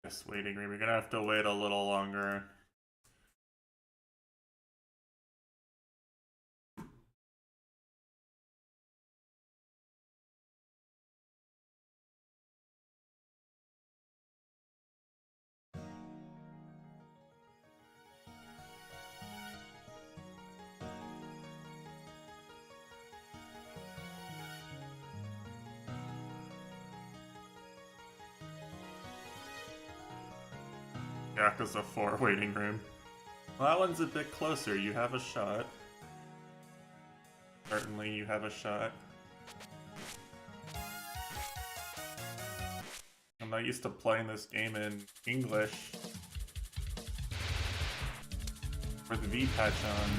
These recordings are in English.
This waiting room, you're gonna have to wait a little longer. Yakuza 4 waiting room. Well, that one's a bit closer. You have a shot. Certainly you have a shot. I'm not used to playing this game in English with the V-patch on.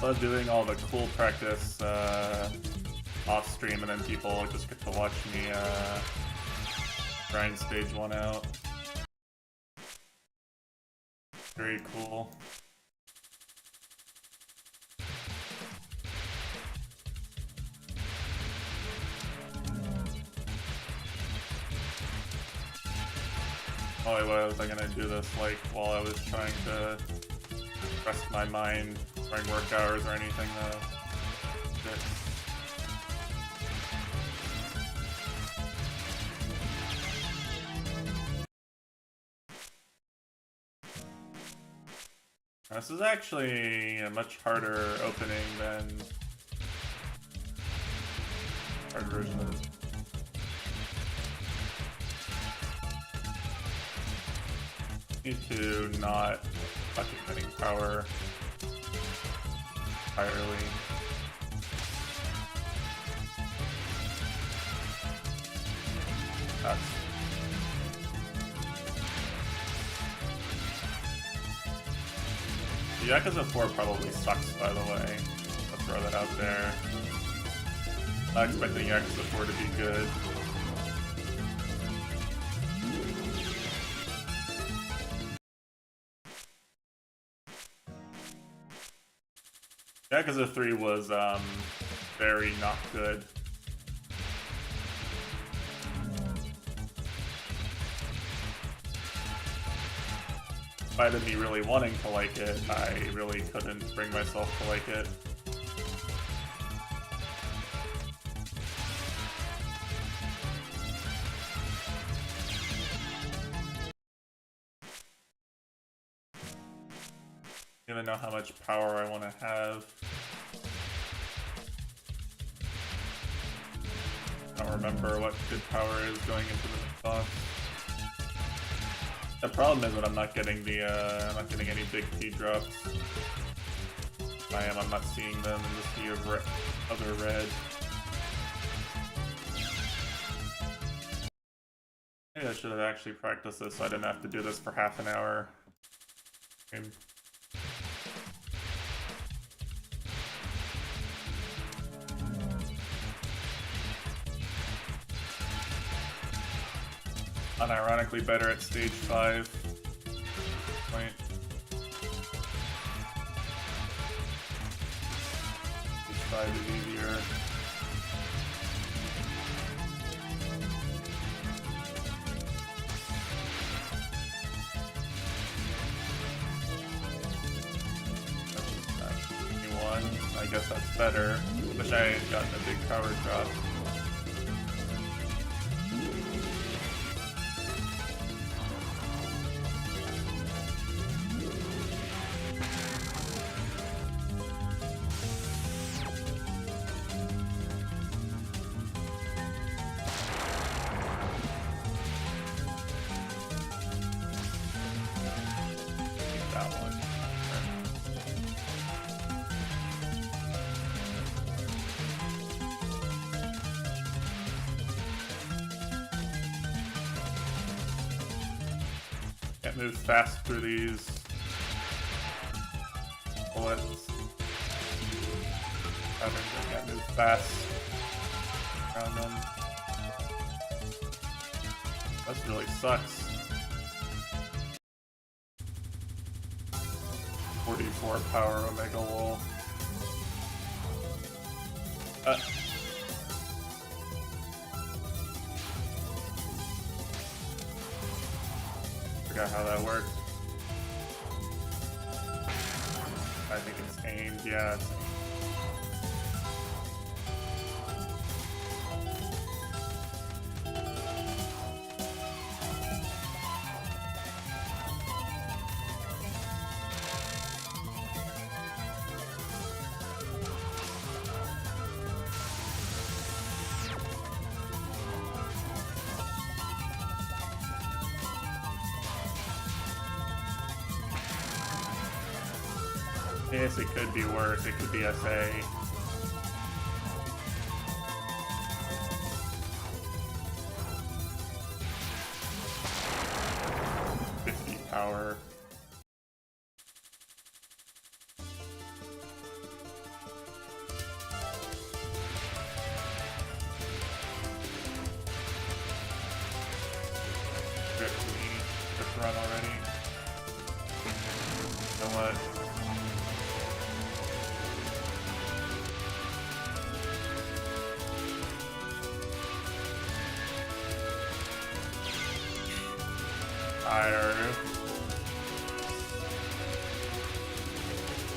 Love doing all the cool practice off stream, and then people just get to watch me grind stage 1 out. Very cool. Oh, was I gonna do this like while I was trying to rest my mind during work hours or anything though? Shit. This is actually a much harder opening than hard version of it. Need to not fucking getting power entirely. The Yakuza 4 probably sucks, by the way. I'll throw that out there. Not expecting Yakuza 4 to be good. Yakuza 3 was very not good. In spite of me really wanting to like it, I really couldn't bring myself to like it. I don't even know how much power I want to have. I don't remember what good power is going into the box. The problem is that I'm not getting the I'm not getting any big T drops. If I am, I'm not seeing them in the sea of other red. Maybe I should have actually practiced this so I didn't have to do this for half an hour. Unironically better at stage 5. Point. Stage 5 is easier. That's 21. I guess that's better. Wish I had gotten a big power drop. Can't move fast through these bullets. I can't move fast around them. This really sucks. 44 power Omega Wool. Forgot how that worked. I think it's aimed, yeah, it's aimed. Yes, it could be worse. It could be SA. Power. Rip run already. You know what?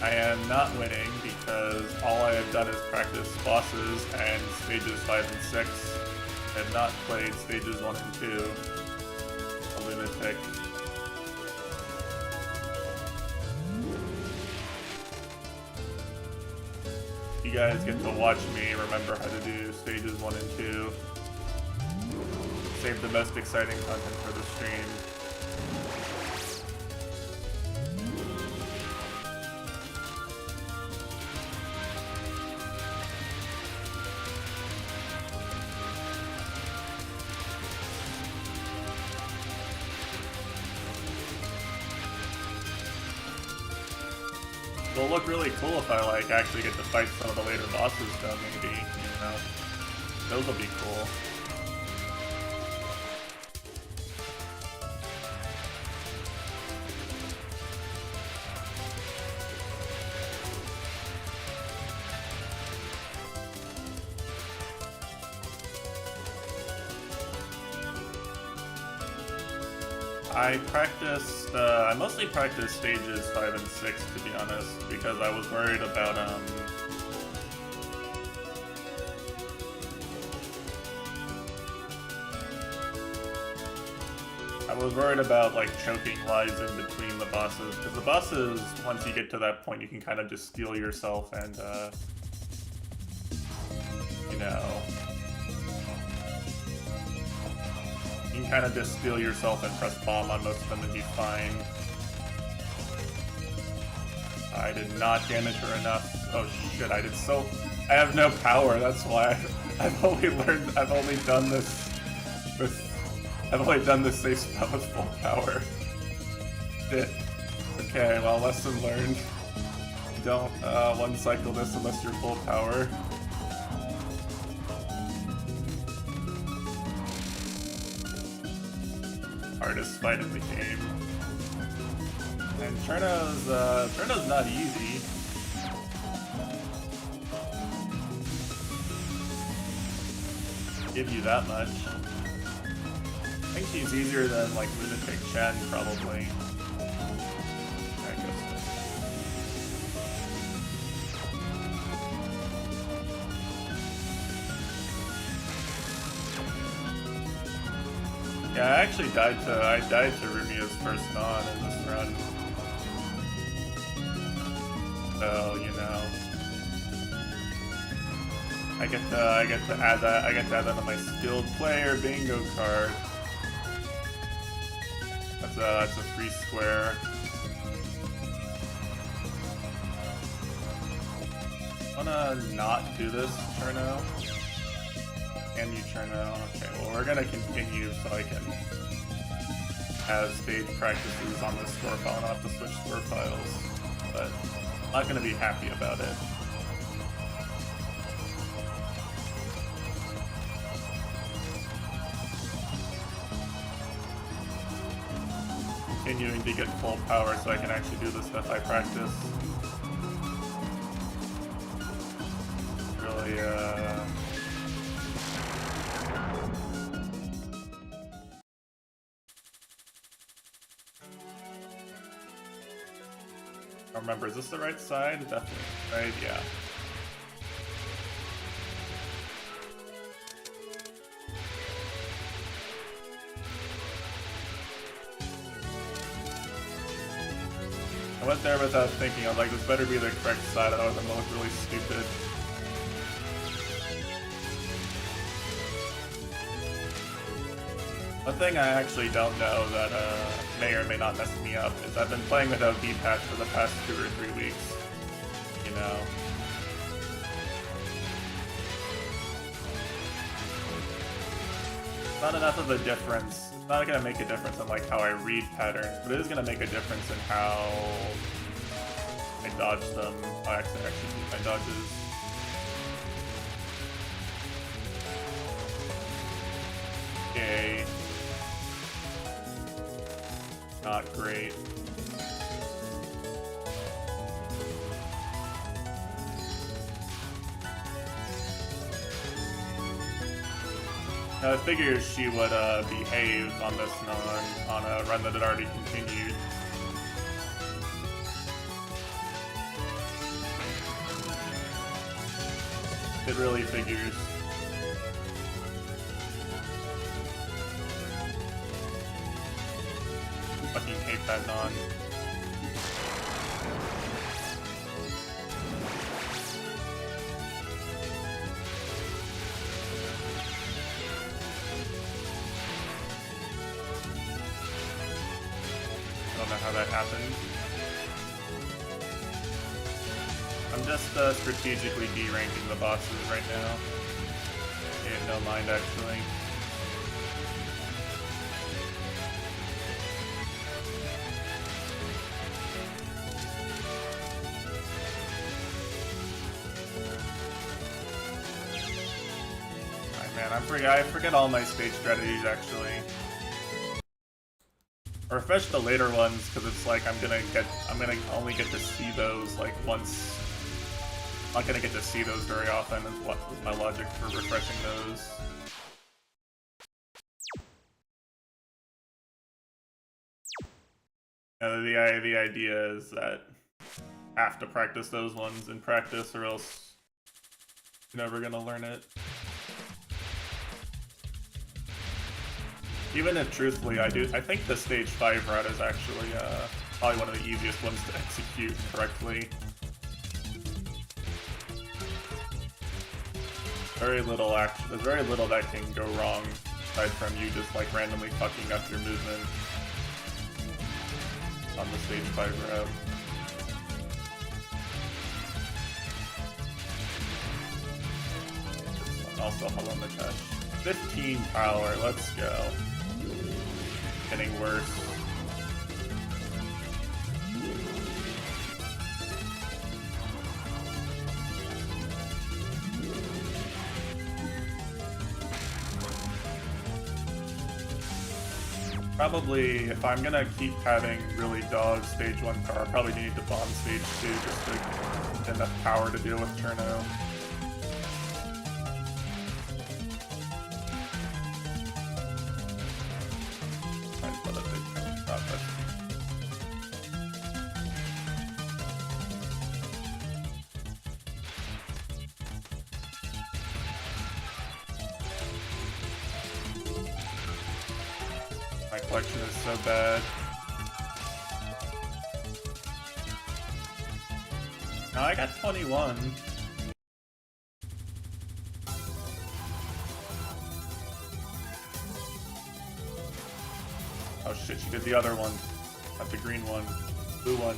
I am not winning because all I have done is practice bosses and stages 5 and 6. I have not played stages 1 and 2. A lunatic. You guys get to watch me remember how to do stages 1 and 2. Save the most exciting content for the stream. It'll look really cool if I like actually get to fight some of the later bosses though, maybe, you know. Those will be cool. I mostly practiced stages 5 and 6 to be honest, because I was worried about like choking lies in between the bosses, because the bosses, once you get to that point, you can kind of just steal yourself and, you know, you can kind of just steal yourself and press bomb on most of them and be fine. I did not damage her enough. Oh shit, I have no power, that's why. I've only done this safe spot with full power. Shit. Okay, well, lesson learned. Don't one cycle this unless you're full power. Hardest fight in the game. And Cherno's not easy. Give you that much. I think she's easier than like Lunatic Chen, probably. I guess. Yeah, I actually died to Rumia's first non in this run. So, you know, I get to add that to my skilled player bingo card. That's a free square. I wanna not do this, Cherno. Can you, Cherno? Okay, well we're gonna continue so I can have stage practices on this score file and I'll have to switch score files. But I'm not gonna be happy about it. Continuing to get full power so I can actually do the stuff I practice. Really, I remember, is this the right side? Definitely, right? Yeah. I went there without thinking. I was like, this better be the correct side, otherwise I'm gonna look really stupid. One thing I actually don't know that may or may not mess me up is I've been playing without D-patch for the past 2 or 3 weeks. You know. Not enough of a difference. It's not gonna make a difference in like how I read patterns, but it is gonna make a difference in how I dodge them. I actually do my dodges. Okay. Not great. I figured she would behave on this on a run that had already continued. It really figures. Fucking hate that non. How that happened. I'm just strategically deranking the bosses right now. I don't mind actually. Man, I forget all my stage strategies actually. I refresh the later ones because it's like I'm gonna only get to see those like once. I'm not gonna get to see those very often. Is what was my logic for refreshing those. The idea is that I have to practice those ones in practice, or else you're never gonna learn it. Even if truthfully, I think the stage 5 route is actually probably one of the easiest ones to execute correctly. There's very little that can go wrong aside from you just like randomly fucking up your movement on the stage 5 route. Also, hello Nitesh. 15 power, let's go. Getting worse. Probably, if I'm gonna keep having really dog stage 1 power, I'll probably need to bomb stage 2 just to get enough power to deal with Cherno. My collection is so bad. Now I got 21. Oh shit, she did the other one. Not the green one. Blue one.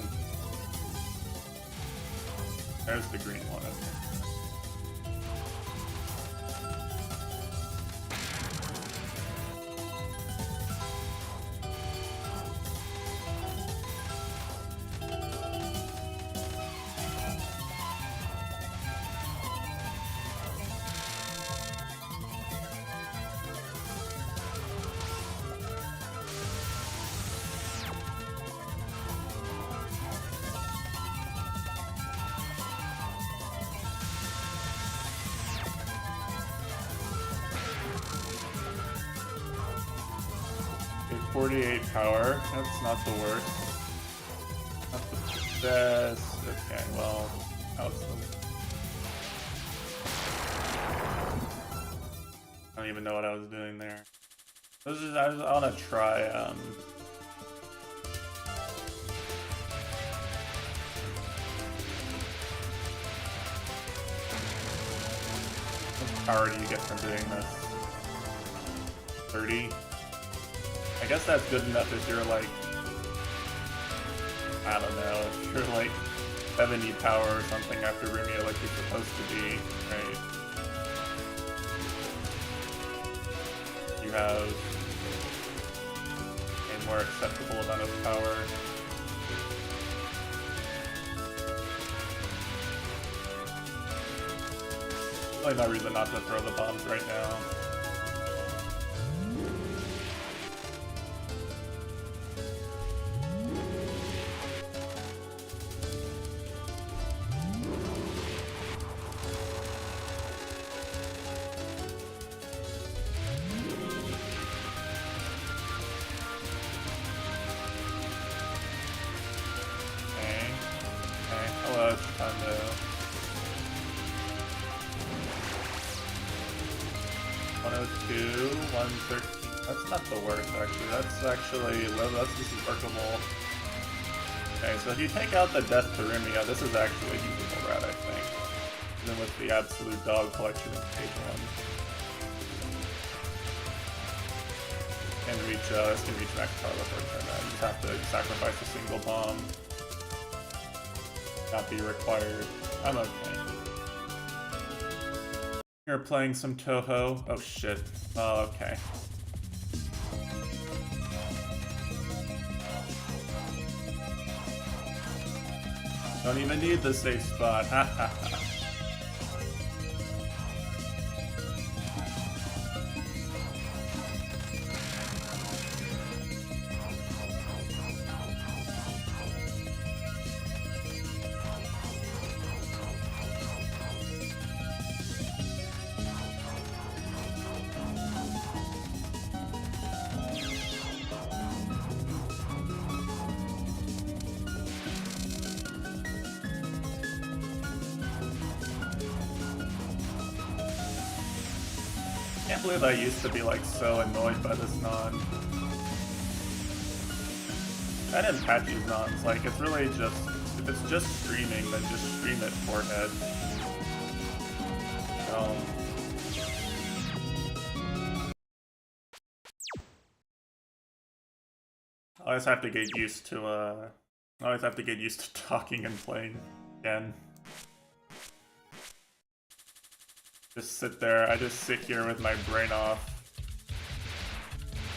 There's the green one, okay. Okay, 48 power. That's not the worst. Not the best. Okay, well, that was the... I don't even know what I was doing there. I want to try, How much power do you get from doing this? 30? I guess that's good enough if you're like, I don't know, if you're like 70 power or something after Rumia like you're supposed to be, right? You have a more acceptable amount of power. Really no reason not to throw the bombs right now. Hello, Chitando. 102, 113. That's not the worst, actually. This is workable. Okay, so if you take out the Death to Rumia, this is actually a usable route, I think. Even with the absolute dog collection in stage 1. This can reach max power before turn out. You just have to sacrifice a single bomb. Not be required. I'm okay. You're playing some Toho. Oh shit. Oh, okay. Don't even need the safe spot. Ha ha ha. Can't believe I used to be like so annoyed by this non. And in patchy nons, like it's really just, if it's just streaming, then just stream it forehead. I always have to get used to talking and playing again. Just sit there, I just sit here with my brain off.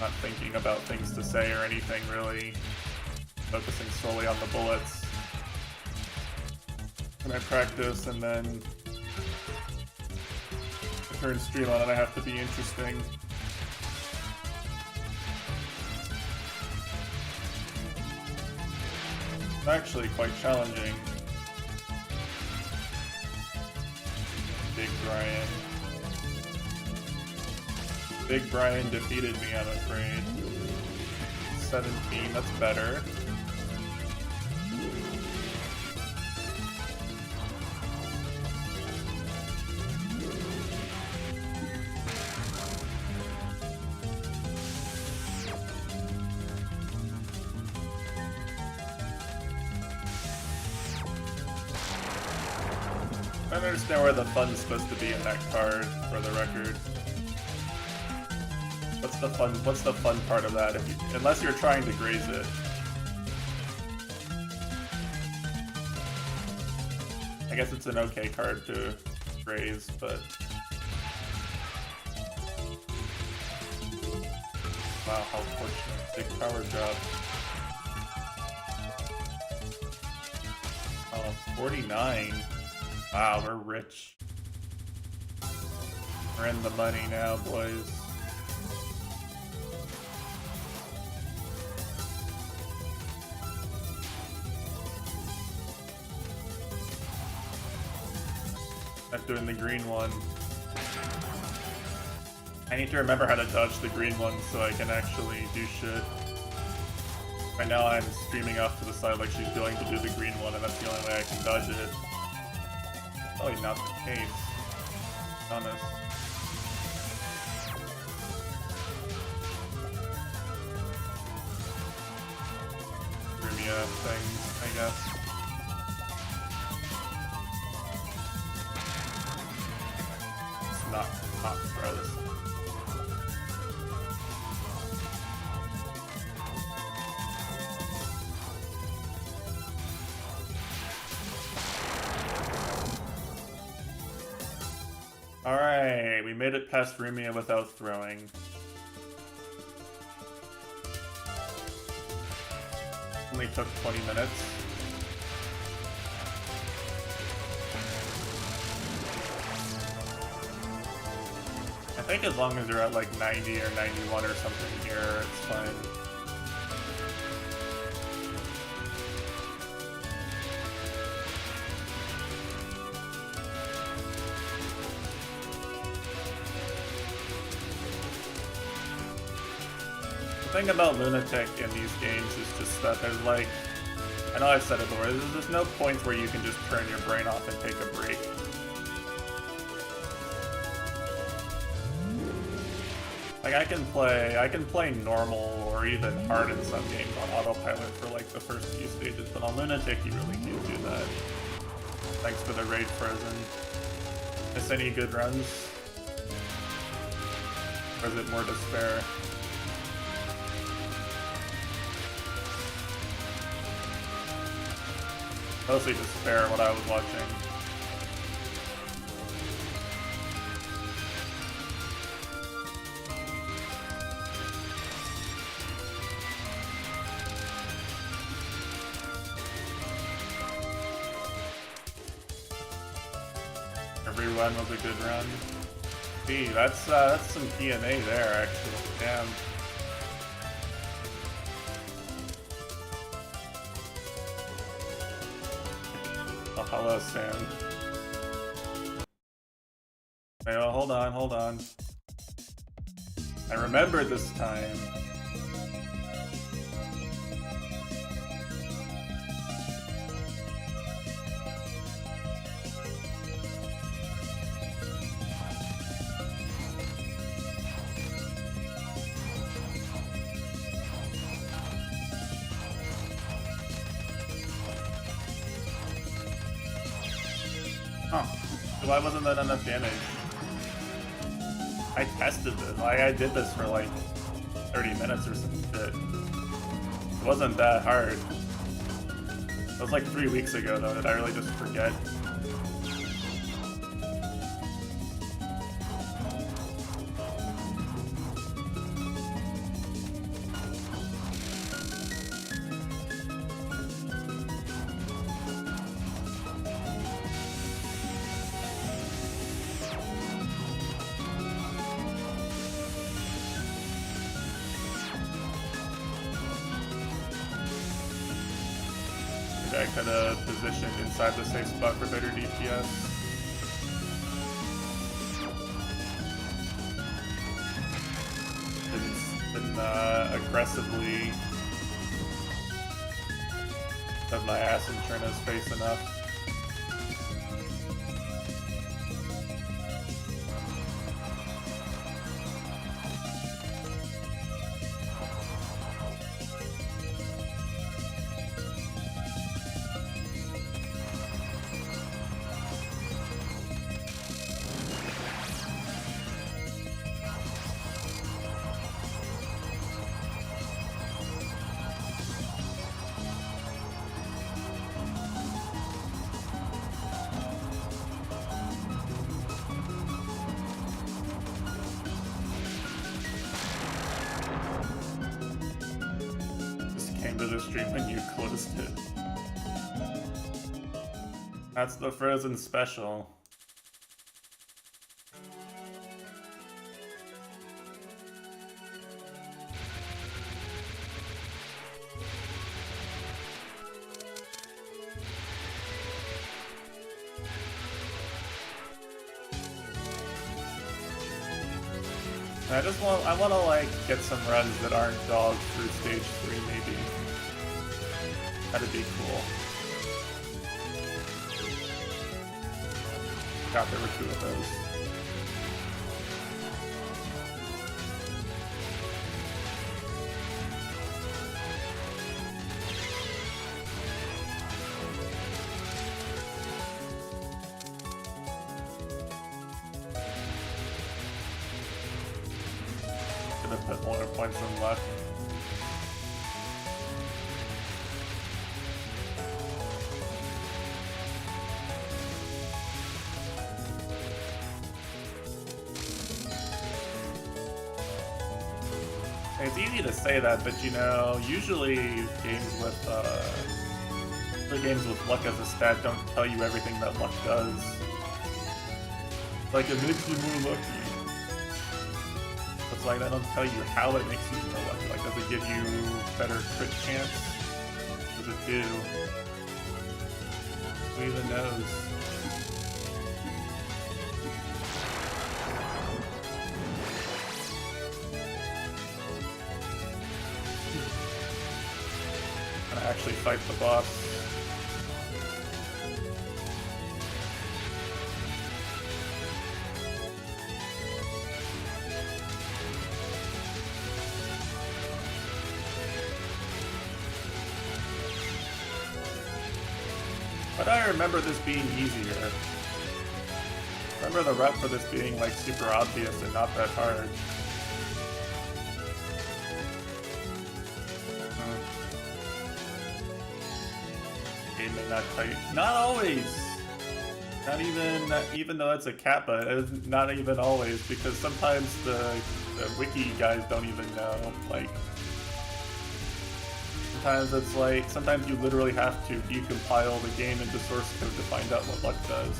Not thinking about things to say or anything really. Focusing solely on the bullets. And I practice and then I turn stream on and I have to be interesting. It's actually quite challenging. Big Brian. Big Brian defeated me, I'm afraid. 17, that's better. I don't understand where the fun's supposed to be in that card, for the record. What's the fun part of that? Unless you're trying to graze it. I guess it's an okay card to graze, but... Wow, how fortunate. Big power drop. Oh, 49. Wow, we're rich. We're in the money now, boys. Not doing the green one. I need to remember how to dodge the green one so I can actually do shit. Right now I'm streaming off to the side like she's going to do the green one, and that's the only way I can dodge it. Probably not the case. Honest. Rumia things, I guess. It's not gross. Alright, we made it past Rumia without throwing. Only took 20 minutes. I think as long as you're at like 90 or 91 or something here, it's fine. The thing about Lunatic in these games is just that there's like, I know I've said it before, there's just no points where you can just turn your brain off and take a break. Like I can play normal or even hard in some games on autopilot for like the first few stages, but on Lunatic you really can't do that. Thanks for the raid, Frozen. Miss any good runs? Or is it more despair? Mostly despair what I was watching. Every run was a good run. Gee, that's some DNA there, actually. Damn. Oh, hello, Sam. Wait, oh, hold on. I remember this time. Huh. So why wasn't that enough damage? I tested this. I did this for like 30 minutes or some shit. It wasn't that hard. It was like 3 weeks ago though. Did I really just forget? I could have positioned inside the safe spot for better DPS. Didn't aggressively shove my ass in Trina's face enough. To the stream when you closed it. That's the Frozen special. I wanna like get some runs that aren't dogs through stage 3 maybe. That'd be cool. Forgot there were 2 of those. Gonna put more points in left. It's easy to say that, but you know, usually games with luck as a stat don't tell you everything that luck does. Like, it makes you more lucky. It's like, they don't tell you how it makes you more lucky. Like, does it give you better crit chance? Does it do? Who even knows? Actually fight the boss. But I remember this being easier. I remember the rep for this being like super obvious and not that hard. Not tight. Not always. Not even though it's a kappa, it's not even always, because sometimes the wiki guys don't even know. Like, sometimes it's like, sometimes you literally have to decompile the game into source code to find out what luck does.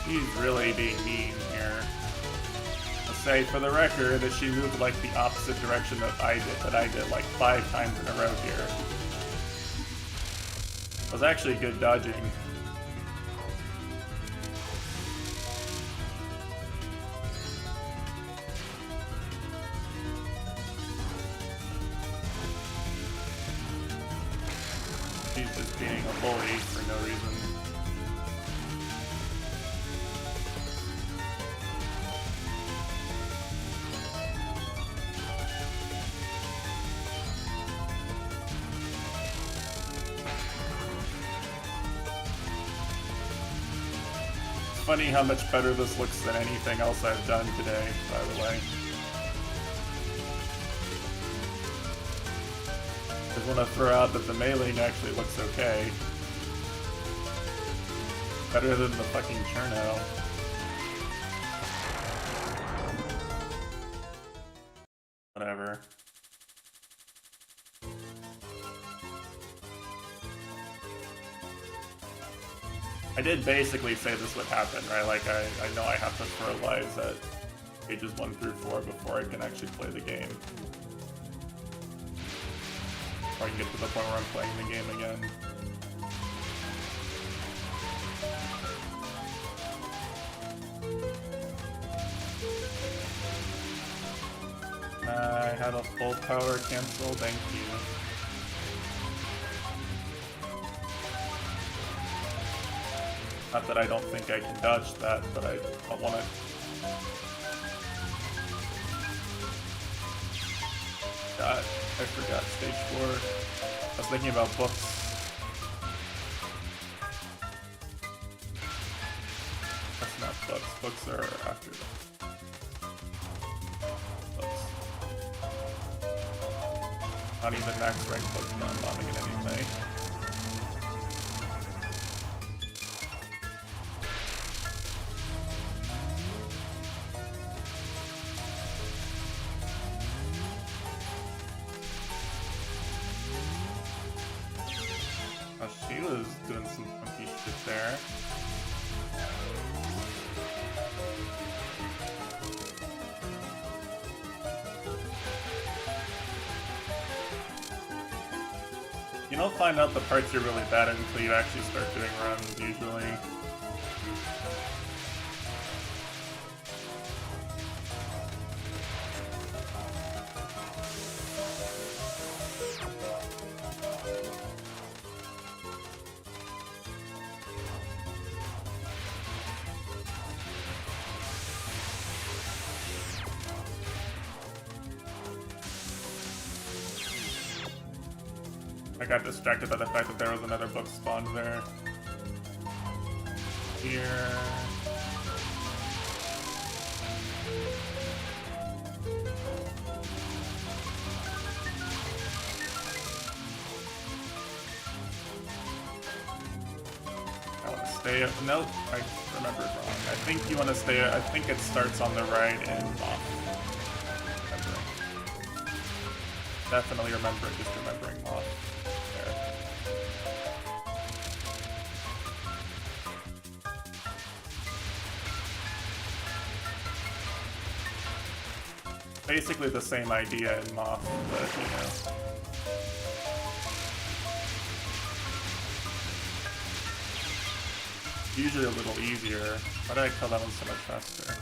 She's really being mean here. I'll say for the record that she moved like the opposite direction that I did like 5 times in a row here. It was actually good dodging. She's just being a bully for no reason. Funny how much better this looks than anything else I've done today, by the way. Just want to throw out that the meleeing actually looks okay. Better than the fucking Cherno. Whatever. I did basically say this would happen, right? Like, I know I have to throw lives at pages 1 through 4 before I can actually play the game. Or I can get to the point where I'm playing the game again. I had a full power cancel, thank you. Not that I don't think I can dodge that, but I don't want to. God, I forgot stage 4. I was thinking about books. That's not books. Books are after that. Books. Not even max rank books, not bombing it anyway. She was doing some funky shit there. You don't find out the parts you're really bad at until you actually start doing runs, usually. I got distracted by the fact that there was another book spawned there. Here. I want to stay up. Nope, I remembered wrong. I think you want to stay. I think it starts on the right and off. Definitely remember it, just remembering off. Basically the same idea in Moth, but you know. Usually a little easier. Why did I kill that one so much faster?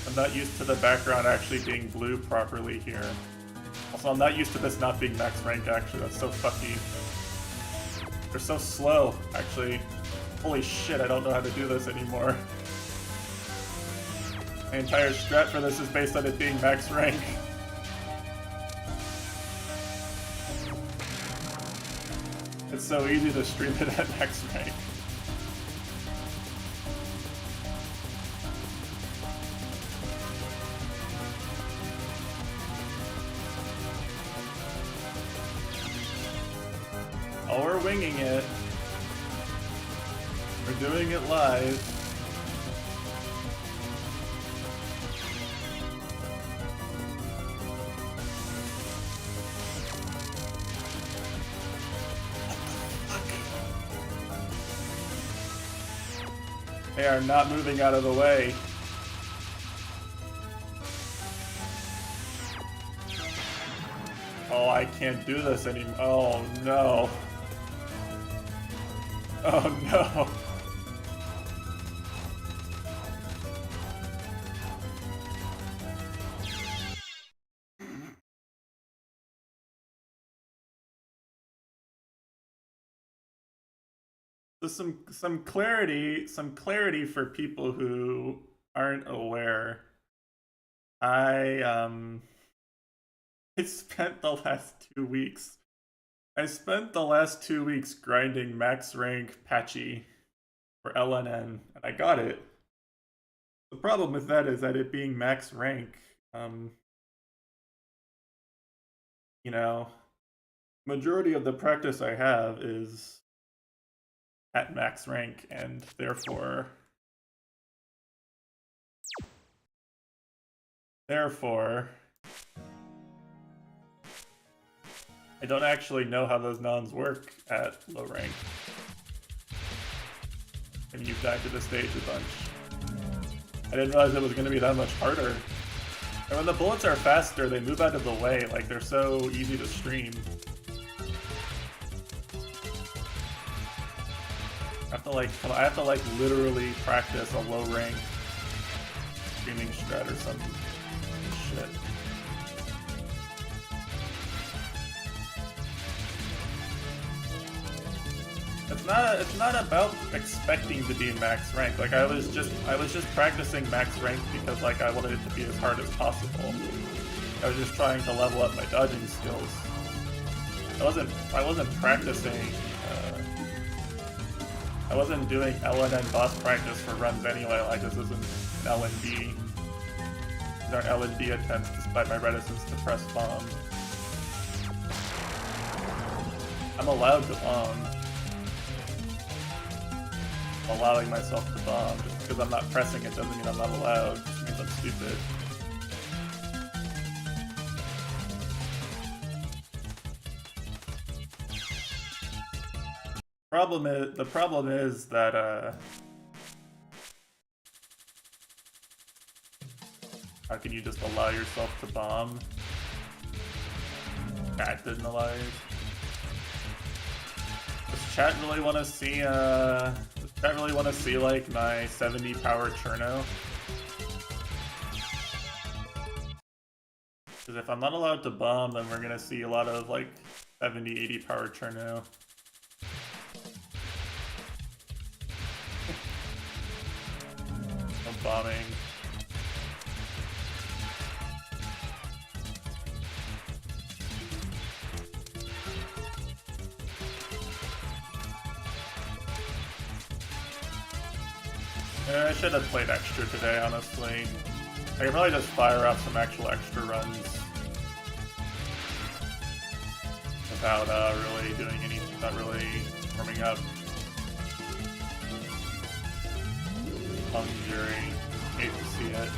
I'm not used to the background actually being blue properly here. Also, I'm not used to this not being max rank, actually. That's so fucky. They're so slow, actually. Holy shit, I don't know how to do this anymore. My entire strat for this is based on it being max rank. It's so easy to stream it at max rank. Oh, we're winging it. We're doing it live. They are not moving out of the way. Oh, I can't do this anymore. Oh no. Oh no. So some clarity for people who aren't aware. I spent the last 2 weeks. I spent the last 2 weeks grinding max rank Patchy for LNN, and I got it. The problem with that is that it being max rank, you know, majority of the practice I have is at max rank, and therefore I don't actually know how those nons work at low rank. And you've died to the stage a bunch. I didn't realize it was going to be that much harder. And when the bullets are faster, they move out of the way, like they're so easy to stream. I have to like literally practice a low rank streaming strat or some shit. It's not about expecting to be max rank. Like I was just practicing max rank because like I wanted it to be as hard as possible. I was just trying to level up my dodging skills. I wasn't practicing. I wasn't doing LNN boss practice for runs anyway. Like this isn't an LND. These aren't LND attempts, despite my reticence to press bomb. I'm allowed to bomb. Allowing myself to bomb. Just because I'm not pressing it doesn't mean I'm not allowed. It just means I'm stupid. The problem is that how can you just allow yourself to bomb? That didn't allow you. Does chat really want to see like my 70 power Cherno? Because if I'm not allowed to bomb, then we're gonna see a lot of like 70, 80 power Cherno. No bombing. I should have played extra today, honestly. I can probably just fire off some actual extra runs without really doing anything, without really warming up. Hungry. Hate to see it.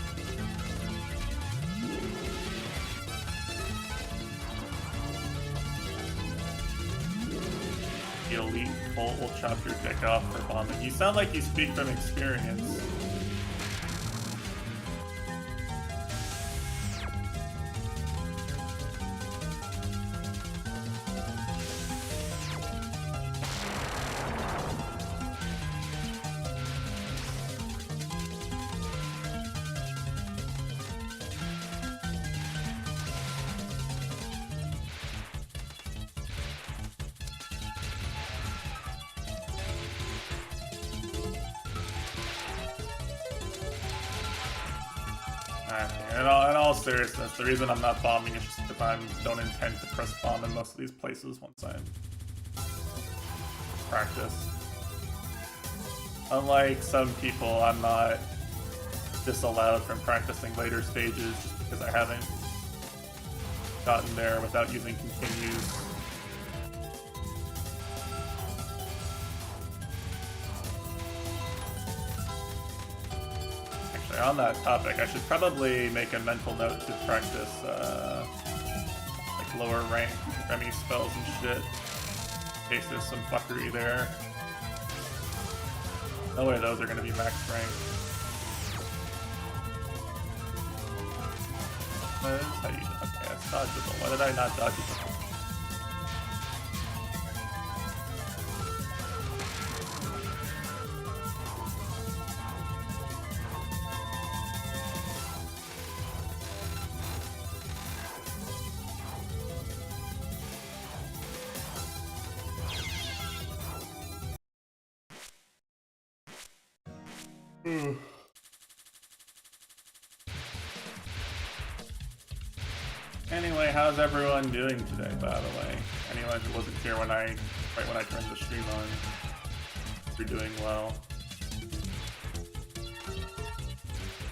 The elite Bolt will chop your dick off for bombing. You sound like you speak from experience. In all seriousness, the reason I'm not bombing is just because I don't intend to press bomb in most of these places once I practice. Unlike some people, I'm not disallowed from practicing later stages just because I haven't gotten there without using continues. On that topic, I should probably make a mental note to practice like lower rank Remy spells and shit, in case there's some fuckery there. No way those are gonna be max rank. What is how you, okay, that's dodgeable. Why did I not dodge it? Anyway, how's everyone doing today, by the way? Anyone who wasn't here right when I turned the stream on, you're doing well.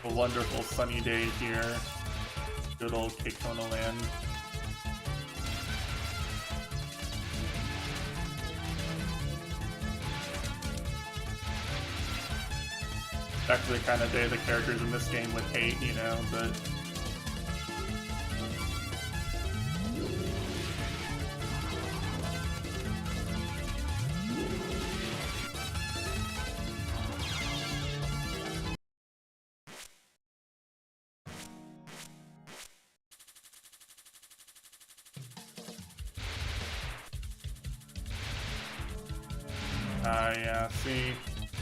A wonderful sunny day here. Good old Kekona land. It's actually the kind of day the characters in this game would hate, you know, but yeah, see,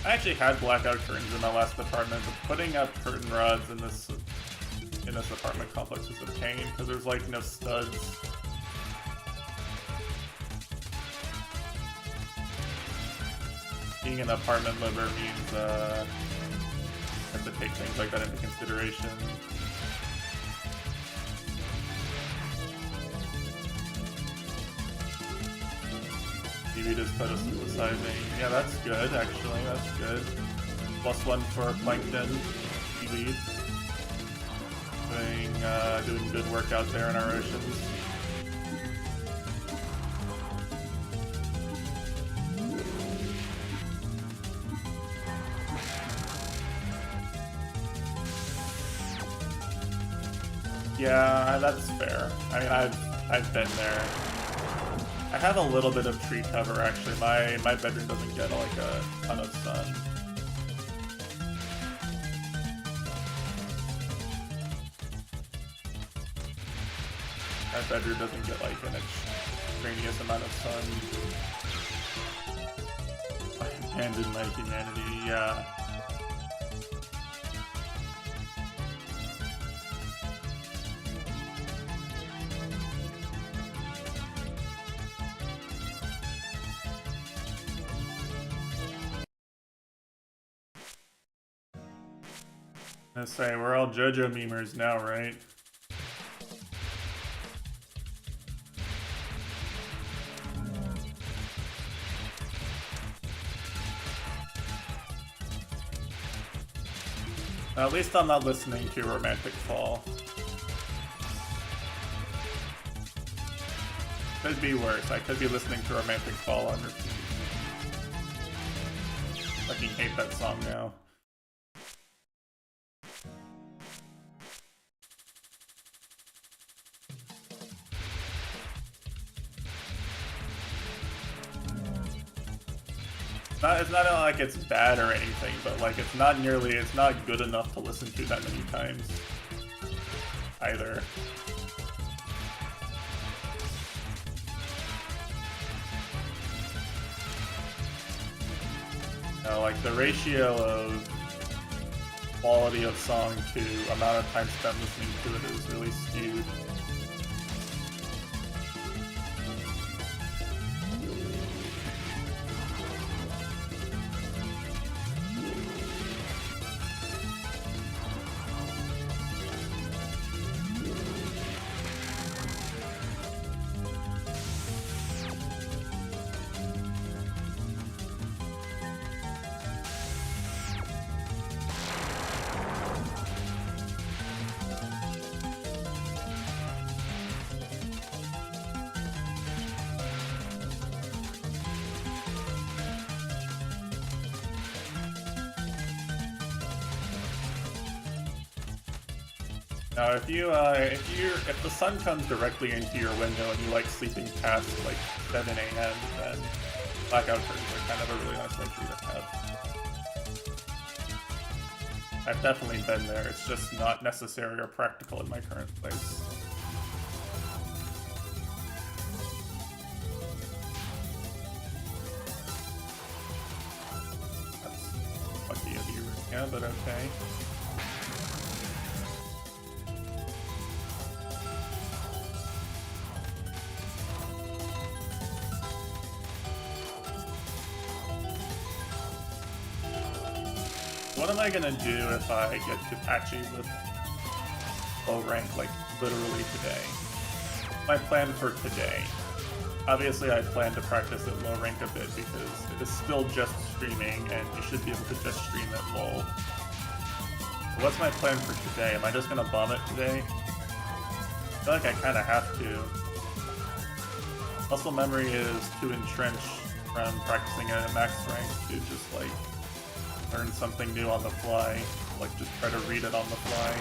I actually had blackout curtains in my last apartment, but putting up curtain rods in this apartment complex is a pain, because there's like no studs. Being an apartment liver means I have to take things like that into consideration. TV just photosynthesizing. Yeah, that's good, actually. That's good. +1 for Plankton. TV. Doing good work out there in our oceans. Yeah, that's fair. I mean, I've been there. I have a little bit of tree cover actually. My bedroom doesn't get like a ton of sun. My bedroom doesn't get like an extraneous amount of sun. I abandoned my humanity, yeah. I say, we're all JoJo memers now, right? At least I'm not listening to Romantic Fall. Could be worse. I could be listening to Romantic Fall on repeat. Fucking hate that song now. It's not like it's bad or anything, but like it's not good enough to listen to that many times either. You know, like the ratio of quality of song to amount of time spent listening to it is really skewed. Now, if the sun comes directly into your window and you like sleeping past like 7 AM, then blackout curtains are kind of a really nice luxury to have. I've definitely been there. It's just not necessary or practical in my current place. That's lucky of you, yeah, but okay. What am I gonna do if I get to Apache with low rank, like, literally today? My plan for today. Obviously, I plan to practice at low rank a bit because it is still just streaming, and you should be able to just stream at low. But what's my plan for today? Am I just gonna bomb it today? I feel like I kinda have to. Muscle memory is too entrenched from practicing at a max rank to just, like, learn something new on the fly, like just try to read it on the fly.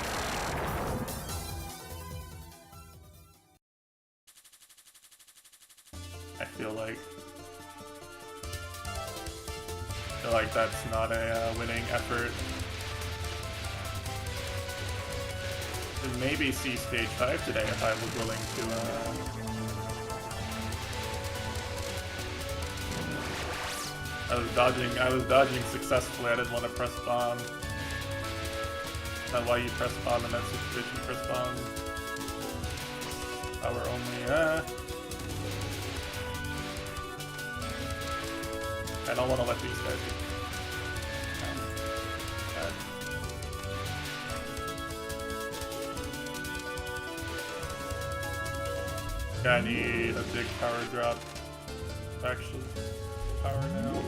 I feel like that's not a winning effort. And maybe see stage 5 today if I was willing to I was dodging successfully. I didn't want to press bomb. That's why you press bomb in that situation. Press bomb. Power only. I don't want to let these guys get. I need a big power drop. Actually, power now.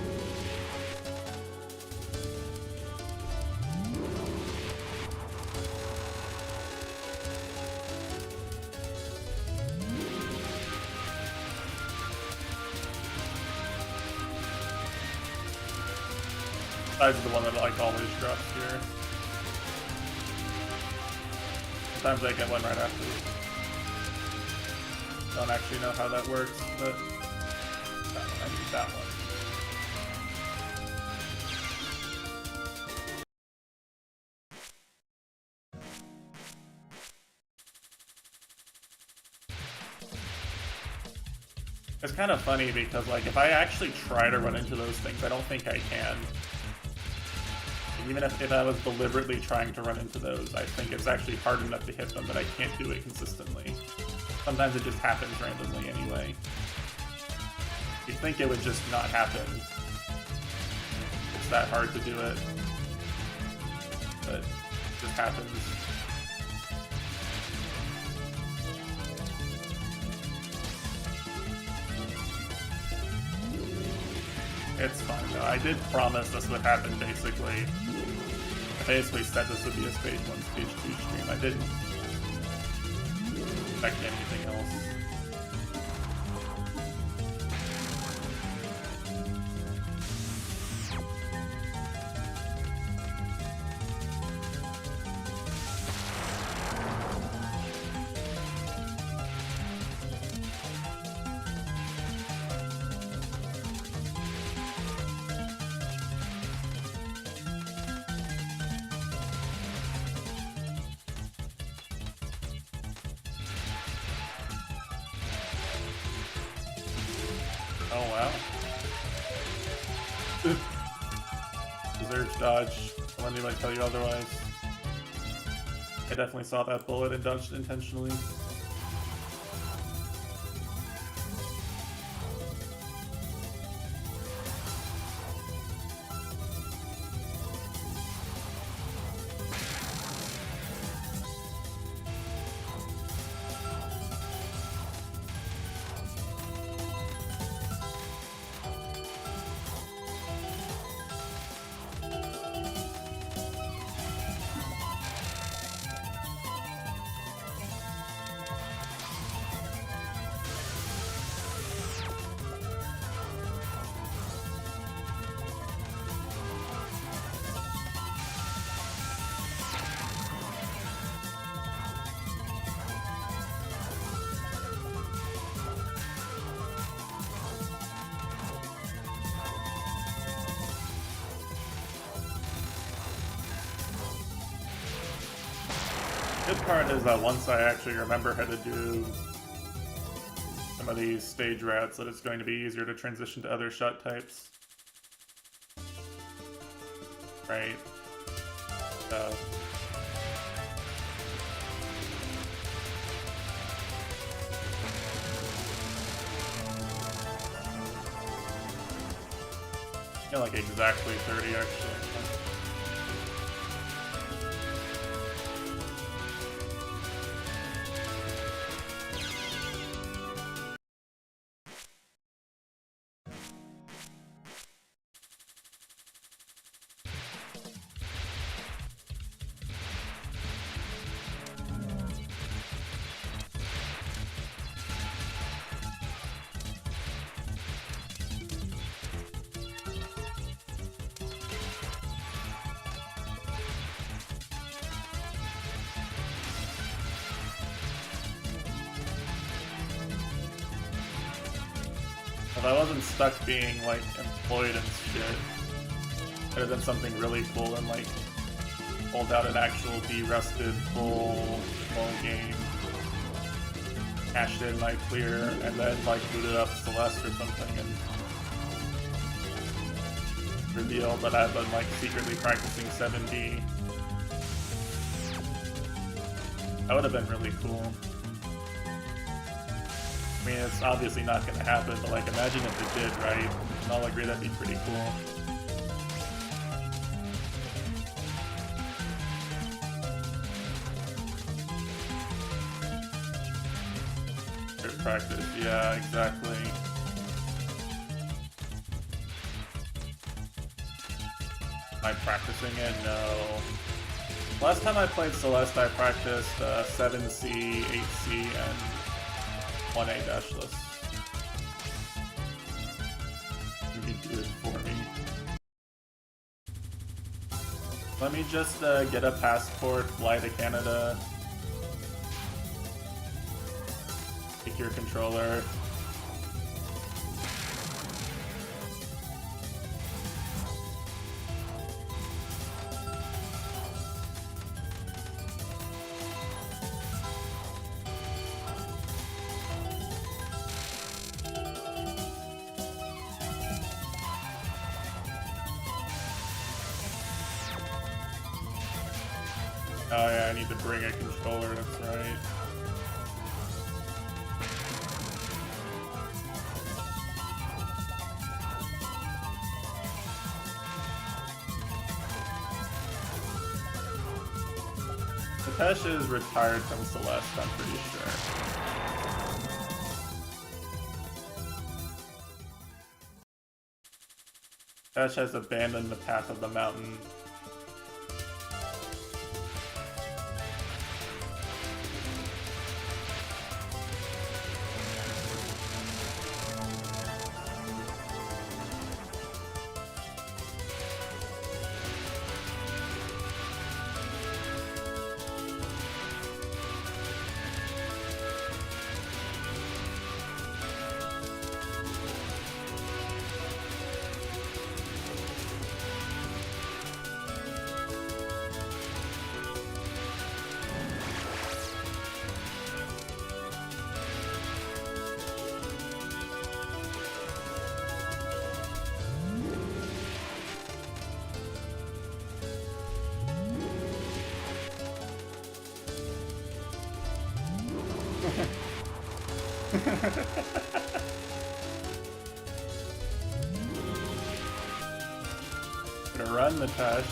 Size is the one that like always drops here. Sometimes I get one right after. Don't actually know how that works, but I need that one. It's kind of funny because, like, if I actually try to run into those things, I don't think I can. Even if I was deliberately trying to run into those, I think it's actually hard enough to hit them that I can't do it consistently. Sometimes it just happens randomly anyway. You'd think it would just not happen. It's that hard to do it. But it just happens. It's fine though. I did promise this would happen basically. I basically said this would be a stage 1, stage 2 stream. I didn't expect anything else. Oh wow. Deserves dodge. Don't let anybody tell you otherwise. I definitely saw that bullet and dodged intentionally. Good part is that once I actually remember how to do some of these stage routes, that it's going to be easier to transition to other shot types. Right? So... yeah, like exactly 30 actually. If I wasn't stuck being, like, employed and shit, it would have been something really cool and, like, pulled out an actual de-rusted full game, cashed in my clear, and then, like, booted up Celeste or something and revealed that I've been, like, secretly practicing 7D. That would have been really cool. I mean, it's obviously not going to happen, but like, imagine if it did, right? We can all agree that'd be pretty cool. Good practice, yeah, exactly. Am I practicing it? No. Last time I played Celeste, I practiced 7C, 8C, and 1A dashless. You do it for me. Let me just get a passport, fly to Canada, take your controller. Oh yeah, I need to bring a controller, that's right. Tesh is retired from Celeste, I'm pretty sure. Tesh has abandoned the path of the mountain. Gonna run the Tesh.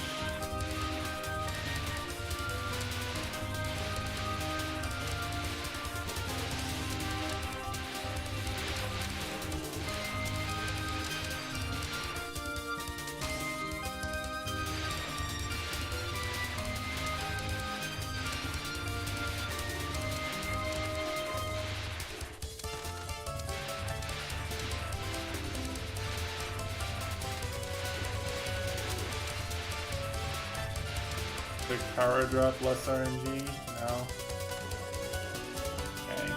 Big power drop, less RNG? No. Okay.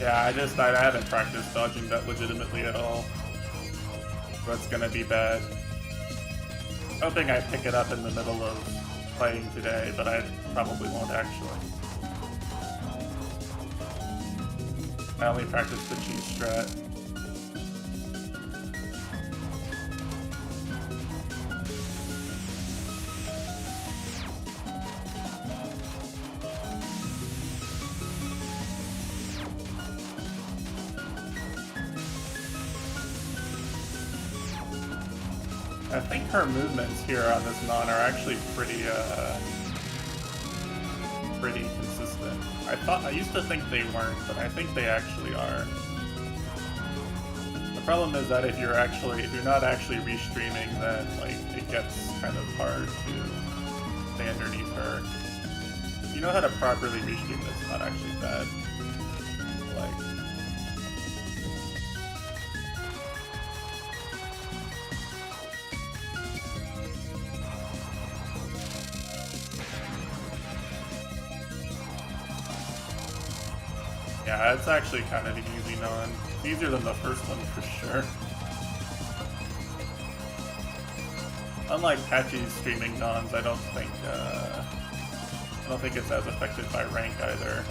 Yeah, I haven't practiced dodging that legitimately at all. So it's gonna be bad. Hoping I pick it up in the middle of playing today, but I probably won't actually. I only practiced the cheese strat. I think her movements here on this non are actually pretty consistent. I used to think they weren't, but I think they actually are. The problem is that if you're not actually restreaming, then like it gets kind of hard to stay underneath her. If you know how to properly restream, it's not actually bad. Like. Yeah, it's actually kind of an easy non. It's easier than the first one for sure. Unlike Patchy's streaming nons, I don't think it's as affected by rank either.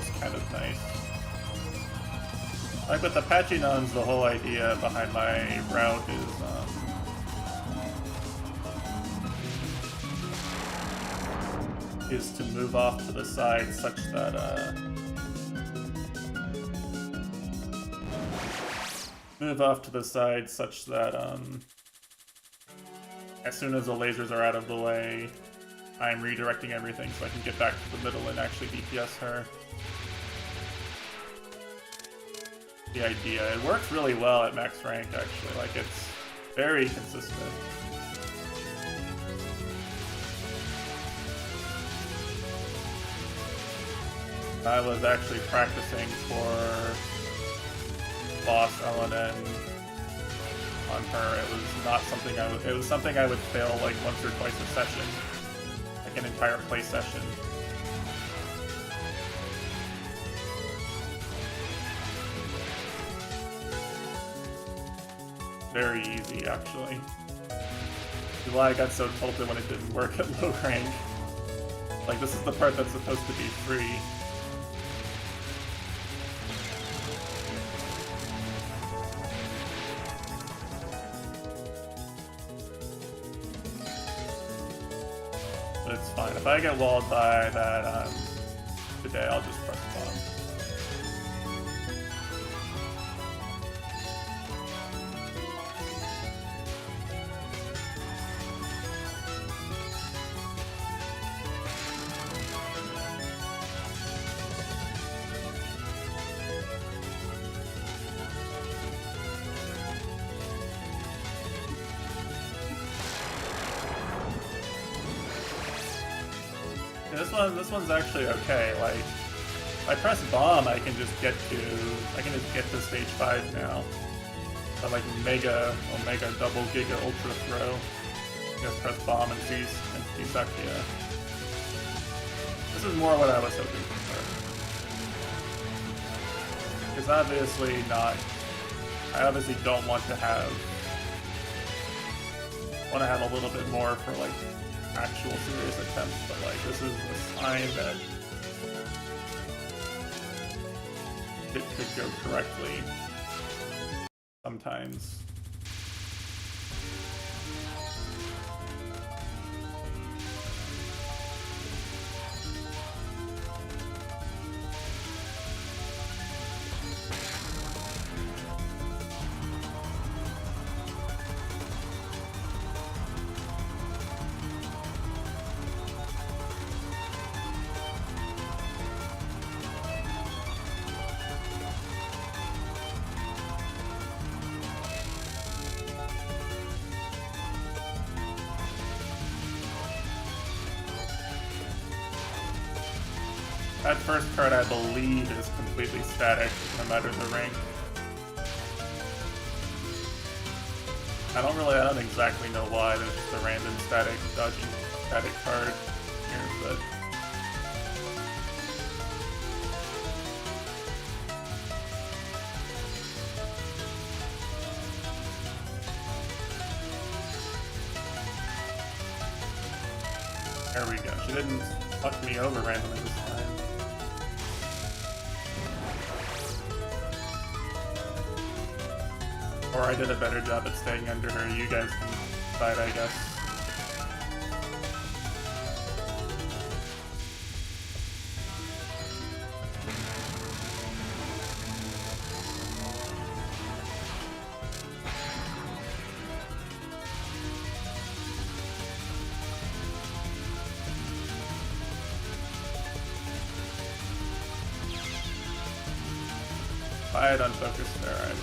It's kind of nice. Like with the Patchy nons, the whole idea behind my route is to move off to the side such that as soon as the lasers are out of the way, I'm redirecting everything so I can get back to the middle and actually DPS her. The idea. It works really well at max rank, actually. Like, it's very consistent. I was actually practicing for boss LNN on her. It was not something it was something I would fail like once or twice a session. Like an entire play session. Very easy, actually. Which is why I got so tilted when it didn't work at low rank. Like, this is the part that's supposed to be free. But it's fine. If I get walled by that today, I'll just press bomb. This one's actually okay. Like, if I press bomb, I can just get to stage 5 now. So like Omega, double giga ultra throw. Just press bomb and seize Sakia. This is more what I was hoping for. It's obviously not. I obviously don't want to have a little bit more for like actual serious attempts, but like this is a sign that it could go correctly sometimes. That first card, I believe, is completely static, no matter the rank. I don't exactly know why. There's just a random dodging static card here, but There we go. She didn't fuck me over randomly this time. Or I did a better job at staying under her. You guys can decide, I guess. If I had unfocused there, I would.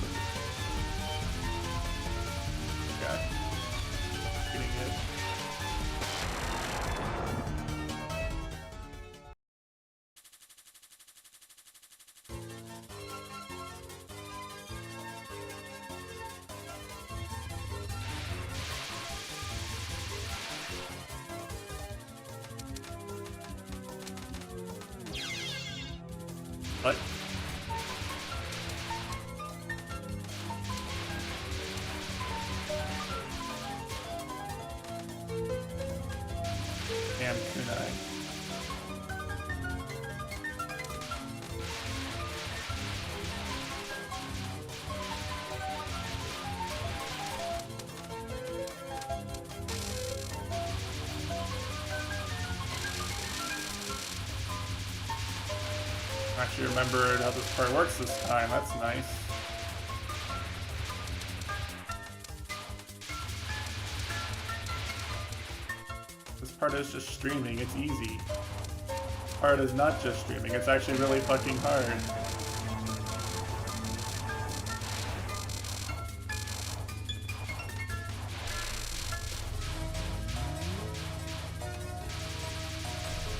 Okay. Getting it. What? Damn kunai. Actually remembered how this part works this time. That's nice. This part is just streaming. It's easy. This part is not just streaming. It's actually really fucking hard.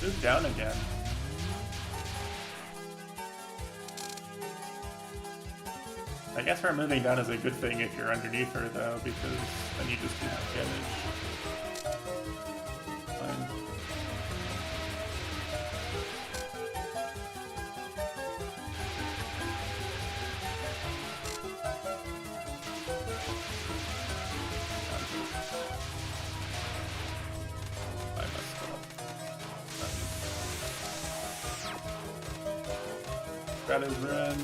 Move down again. I guess her moving down is a good thing if you're underneath her, though, because then you just do damage. Fine. I messed up. Got his run.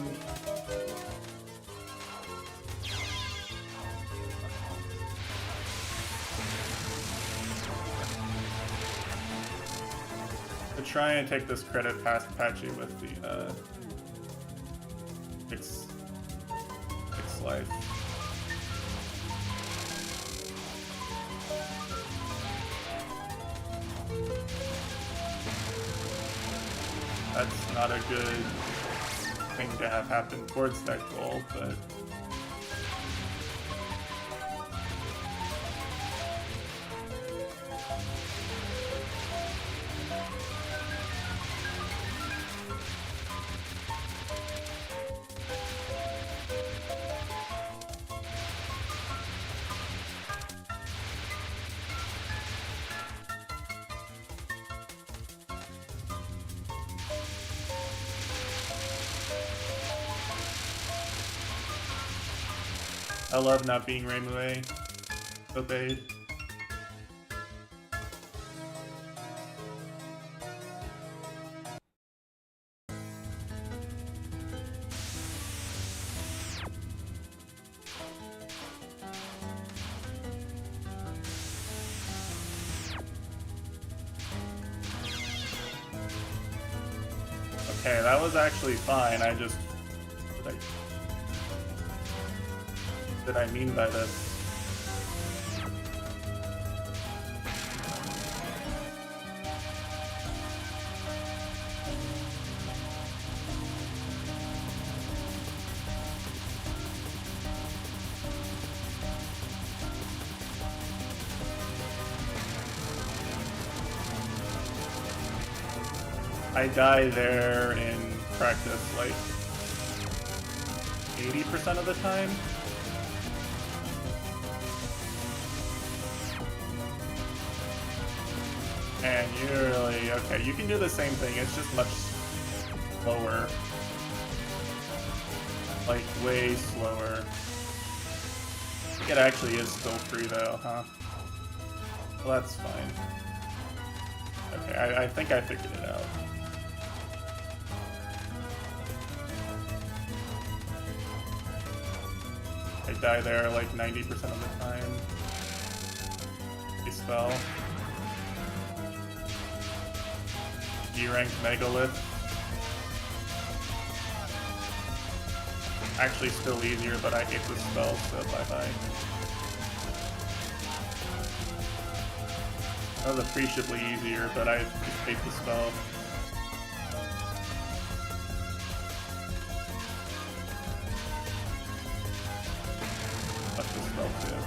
Try and take this credit past Apache with the fix life. That's not a good thing to have happen towards that goal, but I love not being Rainway obeyed. Okay, that was actually fine. I just... What did I mean by this? I die there in practice like 80% of the time. And you're really, okay, you can do the same thing, it's just much slower. Like, way slower. I think it actually is still free though, huh? Well, that's fine. Okay, I think I figured it out. I die there like 90% of the time. He spell. D-rank Megalith. Actually still easier, but I hate the spell, so bye-bye. That was appreciably easier, but I just hate the spell. Fuck the spell too.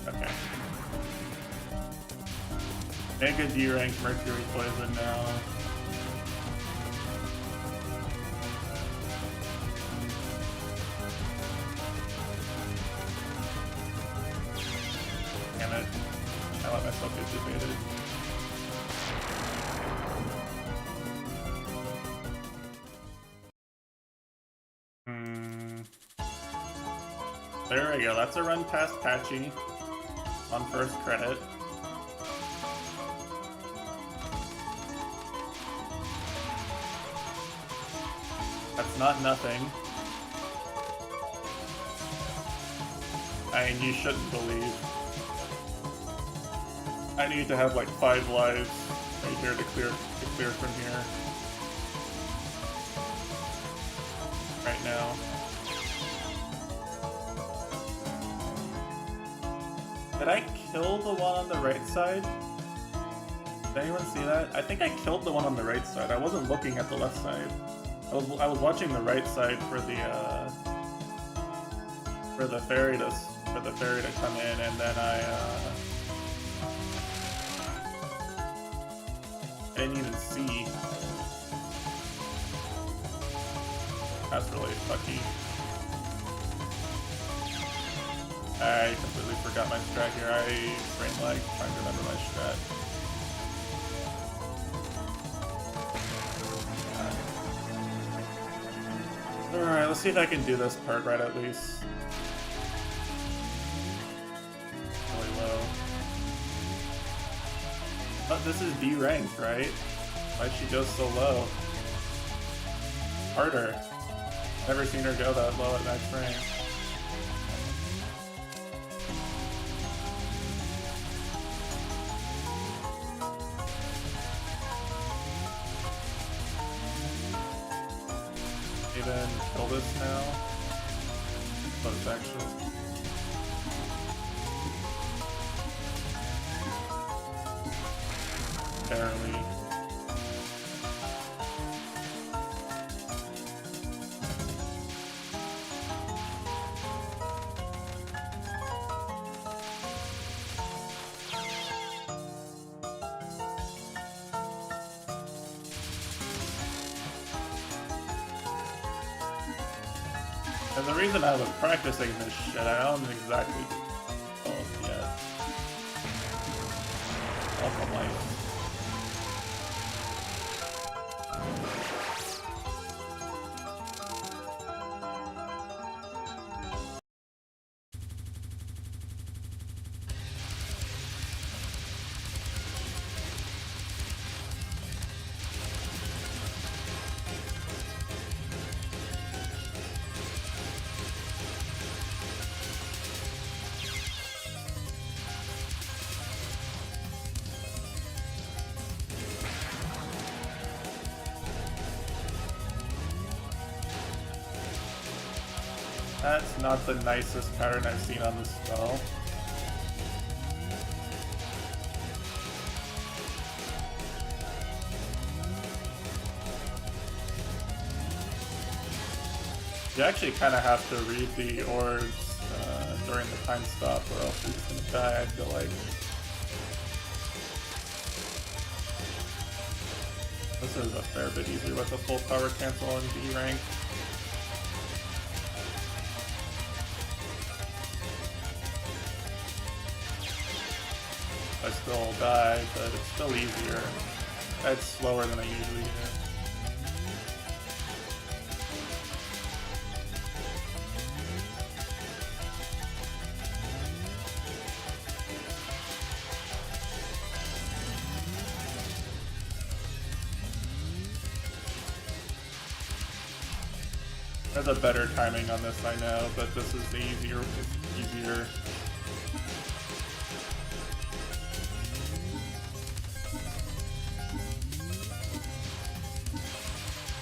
Okay. Mega D-rank Mercury Poison now. Damn it. I let myself get defeated. There we go, that's a run past Patchy on first credit. That's not nothing. I mean, you shouldn't believe. I need to have like 5 lives right here to clear from here. Right now. Did I kill the one on the right side? Did anyone see that? I think I killed the one on the right side. I wasn't looking at the left side. I was watching the right side for the fairy to come in, and then I didn't even see. That's really fucky. I completely forgot my strat here. I brain lag trying to remember my strat. Alright, let's see if I can do this part right at least. Really low. Oh, this is B ranked, right? Why'd she go so low? Harder. Never seen her go that low at max rank. Even kill this now. But it's actually barely. And the reason I was practicing this shit, I don't exactly yet. Alpha life. That's not the nicest pattern I've seen on this spell. You actually kind of have to read the orbs during the time stop or else you're just gonna die, I feel like. This is a fair bit easier with a full power cancel on B rank. I still die, but it's still easier. It's slower than I usually do. There's a better timing on this, I know, but this is the easier. It's easier.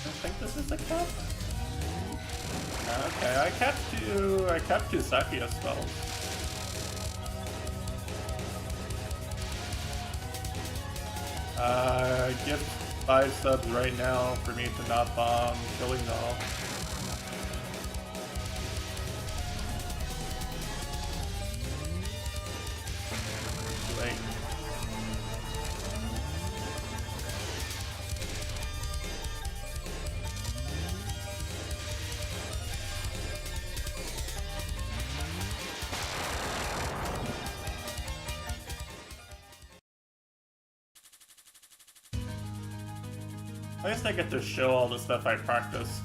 I think this is the cap. Okay, I kept two Sakia spells. Give 5 subs right now for me to not bomb Killing Doll. Too late. At least I get to show all the stuff I practiced.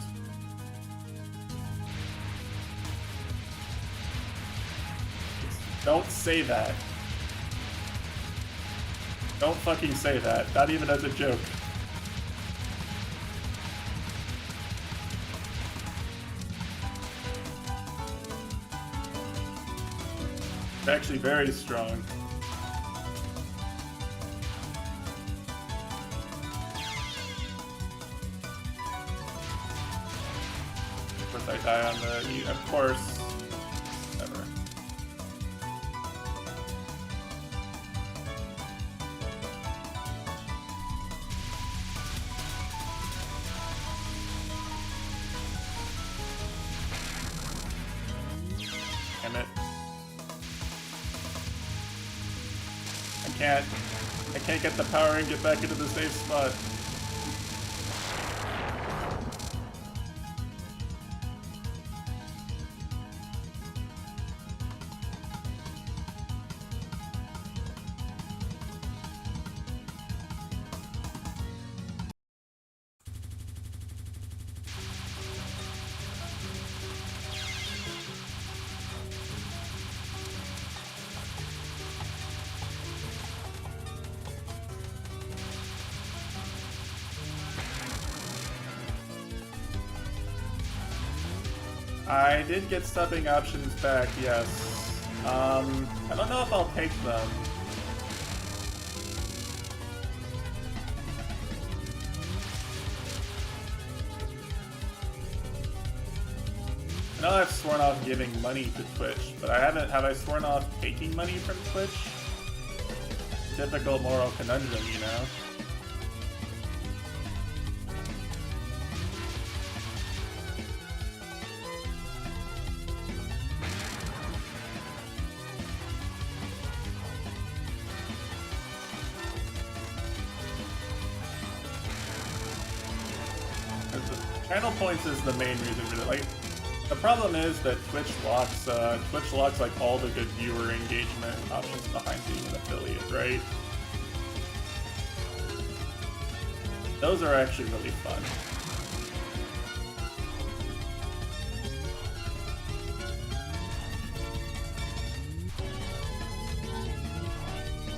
Don't say that. Don't fucking say that. Not even as a joke. It's actually very strong. I die on the, of course, never. Damn it. I can't get the power and get back into the safe spot. I did get subbing options back, yes. I don't know if I'll take them. I know I've sworn off giving money to Twitch, but have I sworn off taking money from Twitch? Typical moral conundrum, you know? Channel points is the main reason for that. Like, the problem is that Twitch locks like all the good viewer engagement options behind being an affiliate, right? Those are actually really fun.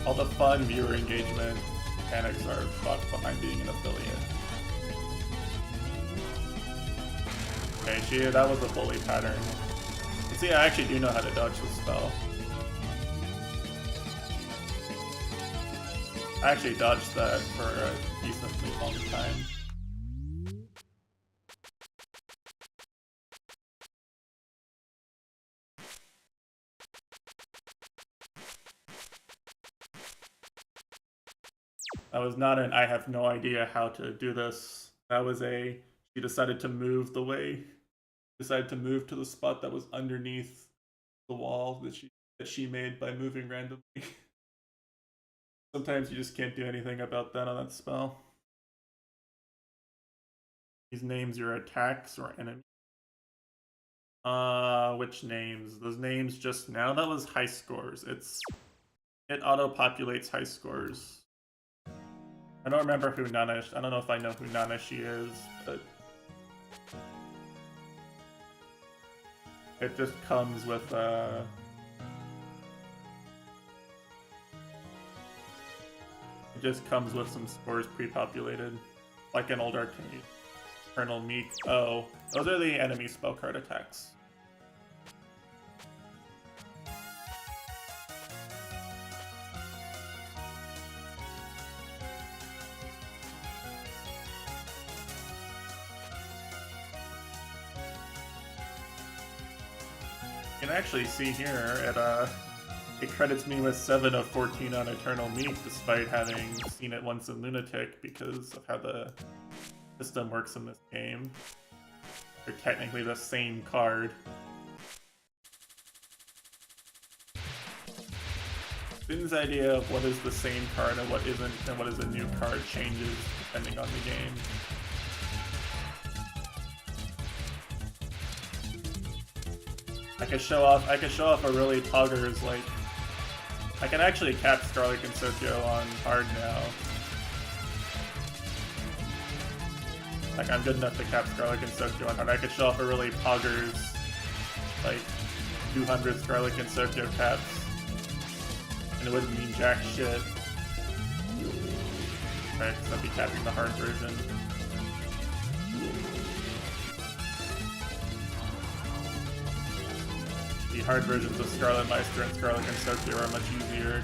All the fun viewer engagement mechanics are locked behind being an affiliate. Okay, that was a bully pattern. See, I actually do know how to dodge the spell. I actually dodged that for a decently long time. That was not an I have no idea how to do this. That was a she decided to move the way. Decided to move to the spot that was underneath the wall that she made by moving randomly. Sometimes you just can't do anything about that on that spell. These names your attacks or enemies. Which names? Those names just now? That was high scores. It auto-populates high scores. I don't remember who Nanash. I don't know if I know who Nanashi is, but it just comes with it just comes with some scores pre-populated, like an old arcade. Eternal Meek. Oh, those are the enemy spell card attacks. You can actually see here it credits me with 7 of 14 on Eternal Meek, despite having seen it once in Lunatic because of how the system works in this game. They're technically the same card. Finn's idea of what is the same card and what isn't, and what is a new card changes depending on the game. I could show off a really poggers, like, I can actually cap Scarlet Concerto on hard now. Like, I'm good enough to cap Scarlet Concerto on hard. I could show off a really poggers, like, 200 Scarlet Concerto caps, and it wouldn't mean jack shit. Right, because I'd be capping the hard version. The hard versions of Scarlet Meister and Scarlet Concerto are much easier.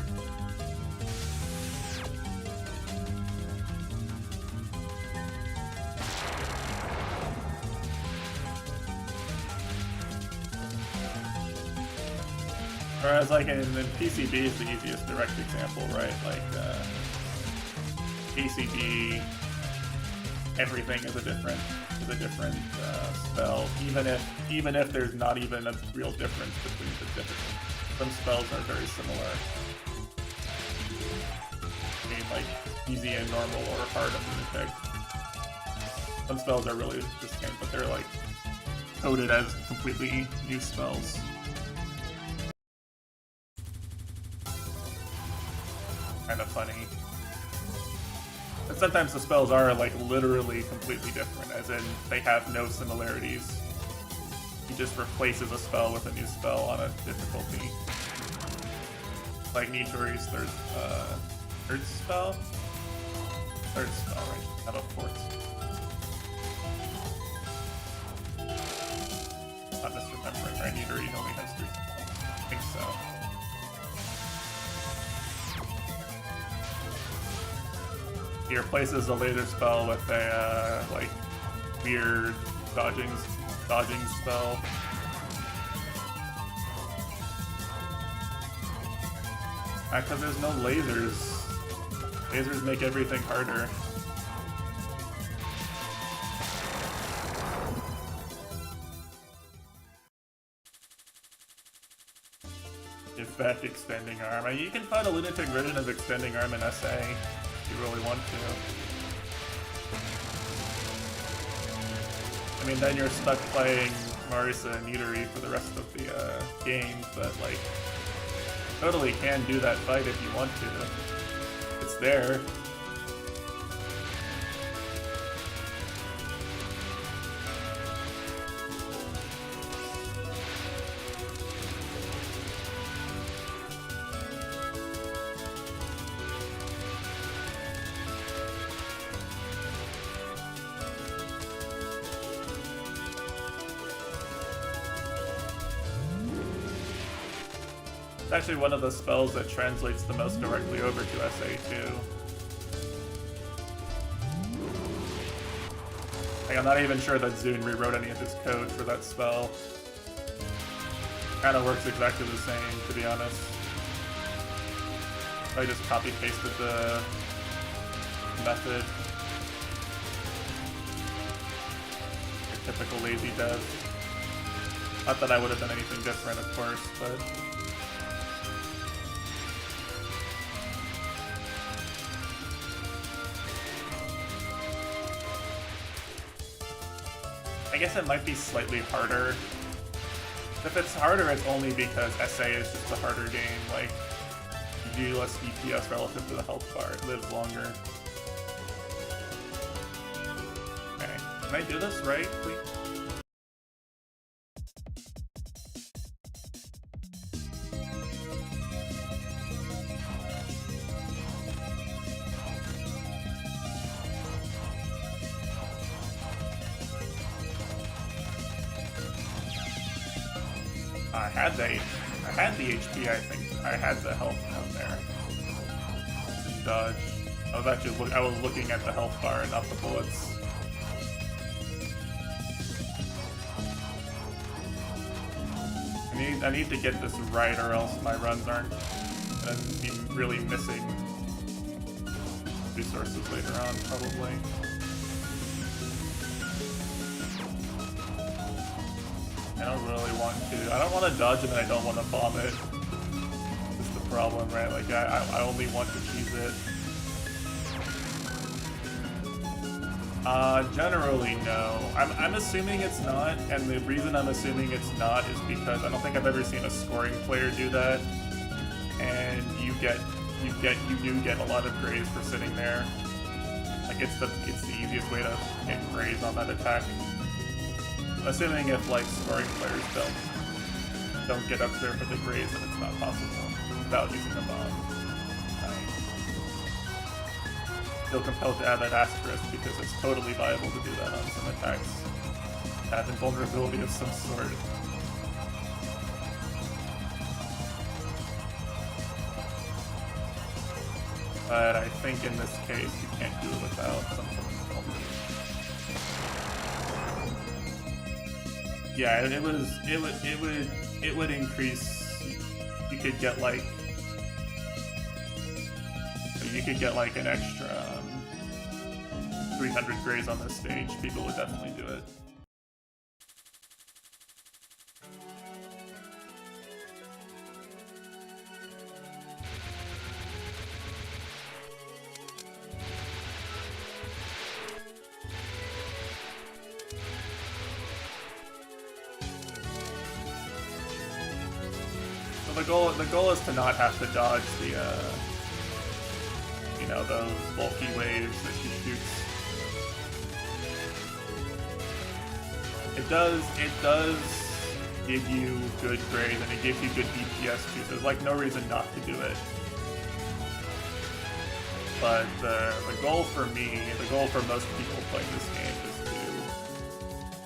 Whereas, like, in PCB is the easiest direct example, right? Like, PCB, everything is a different spell, even if there's not even a real difference between the different. Some spells are very similar. I mean, like easy and normal or hard and lunatic. Some spells are really the same, but they're like coded as completely new spells. Kind of funny. And sometimes the spells are like literally completely different, as in they have no similarities. He just replaces a spell with a new spell on a difficulty. Like Nitori's third spell? Third spell, right? Not a fourth. Not misremembering, right? Nitori only has 3 spells. I think so. He replaces a laser spell with a like weird dodging spell. Because there's no lasers. Lasers make everything harder. Effect extending arm. I mean, you can find a lunatic version of extending arm in SA. If you really want to. I mean, then you're stuck playing Marisa and Nitori for the rest of the game, but like, totally can do that fight if you want to. It's there. It's actually one of the spells that translates the most directly over to SA2. Like, I'm not even sure that Zune rewrote any of his code for that spell. Kinda works exactly the same, to be honest. I just copy-pasted the method. Your typical lazy dev. Not that I would have done anything different, of course, but... I guess it might be slightly harder. If it's harder, it's only because SA is just a harder game. Like, you do less DPS relative to the health bar. It lives longer. Okay. Can I do this right, please? I had the HP, I think. I had the health down there. Didn't dodge. I was looking at the health bar and not the bullets. I need to get this right, or else my runs aren't gonna be really missing resources later on, probably. I don't really want to. I don't want to dodge it, and I don't want to bomb it. That's the problem, right? Like I only want to cheese it. Generally no. I'm assuming it's not, and the reason I'm assuming it's not is because I don't think I've ever seen a scoring player do that. And you do get a lot of graze for sitting there. Like it's the easiest way to get graze on that attack. I'm assuming if like scoring players don't get up there for the graze, then it's not possible without using a bomb. Feel compelled to add that asterisk because it's totally viable to do that on some attacks that have invulnerability of some sort. But I think in this case you can't do it without some sort of invulnerability. Yeah, it would increase. You could get like an extra 300 grays on this stage. People would definitely do it. So the goal is to not have to dodge the those bulky waves that she shoots. It does give you good grade, and it gives you good DPS too. There's like no reason not to do it. But the goal for me, the goal for most people playing this game is to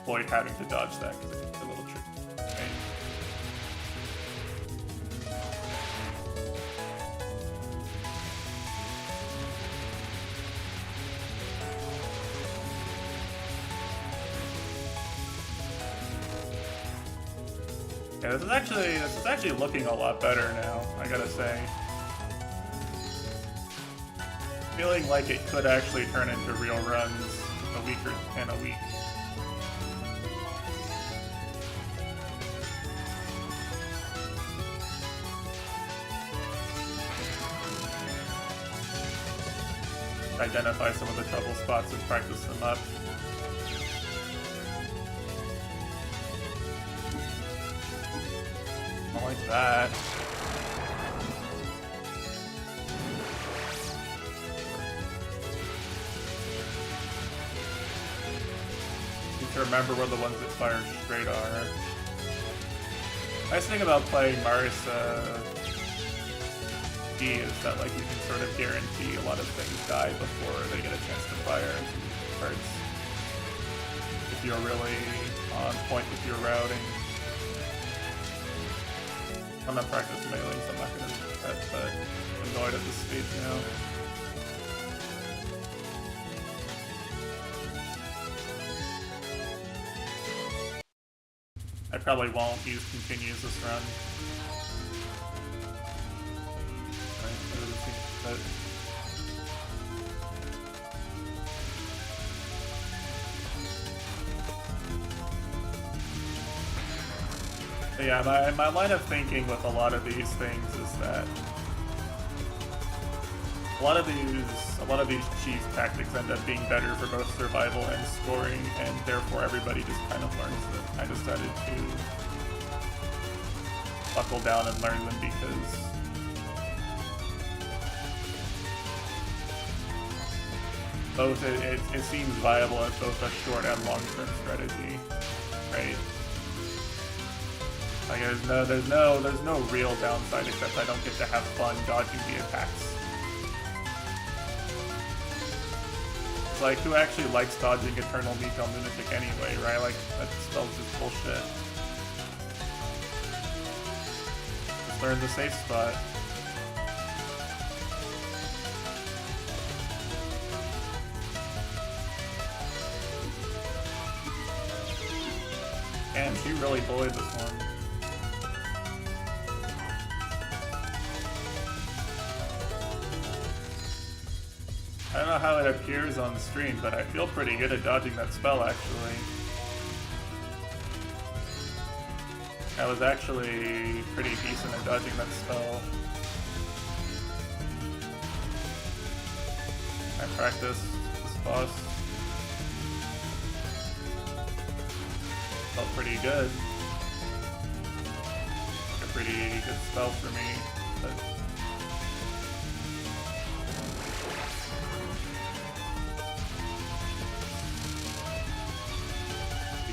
avoid having to dodge that because it's a little tricky. Right? Yeah, this is actually looking a lot better now, I gotta say. Feeling like it could actually turn into real runs in a week. Identify some of the trouble spots and practice them up. Like that. Need to remember where the ones that fire straight are. Nice thing about playing Marisa B is that like you can sort of guarantee a lot of things die before they get a chance to fire. Hurts if you're really on point with your routing. I'm not practicing mailing, so I'm not going to get annoyed at this stage now. I probably won't use continues this run. But yeah, my line of thinking with a lot of these things is that a lot of these cheese tactics end up being better for both survival and scoring, and therefore everybody just kind of learns them. I decided to buckle down and learn them because both it seems viable as both a short and long-term strategy, right? Like there's no real downside except I don't get to have fun dodging the attacks. It's like, who actually likes dodging Eternal Meat on Lunatic anyway, right? Like that spells just bullshit. learn the safe spot. And she really bullied this one. I don't know how it appears on the stream, but I feel pretty good at dodging that spell, actually. I was actually pretty decent at dodging that spell. I practiced this boss. Felt pretty good. A pretty good spell for me, but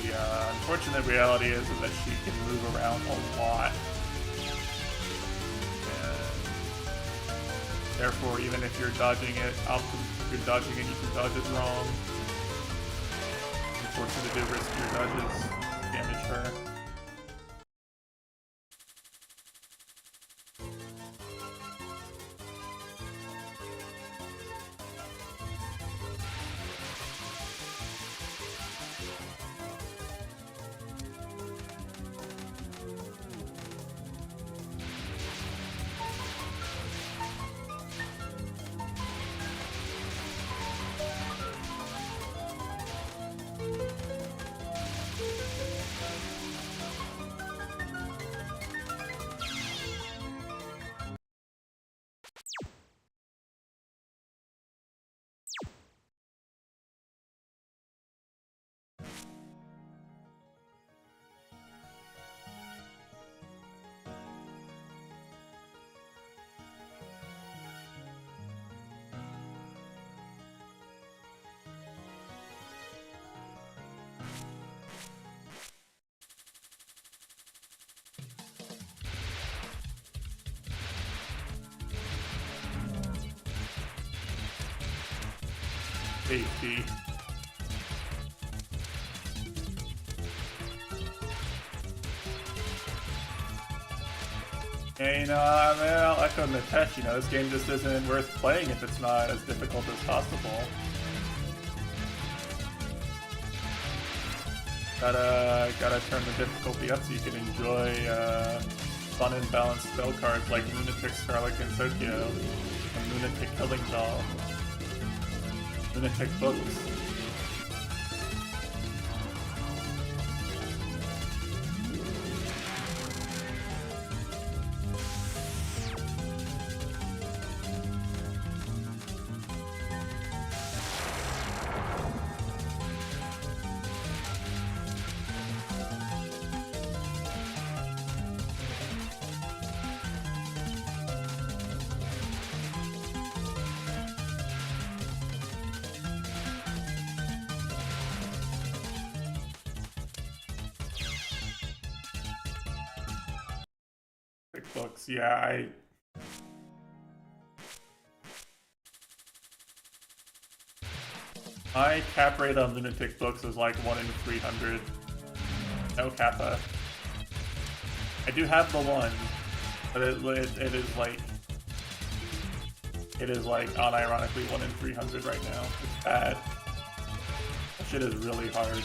the unfortunate reality is that she can move around a lot, and therefore, even if you're dodging it, you can dodge it wrong. You're forced to do riskier dodges, damage her. Safety. Yeah, you know, I mean, I'll echo Nitesh, you know, this game just isn't worth playing if it's not as difficult as possible. Gotta turn the difficulty up so you can enjoy fun and balanced spell cards like Lunatic, Scarlet Consortio, and Lunatic Killing Doll. Lunatic books. Books, yeah, my cap rate on Lunatic books is like 1 in 300. No kappa. I do have the one, but it is like unironically 1 in 300 right now. It's bad. That shit is really hard.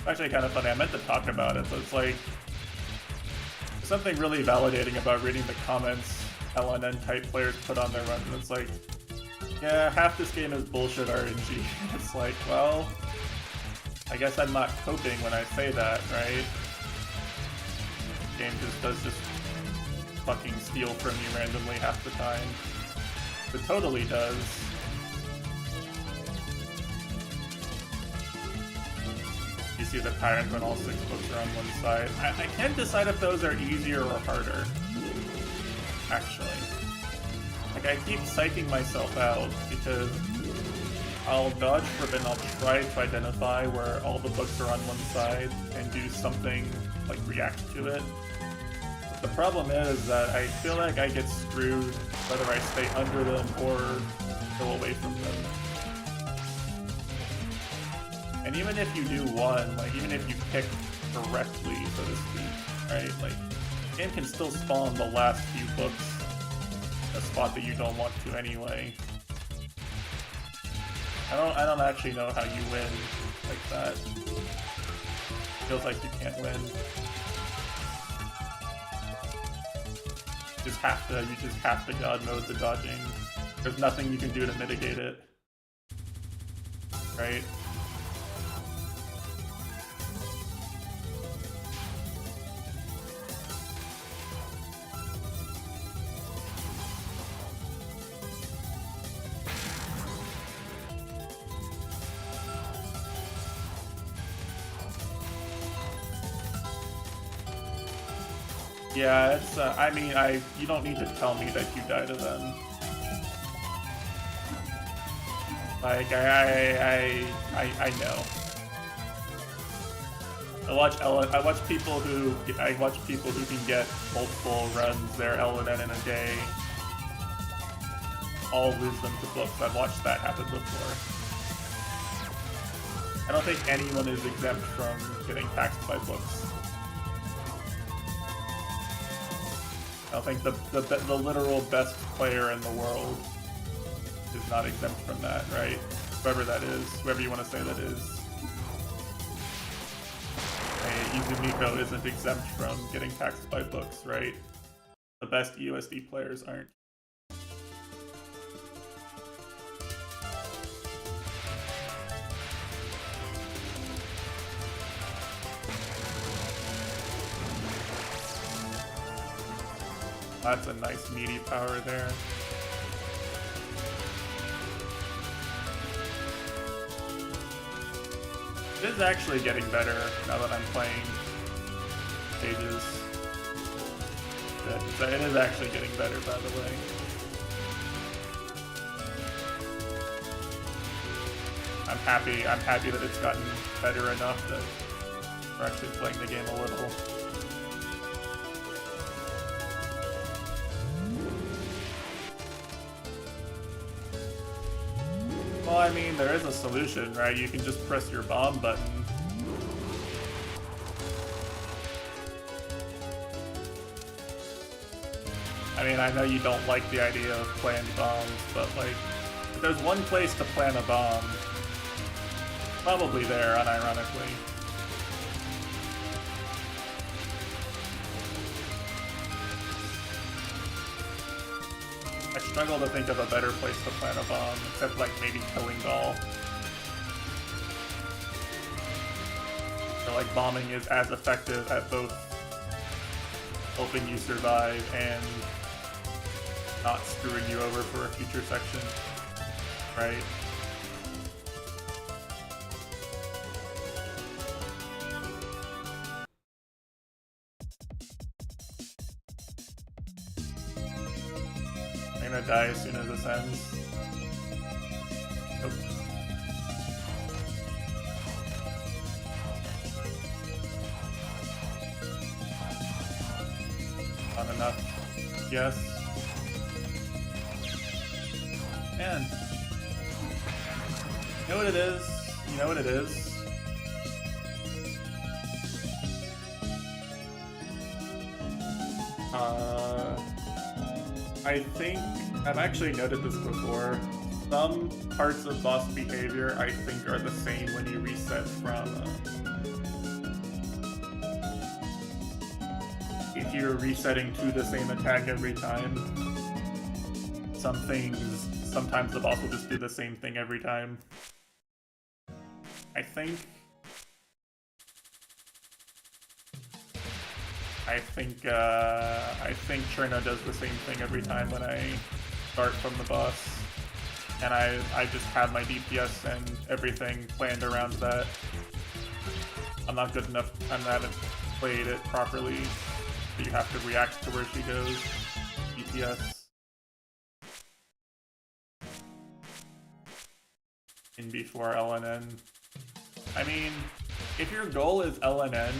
Actually kind of funny, I meant to talk about it, but it's like something really validating about reading the comments LNN type players put on their runs, and it's like, yeah, half this game is bullshit RNG. It's like, well, I guess I'm not coping when I say that, right? The game does just fucking steal from you randomly half the time. It totally does. You see the Tyrant when all 6 books are on one side. I can't decide if those are easier or harder, actually. Like, I keep psyching myself out because I'll dodge Forbidden, I'll try to identify where all the books are on one side and do something, like, react to it. But the problem is that I feel like I get screwed whether I stay under them or go away from them. And even if you do one, like even if you pick correctly, so to speak, right? Like, the game can still spawn the last few books, a spot that you don't want to anyway. I don't actually know how you win like that. Feels like you can't win. You just have to god mode the dodging. There's nothing you can do to mitigate it. Right? Yeah, it's, I mean, you don't need to tell me that you die to them. Like, I know. I watch people who can get multiple runs their LNN in a day. All lose them to books. I've watched that happen before. I don't think anyone is exempt from getting taxed by books. I don't think the literal best player in the world is not exempt from that, right? Whoever that is, whoever you want to say that is. Hey, Izumiko isn't exempt from getting taxed by books, right? The best EoSD players aren't. That's a nice meaty power there. It is actually getting better now that I'm playing stages. It is actually getting better, by the way. I'm happy that it's gotten better enough that we're actually playing the game a little. Well, I mean, there is a solution, right? You can just press your bomb button. I mean, I know you don't like the idea of planned bombs, but like, if there's one place to plan a bomb, probably there, unironically. I struggle to think of a better place to plant a bomb, except like maybe killing Gaul. So like bombing is as effective at both helping you survive and not screwing you over for a future section, right? I'm gonna die as soon as this ends. Oh. Not enough. Yes. Man. You know what it is? You know what it is? I think I've actually noted this before. Some parts of boss behavior I think are the same when you reset from if you're resetting to the same attack every time. Some things, sometimes the boss will just do the same thing every time. I think Cherno does the same thing every time when I start from the boss, and I just have my DPS and everything planned around that. I'm not good enough. I haven't played it properly, so you have to react to where she goes. DPS in before LNN. I mean, if your goal is LNN.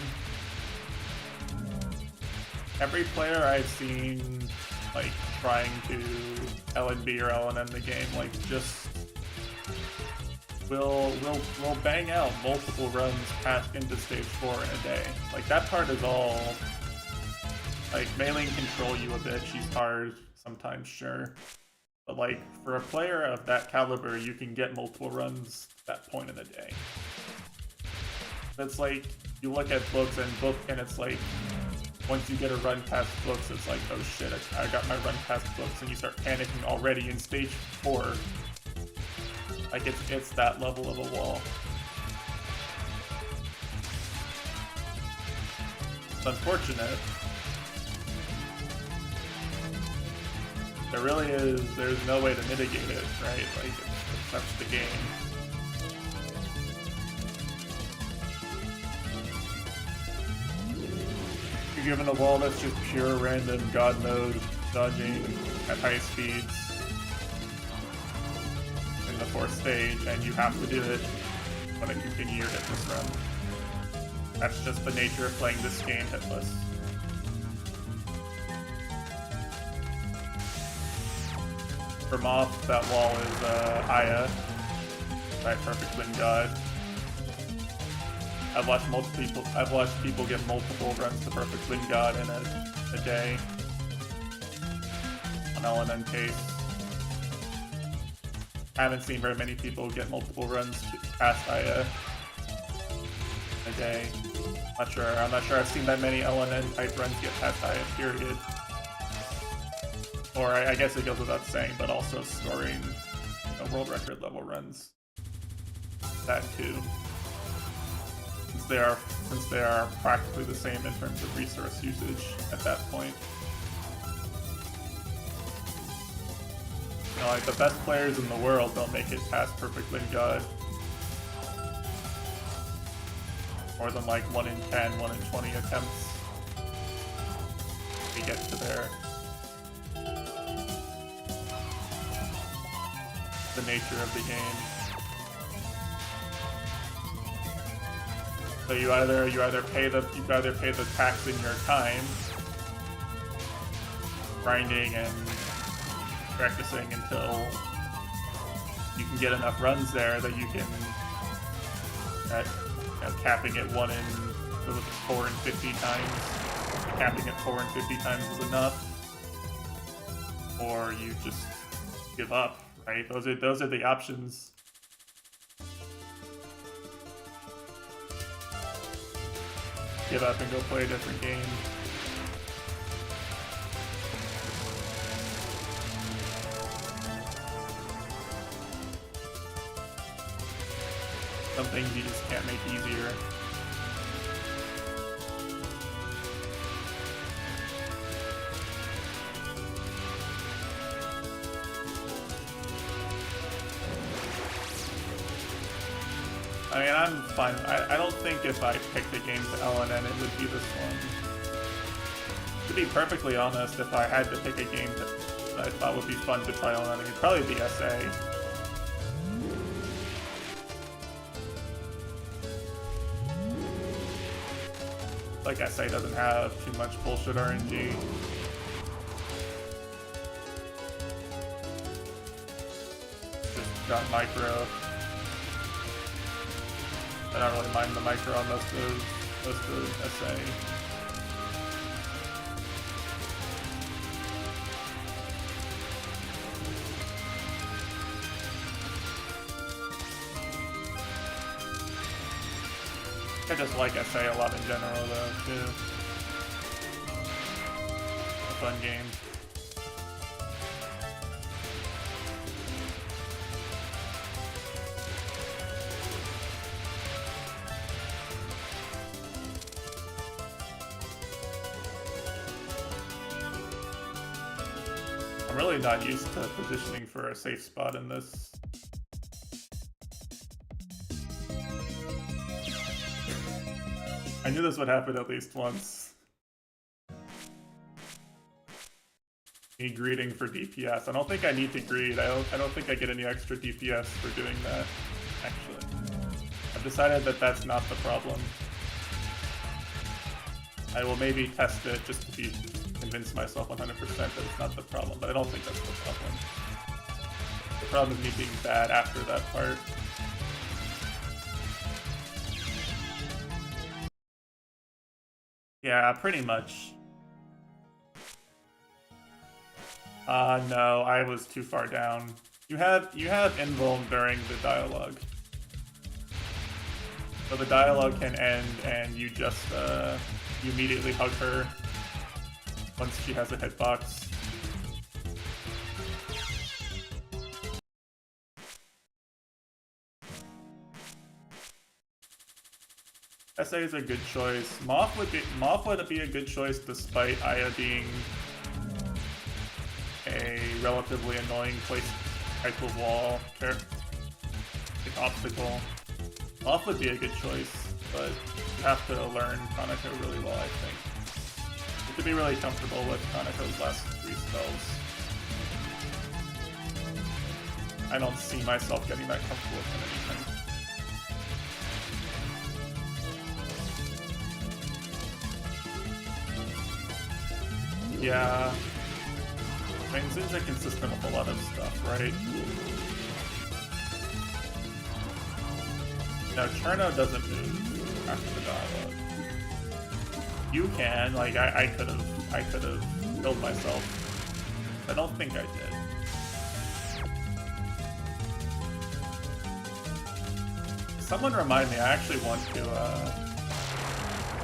Every player I've seen like trying to LNB or LNM the game. Like just we'll bang out multiple runs past into stage 4 in a day. Like that part is all like Mei can control you a bit. She's hard sometimes, sure. But like for a player of that caliber, you can get multiple runs at that point in the day. It's like you look at books and it's like once you get a run past books, it's like, oh shit, I got my run past books, and you start panicking already in stage 4. Like it's that level of a wall. It's unfortunate. There's no way to mitigate it, right? Like it's such the game. You're given a wall that's just pure random god mode dodging at high speeds in the 4th stage, and you have to do it when it continue your hitless run. That's just the nature of playing this game hitless. From off, that wall is Aya, right? Perfect Wind God. I've watched people get multiple runs to Perfect Wind God in a day on LNN pace. I haven't seen very many people get multiple runs past Aya in a day. I'm not sure I've seen that many LNN type runs get past Aya, period. Or I guess it goes without saying, but also scoring world record level runs. That too. Since they are practically the same in terms of resource usage at that point. You know, like the best players in the world don't make it past Perfect Wind God. More than like 1 in 10, 1 in 20 attempts to get to there. The nature of the game. So you either pay the tax in your time, grinding and practicing until you can get enough runs there that you can capping it 4 and 50 times. Capping it 4 and 50 times is enough, or you just give up. Right? Those are the options. Give up and go play a different game. Some things you just can't make easier. I mean, I'm fine. I don't think if I picked a game to LNN, it would be this one. To be perfectly honest, if I had to pick a game that I thought would be fun to try LNN, it would probably be SA. Like SA doesn't have too much bullshit RNG. Just got micro. I don't really mind the micro on most of SA. I just like SA a lot in general though, too. It's a fun game. I'm really not used to positioning for a safe spot in this. I knew this would happen at least once. Me greeting for DPS. I don't think I need to greet. I don't think I get any extra DPS for doing that, actually. I've decided that that's not the problem. I will maybe test it just to be convince myself 100% that it's not the problem, but I don't think that's the problem. The problem is me being bad after that part. Yeah, pretty much. No, I was too far down. You have invuln during the dialogue. So the dialogue can end and you just you immediately hug her once she has a hitbox. SA is a good choice. Moth would be a good choice despite Aya being a relatively annoying place type of wall like obstacle. Moth would be a good choice, but you have to learn Kaneko really well, I think. You have to be really comfortable with Kaneko's last 3 spells. I don't see myself getting that comfortable with anything. Yeah. I mean, Zin's inconsistent with a lot of stuff, right? No, Cherno doesn't move after the dialogue. You can, like, I could have killed myself. I don't think I did. Someone remind me, I actually want to,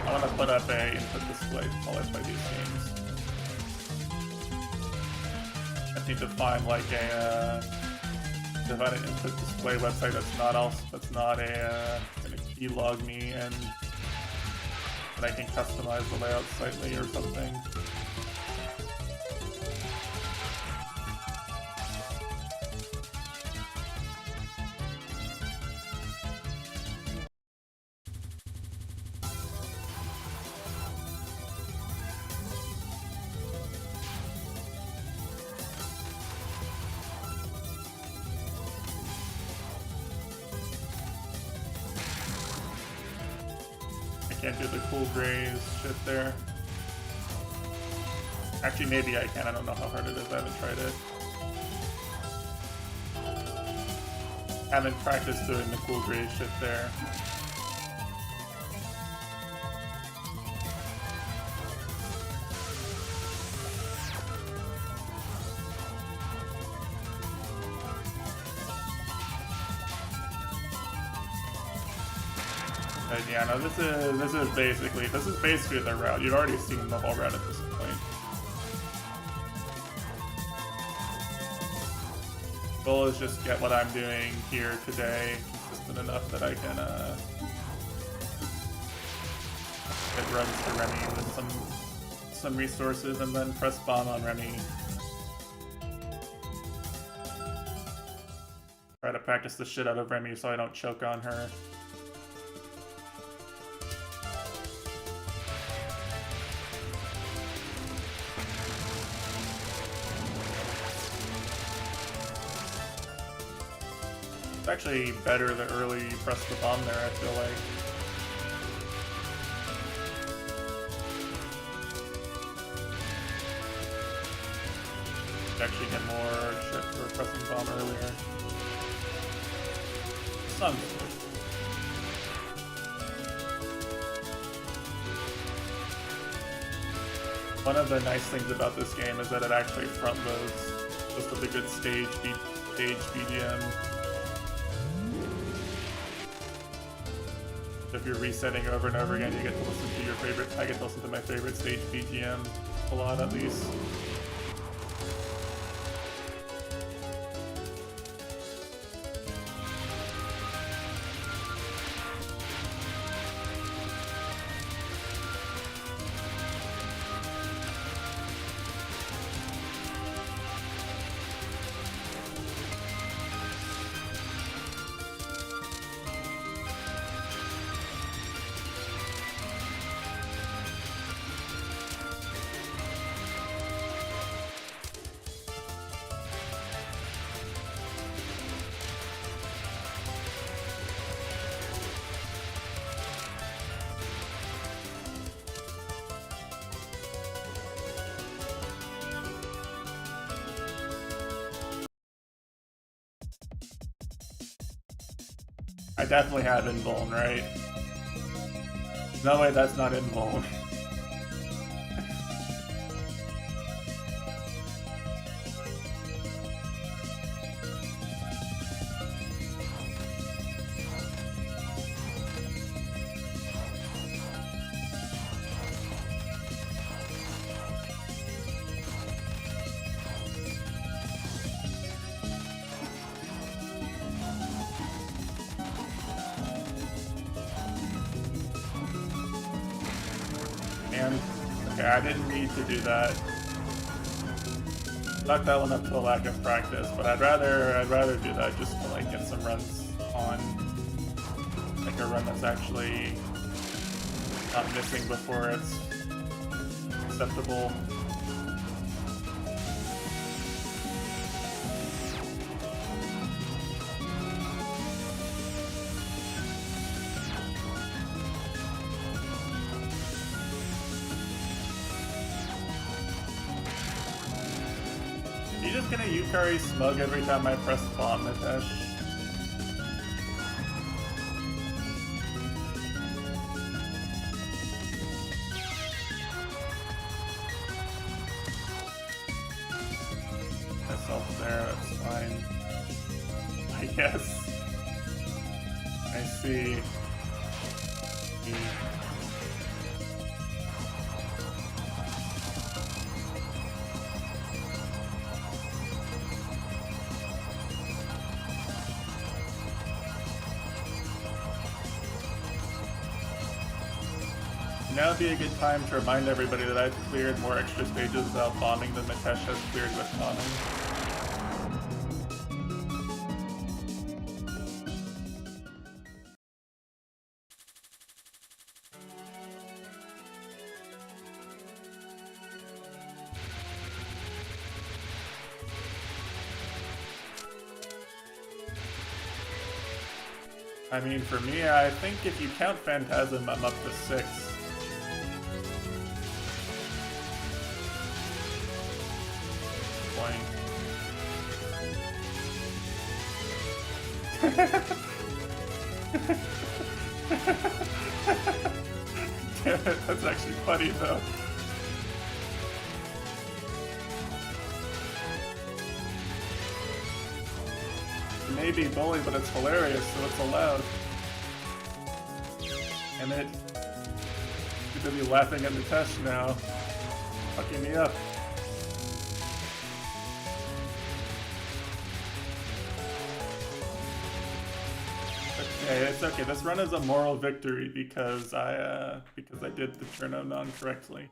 I want to put up a input display while I play these games. I need to find like a an input display website that's not gonna keylog me and that I can customize the layout slightly or something. Can't do the cool grays shit there. Actually, maybe I can. I don't know how hard it is. I haven't tried it. Haven't practiced doing the cool gray shit there. Yeah, no, this is basically the route. You've already seen the whole route at this point. Goal is just get what I'm doing here today consistent enough that I can get runs to Remy with some resources and then press bomb on Remy. Try to practice the shit out of Remy so I don't choke on her. It's actually better the earlier you press the bomb there, I feel like. You actually get more shit for pressing bomb earlier. Some good. One of the nice things about this game is that it actually front loads just with a good stage BGM. If you're resetting over and over again, you get to listen to your favorite. I get to listen to my favorite stage BGM a lot, at least. I definitely have invuln, right? No way, that's not invuln. Okay, I didn't need to do that. Knock that one up to a lack of practice, but I'd rather do that just to like get some runs on, like a run that's actually not missing before it's acceptable. Just gonna Yukari smug every time I press bomb, Nitesh. Myself there, that's fine. I guess. I see. Now would be a good time to remind everybody that I've cleared more extra stages without bombing than Mitesh has cleared with bombing. I mean, for me, I think if you count Phantasm, I'm up to 6. Damn it, that's actually funny though. It may be bully, but it's hilarious, so it's allowed. Damn it. You're gonna be laughing at Nitesh now. Fucking me up. Okay, it's okay. This run is a moral victory because I did the Cherno non-correctly.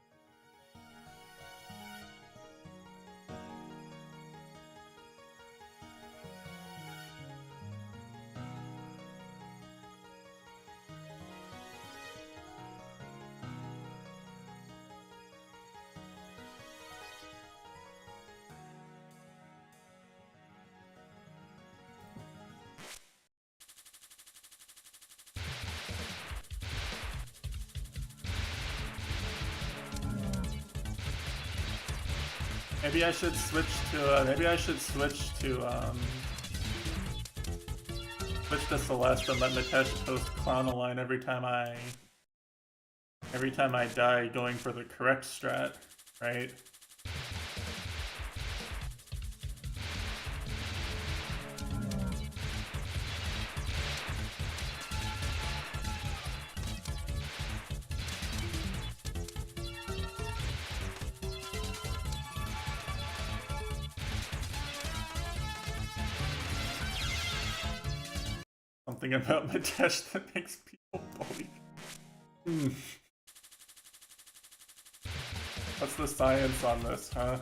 Maybe I should switch to Celeste and let Mitesh post Clownaline every time I die going for the correct strat, right? Something about Mitesh that makes people bully. What's the science on this, huh?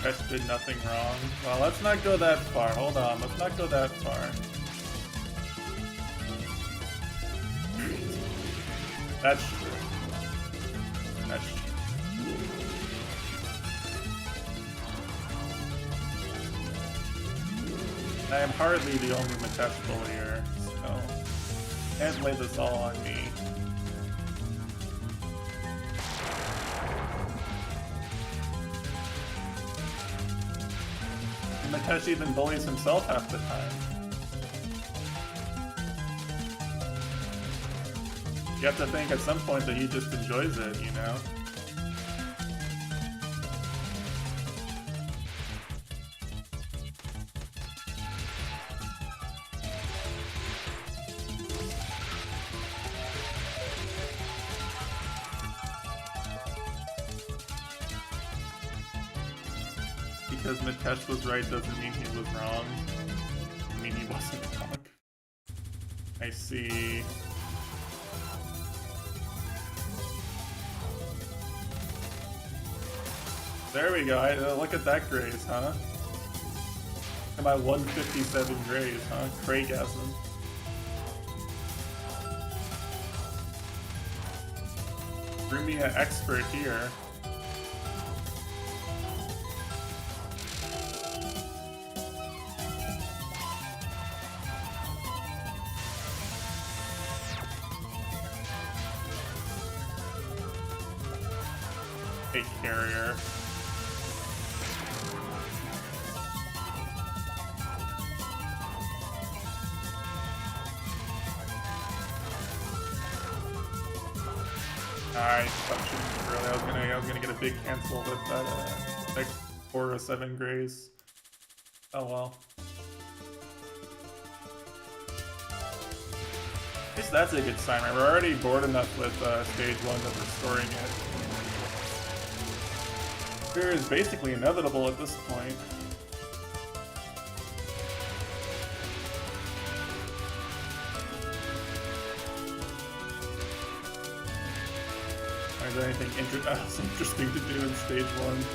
Mitesh did nothing wrong. Well, let's not go that far. Hold on, let's not go that far. That's true. That's true. I am hardly the only Matesh bullier, so can't lay this all on me. Matesh even bullies himself half the time. You have to think at some point that he just enjoys it, you know? Because Matesh was right doesn't mean he was wrong. I mean he wasn't wrong. I see. There we go. Look at that graze, huh? Look at my 157 graze, huh? Craigasm. Bring me an expert here. A carrier. Alright, stop shooting early. I was gonna get a big cancel with that like 407 graze. Oh well. At least that's a good sign, right? We're already bored enough with stage 1 that we're scoring it. Fear is basically inevitable at this point. Is there anything else interesting to do in stage 1?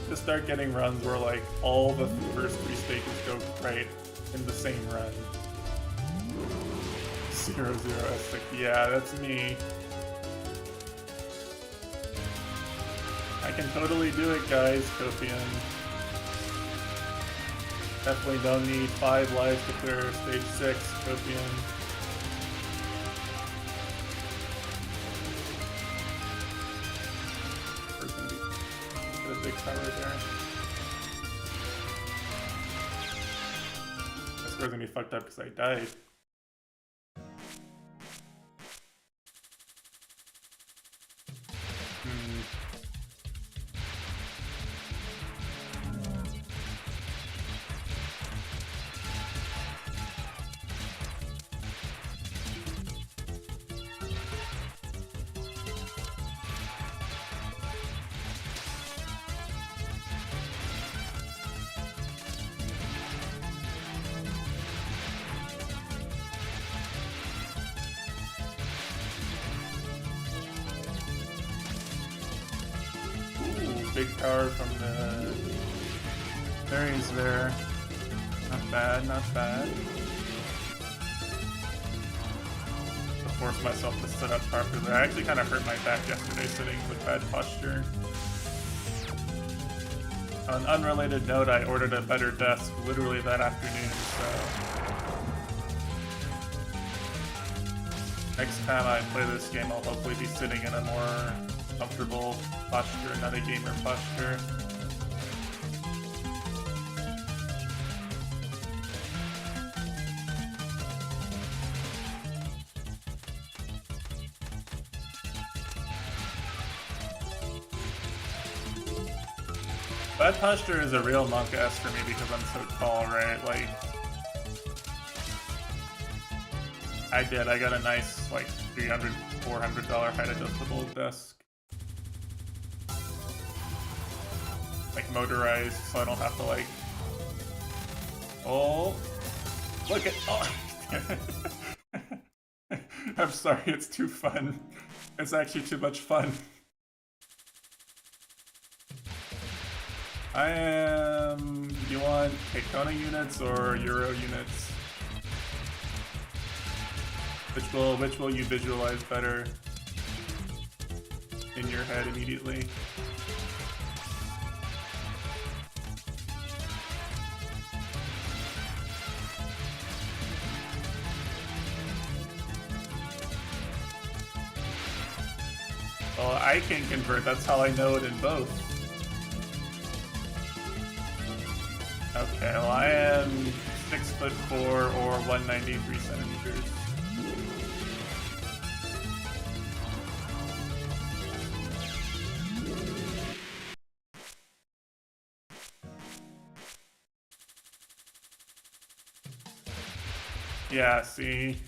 Just start getting runs where like all the first 3 stages go right in the same run. 0, 0, S6. Yeah, that's me. I can totally do it, guys, Copian. Definitely don't need 5 lives to clear stage 6, Copian. Get a big tower there. This score's gonna be fucked up because I died. Big power from the berries there. Not bad, not bad. To force myself to sit up properly. I actually kind of hurt my back yesterday sitting with bad posture. On an unrelated note, I ordered a better desk literally that afternoon, so next time I play this game, I'll hopefully be sitting in a more comfortable posture, not a gamer posture. Bad posture is a real monk S for me because I'm so tall, right? Like, I got a nice, like, $300, $400 height adjustable desk. Like, motorized, so I don't have to, like... Oh! Look at... Oh! I'm sorry, it's too fun. It's actually too much fun. I am... You want Kona units or Euro units? Which will you visualize better in your head immediately? Well, I can convert, that's how I know it in both. Okay, well I am 6'4" or 193 centimeters. Yeah, see?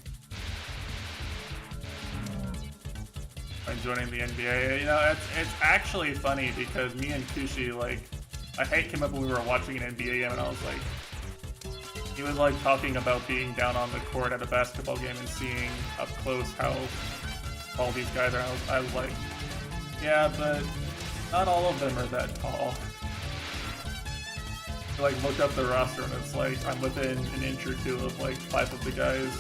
I'm joining the NBA. You know, it's actually funny because me and Kushi, like, I came up when we were watching an NBA game and I was like, he was like talking about being down on the court at a basketball game and seeing up close how tall these guys are. I was like, yeah, but not all of them are that tall. I like looked up the roster and it's like I'm within an inch or two of like 5 of the guys.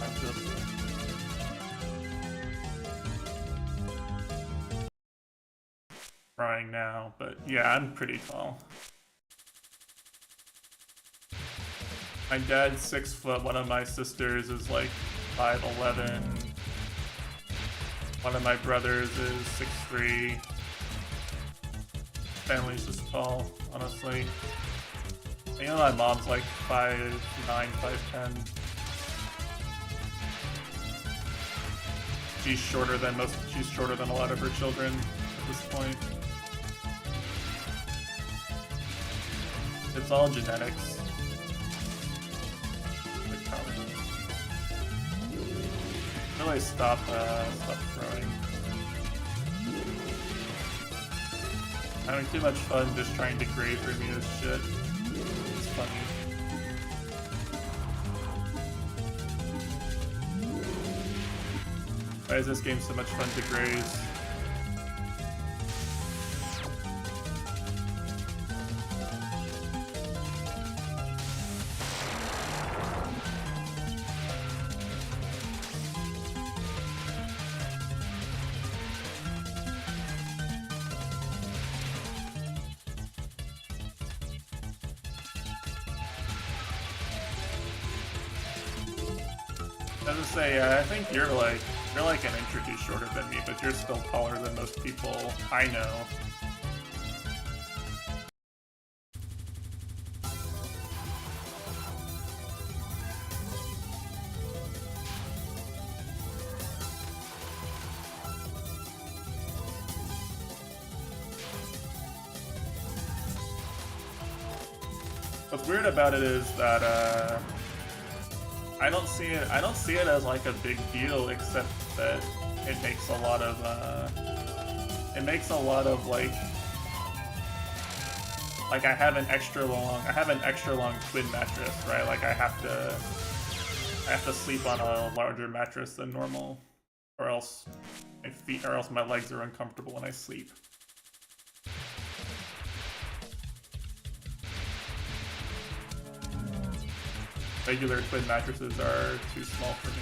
I'm just trying now, but yeah, I'm pretty tall. My dad's 6 foot, one of my sisters is like 5'11". One of my brothers is 6'3". Family's just tall, honestly. You know, my mom's like 5'9", 5'10". She's shorter than a lot of her children at this point. It's all genetics. Really stop throwing. Having too much fun just trying to grade Remia's shit. It's funny. Why is this game so much fun to graze? I was gonna say, I think you're like an inch or two shorter than me, but you're still taller than most people I know. What's weird about it is that I don't see it as like a big deal, except that it makes a lot of like I have an extra long twin mattress, right? Like I have to sleep on a larger mattress than normal, or else my legs are uncomfortable when I sleep. Regular twin mattresses are too small for me.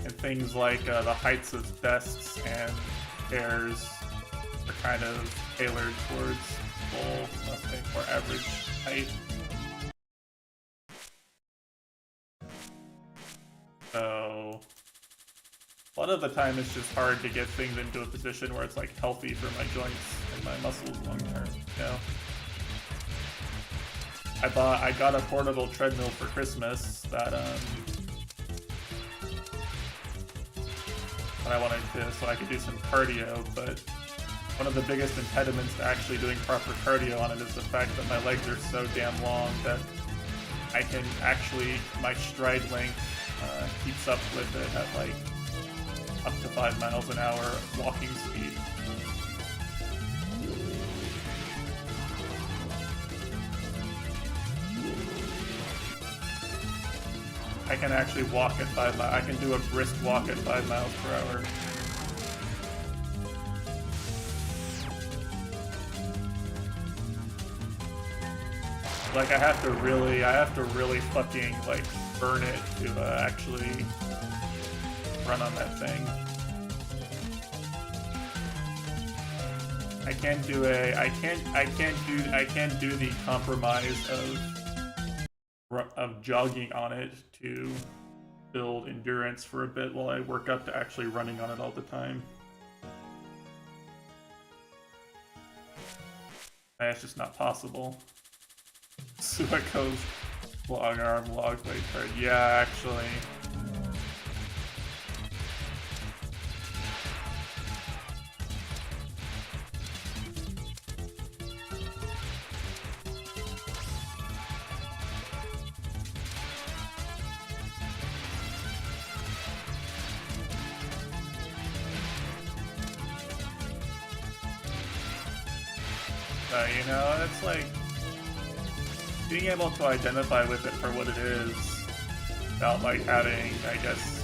And things like the heights of desks and chairs are kind of tailored towards full, let's say, more average height. So a lot of the time it's just hard to get things into a position where it's like healthy for my joints and my muscles long term, you know? I got a portable treadmill for Christmas that I wanted to, so I could do some cardio, but one of the biggest impediments to actually doing proper cardio on it is the fact that my legs are so damn long that I can actually, my stride length keeps up with it at like up to 5 miles an hour walking speed. I can actually walk at 5 miles. I can do a brisk walk at 5 miles per hour. Like I have to really fucking like burn it to actually run on that thing. I can't do the compromise of jogging on it to build endurance for a bit while I work up to actually running on it all the time. That's just not possible. Sueco's long arm logs weight card. Yeah, actually. You know, it's like being able to identify with it for what it is without like having, I guess,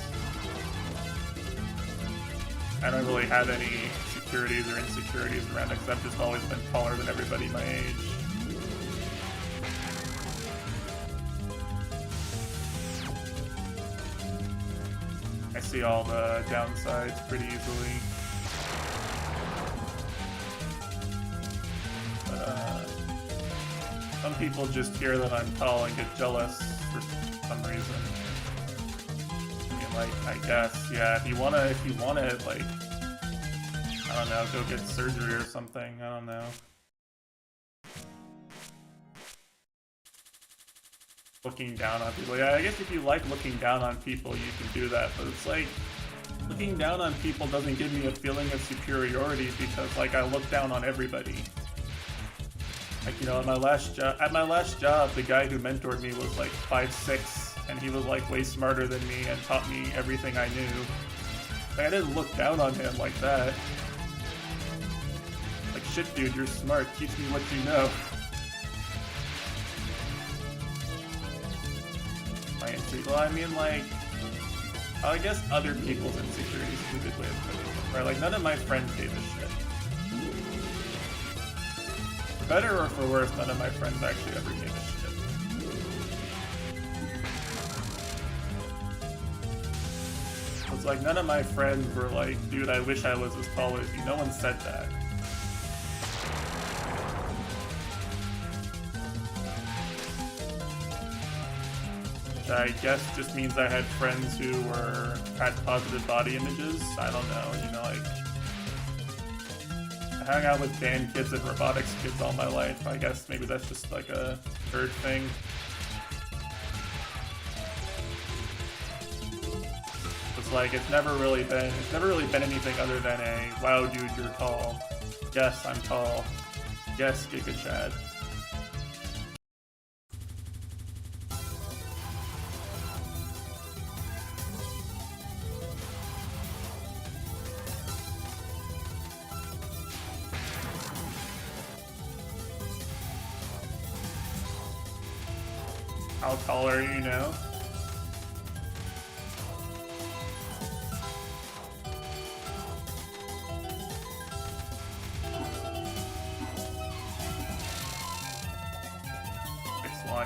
I don't really have any securities or insecurities around it because I've just always been taller than everybody my age. I see all the downsides pretty easily. Some people just hear that I'm tall and get jealous for some reason. I mean, like, I guess, yeah, if you wanna, like, I don't know, go get surgery or something, I don't know. Looking down on people, yeah, I guess if you like looking down on people, you can do that, but it's like, looking down on people doesn't give me a feeling of superiority because, like, I look down on everybody. Like, you know, at my last job, the guy who mentored me was like 5'6", and he was like way smarter than me and taught me everything I knew. Like, I didn't look down on him like that. Like, shit, dude, you're smart. Teach me what you know. Well, I mean, like, I guess other people's insecurities is a good way of putting it. Right? Like, none of my friends gave a shit. For better or for worse, none of my friends actually ever gave a shit. It's like, none of my friends were like, dude, I wish I was as tall as you. No one said that. Which I guess just means I had friends who had positive body images. I don't know, you know, like, I hung out with band kids and robotics kids all my life. I guess maybe that's just like a third thing. It's like it's never really been anything other than a wow, dude, you're tall. Yes, I'm tall. Yes, Giga Chad. How tall are you now?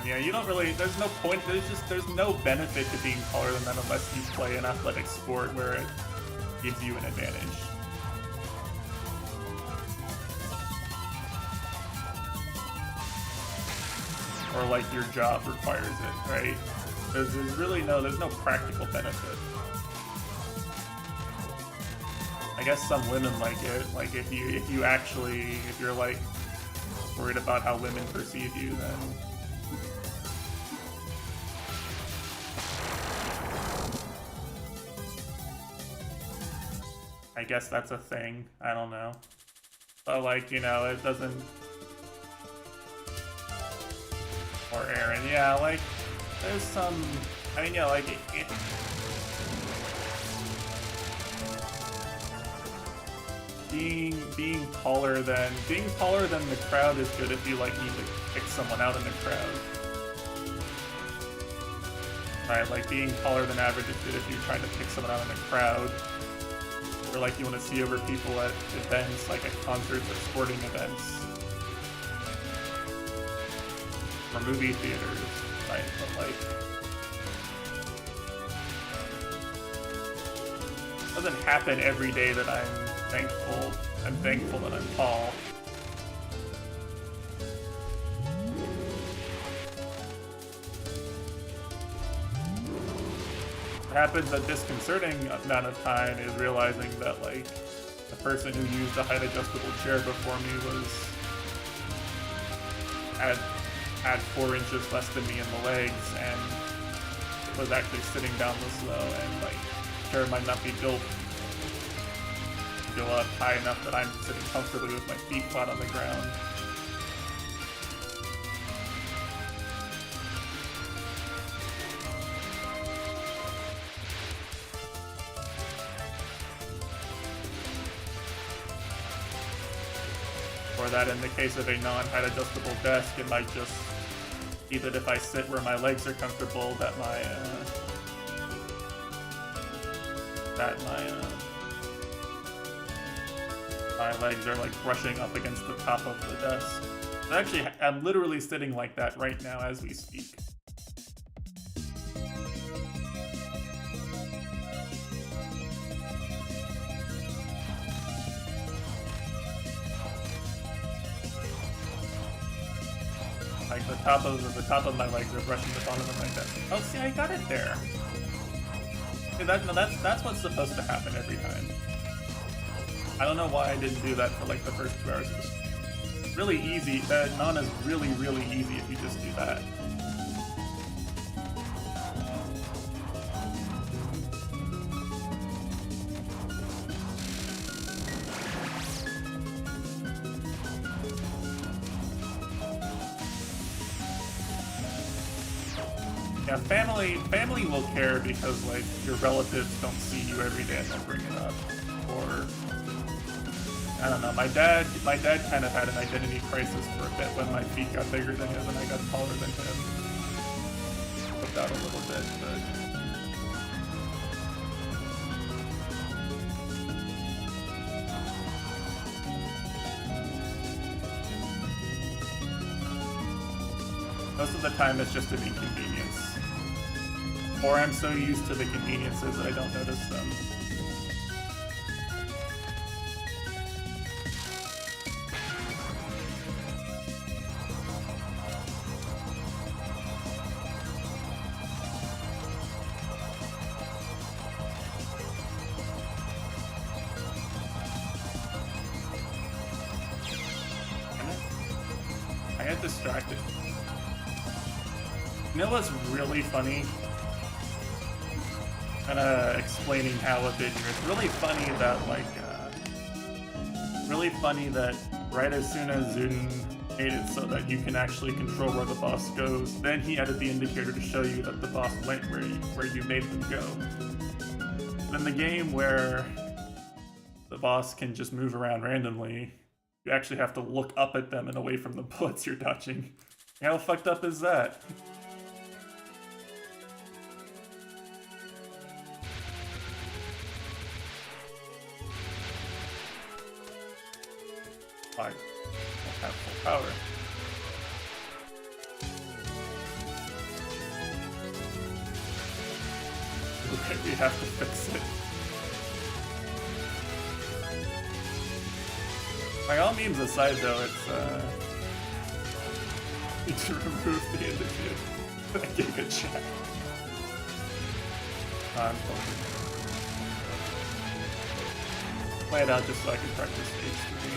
Yeah, you don't really, there's no point, there's no benefit to being taller than them unless you play an athletic sport where it gives you an advantage. Or like your job requires it, right? There's no practical benefit. I guess some women like it, like if you're like worried about how women perceive you, then I guess that's a thing. I don't know. But like, you know, it doesn't... Or Aaron, yeah, like, there's some... I mean, yeah, like, being taller than the crowd is good if you, like, need to pick someone out in the crowd. Right, like being taller than average is good if you're trying to pick someone out in a crowd. Or like you want to see over people at events, like at concerts or sporting events. Or movie theaters, right? But like... it doesn't happen every day that I'm thankful. I'm thankful that I'm tall. Happens a disconcerting amount of time is realizing that like the person who used the height adjustable chair before me was at 4 inches less than me in the legs and was actually sitting down this low, and like the chair might not be built to go up high enough that I'm sitting comfortably with my feet flat on the ground. Or that in the case of a non-height adjustable desk, it might just be that if I sit where my legs are comfortable, that my legs are like brushing up against the top of the desk. Actually, I'm literally sitting like that right now as we speak. Like the top of my legs are brushing the bottom of my desk. Oh, see, I got it there. See, that's what's supposed to happen every time. I don't know why I didn't do that for like the first 2 hours of the stream. Really easy. Non is really, really easy if you just do that. Yeah, family will care because like your relatives don't see you every day and they'll bring it up. Or I don't know. My dad kind of had an identity crisis for a bit when my feet got bigger than his and I got taller than him. Flipped out a little bit, but most of the time it's just an inconvenience. Or I'm so used to the conveniences that I don't notice them. I get distracted. You know what's really funny? Explaining how a bit here. It's really funny that right as soon as Zune made it so that you can actually control where the boss goes, then he added the indicator to show you that the boss went where you made them go. In the game where the boss can just move around randomly, you actually have to look up at them and away from the bullets you're dodging. How fucked up is that? I don't have full power. Okay, we have to fix it. By all means aside though, it's need to remove the indicator. I gave it check. I'm focused. Play it out just so I can practice stage 3.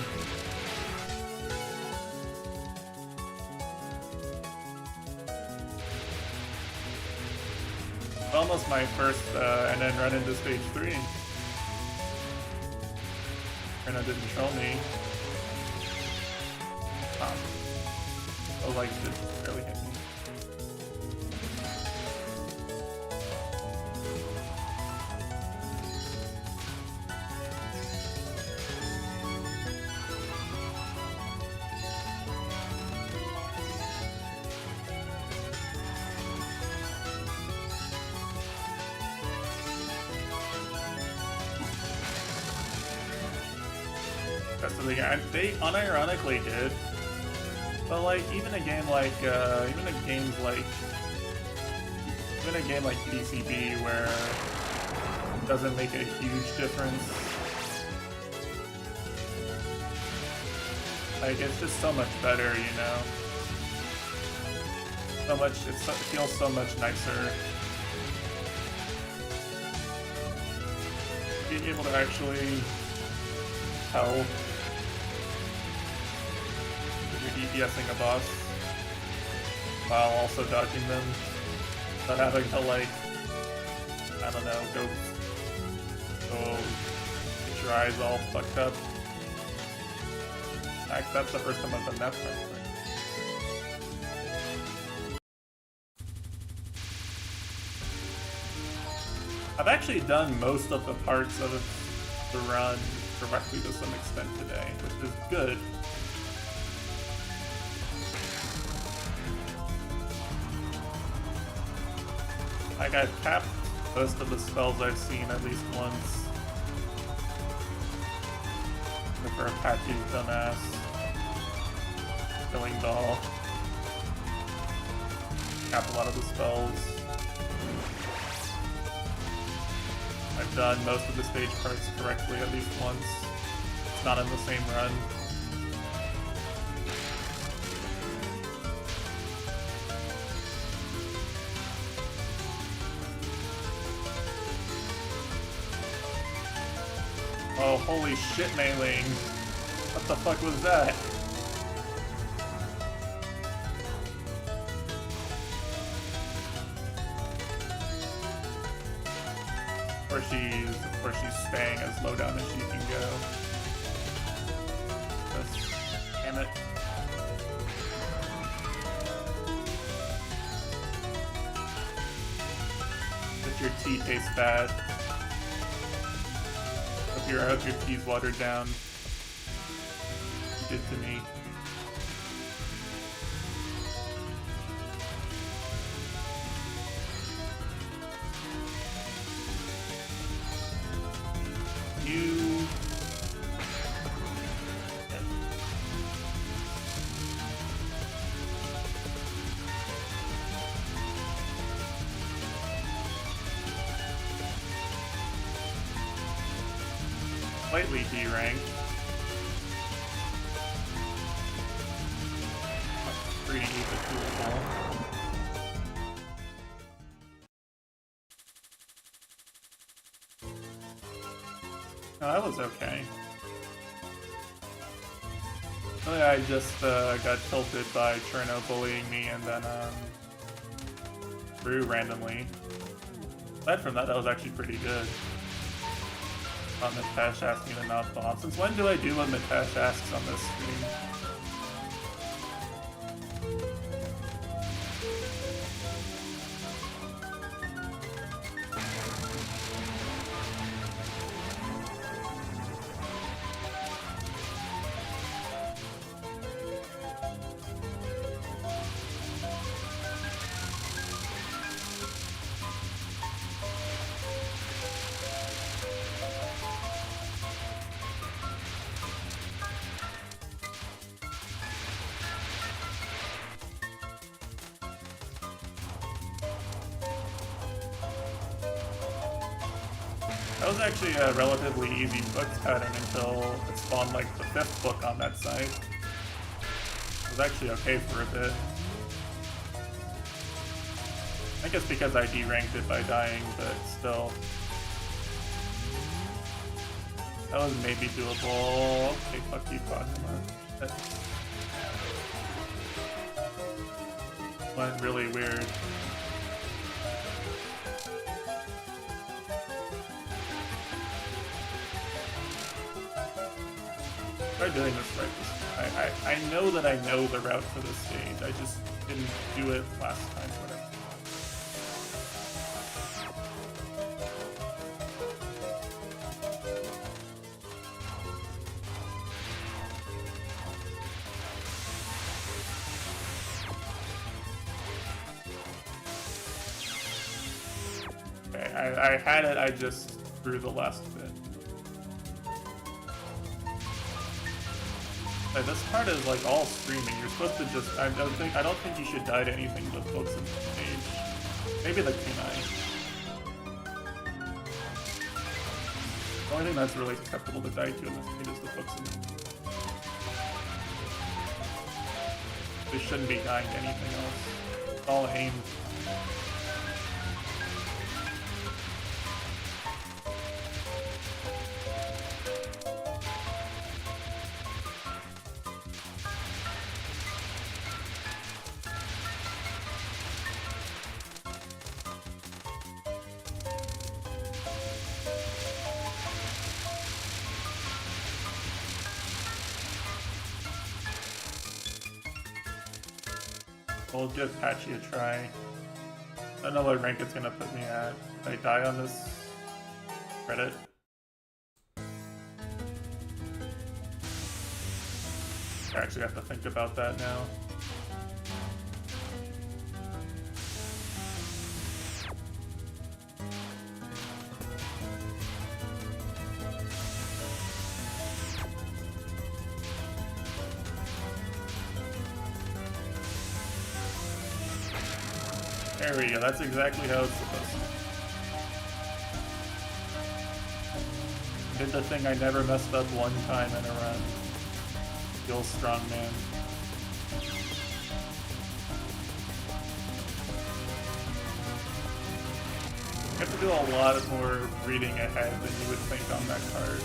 Almost my first, and then run into stage 3. Rena didn't troll me. Oh, like, it barely hit me. rest of the game. They unironically did. But like even a game like even a game like PCB where it doesn't make a huge difference. Like it's just so much better, you know. So much it feels so much nicer. Being able to actually tell if you're DPSing a boss while also dodging them, not having to like, I don't know, go get your eyes all fucked up. Actually, that's the first time I've done that part. I've actually done most of the parts of the run correctly to some extent today, which is good. Like I've capped most of the spells I've seen at least once. Except for Apache's dumbass. Killing doll. Capped a lot of the spells. I've done most of the stage parts correctly at least once. It's not in the same run. Oh, holy shit, Mei-Ling. What the fuck was that? Of course she's staying as low down as she can go. Just, damn it. If your tea tastes bad. I hope your tea's watered down. You did to me. You... Slightly D-ranked. Pretty doable. No, that was okay. Really, I just got tilted by Cherno bullying me and then Brew randomly. Aside from that, that was actually pretty good. Mitesh asked me to not bomb. Since when do I do what Mitesh asks on this stream? That was actually a relatively easy book pattern until it spawned like the 5th book on that site. It was actually okay for a bit. I guess because I D-ranked it by dying, but still. That was maybe doable. Okay, fuck you, Quasima. That went really weird. Try doing this right. I know that I know the route for this stage. I just didn't do it last time. Whatever. Okay, I had it. I just threw the last bit. This card is like all screaming. You're supposed to just. I don't think you should die to anything but books and stage. Maybe the kunai. The only thing that's really acceptable to die to in this game is the books and. They shouldn't be dying to anything else. It's all aimed. We'll give Patchy a try. I don't know what rank it's gonna put me at. If I die on this credit. I actually have to think about that now. There we go, that's exactly how it's supposed to. Did the thing I never messed up one time in a run. Feel strong, man. You have to do a lot more reading ahead than you would think on that card.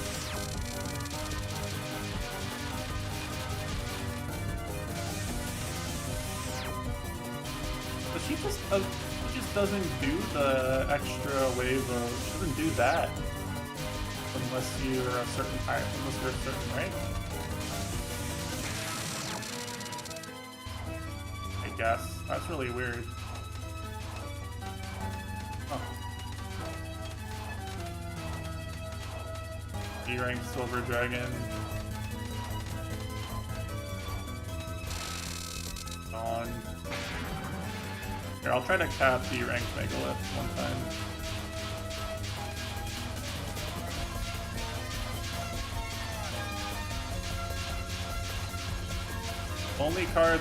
She just doesn't do the extra wave of. She doesn't do that unless you're a certain type, unless you're a certain rank. I guess that's really weird. Huh. D-rank Silver Dragon. On. Here, I'll try to cap D-rank Megalith one time.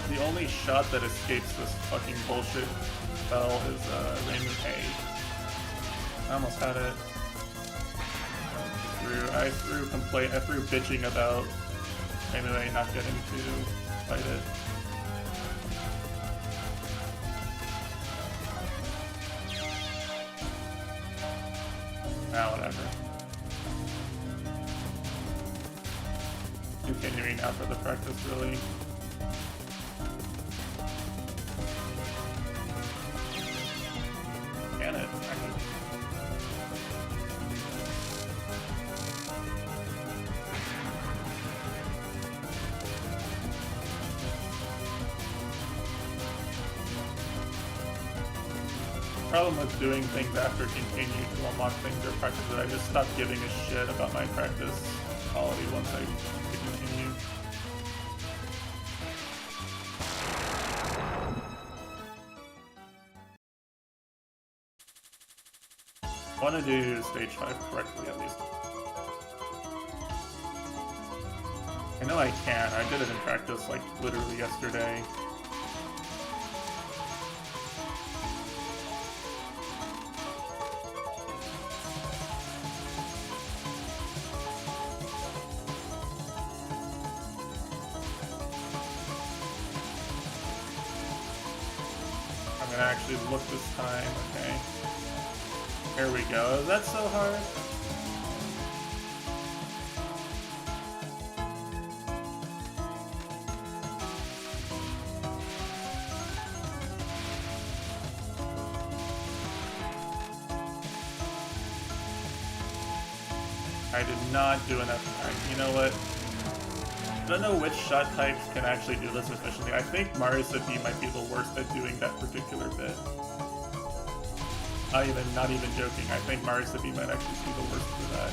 The only shot that escapes this fucking bullshit spell is Raymond A. I almost had it. I threw bitching about Raymond A not getting to fight it. Nah, whatever. Continuing now for the practice, really. Can it? Problem with doing things after continue to unlock things or practice that I just stopped giving a shit about my practice quality once I continue. I want to do stage 5 correctly at least. I know I can. I did it in practice like literally yesterday. Actually look this time, okay. Here we go. Is that so hard? I did not do enough. You know what? I don't know which shot types can actually do this efficiently. I think Marisa B might be the worst at doing that particular bit. Not even joking. I think Marisa B might actually be the worst for that.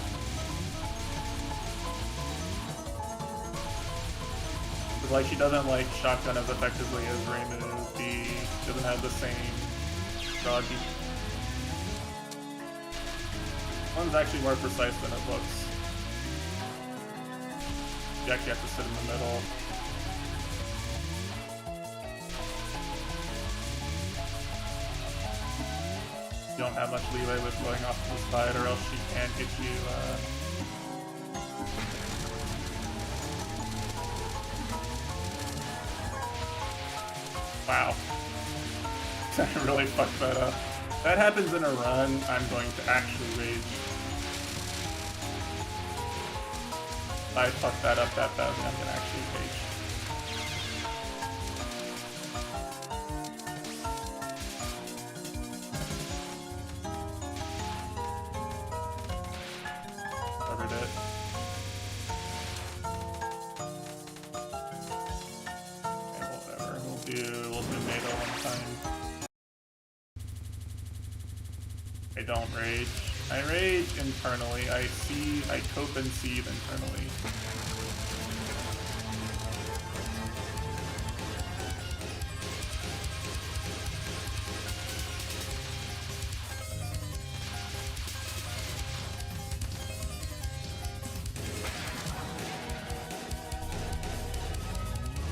But like, she doesn't like shotgun as effectively as Raymond B. She doesn't have the same dodgy. One's actually more precise than it looks. You actually have to sit in the middle. don't have much leeway with going off to the side, or else she can hit you. Wow. I really fucked that up. If that happens in a run, I'm going to actually rage. If I fuck that up that badly, I'm gonna actually rage. Covered it. Okay, whatever. We'll do NATO one time. I don't rage. I rage internally. I cope and seethe internally.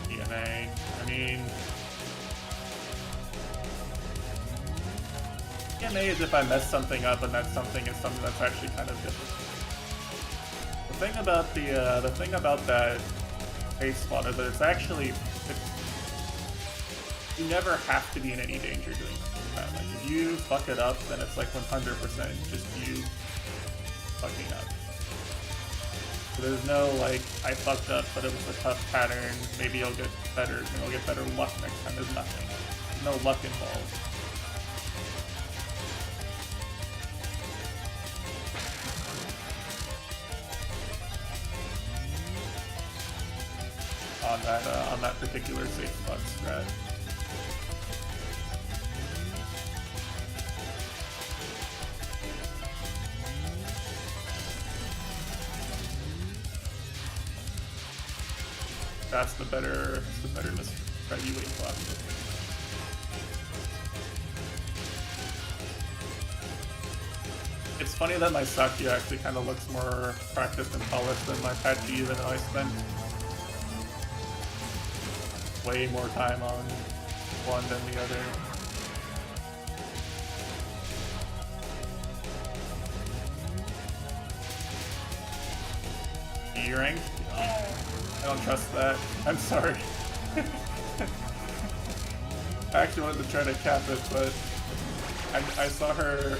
DNA. I mean, DNA is if I mess something up, and that something is something that's actually kind of difficult. The thing about that face spawn is that it's actually you never have to be in any danger doing that. Like if you fuck it up, then it's like 100% just you fucking up. So there's no like I fucked up, but it was a tough pattern. Maybe you'll get better. Maybe you'll get better luck next time. There's nothing. There's no luck involved. On that particular safe spot strat. That's the better misstrat you wait block. It's funny that my Sakya actually kind of looks more practiced and polished than my Patchy, even though I spent way more time on one than the other. E-rank? I don't trust that. I'm sorry. I actually wanted to try to cap it, but I saw her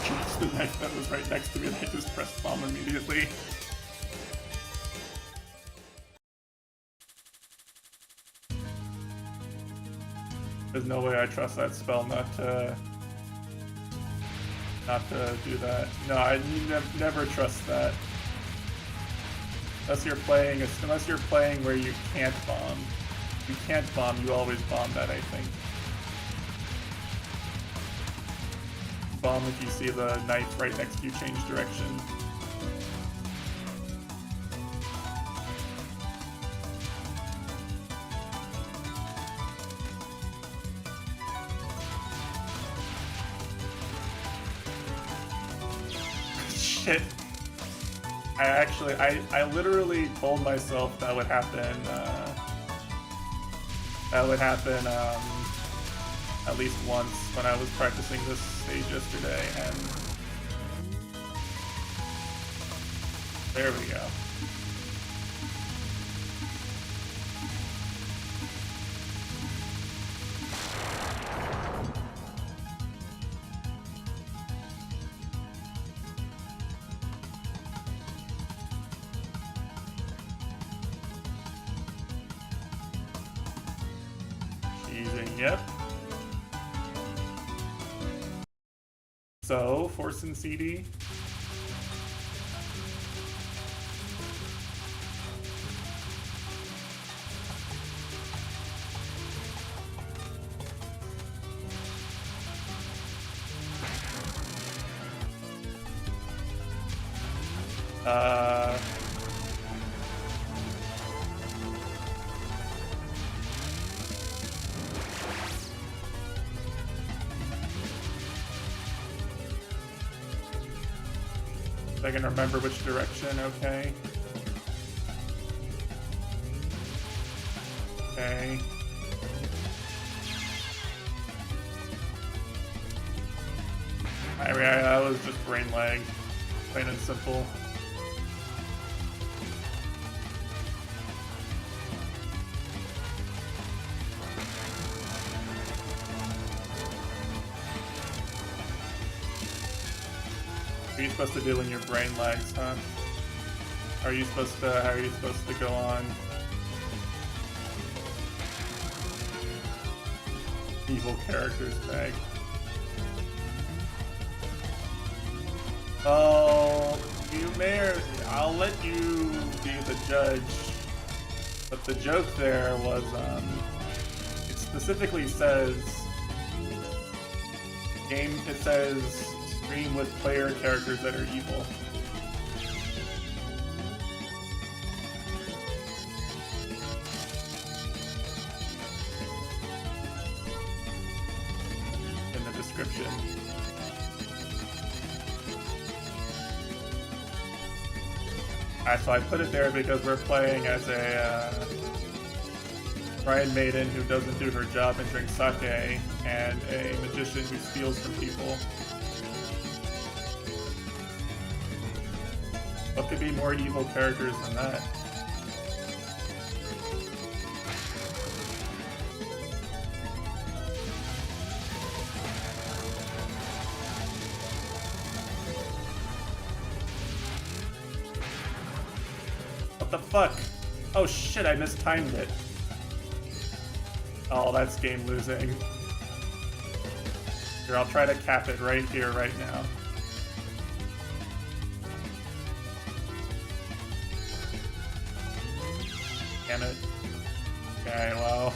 choose the knife that was right next to me and I just pressed bomb immediately. There's no way I trust that spell not to do that. No, I never trust that. Unless you're playing where you can't bomb. If you can't bomb, you always bomb that, I think. Bomb if you see the knife right next to you change direction. Shit. I literally told myself that would happen, at least once when I was practicing this stage yesterday, and there we go. Yep. So, Force and CD. I can remember which direction, okay. Okay. I was just brain lag, plain and simple. What are you supposed to do when your brain lags, huh? How are you supposed to go on? Evil characters tag. Oh, you may or I'll let you be the judge. But the joke there was, it specifically says it says stream with player characters that are evil. In the description. So I put it there because we're playing as a Brian Maiden who doesn't do her job and drinks sake, and a magician who steals from people. What could be more evil characters than that? What the fuck? Oh shit, I mistimed it. Oh, that's game losing. Here, I'll try to cap it right here, right now. Damn it. Okay, well.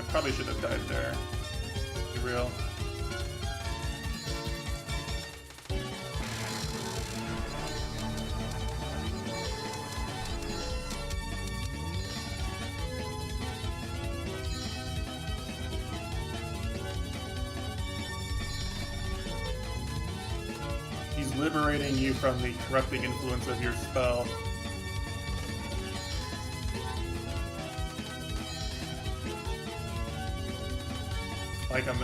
Probably should have died there. Be real. He's liberating you from the corrupting influence of your spell.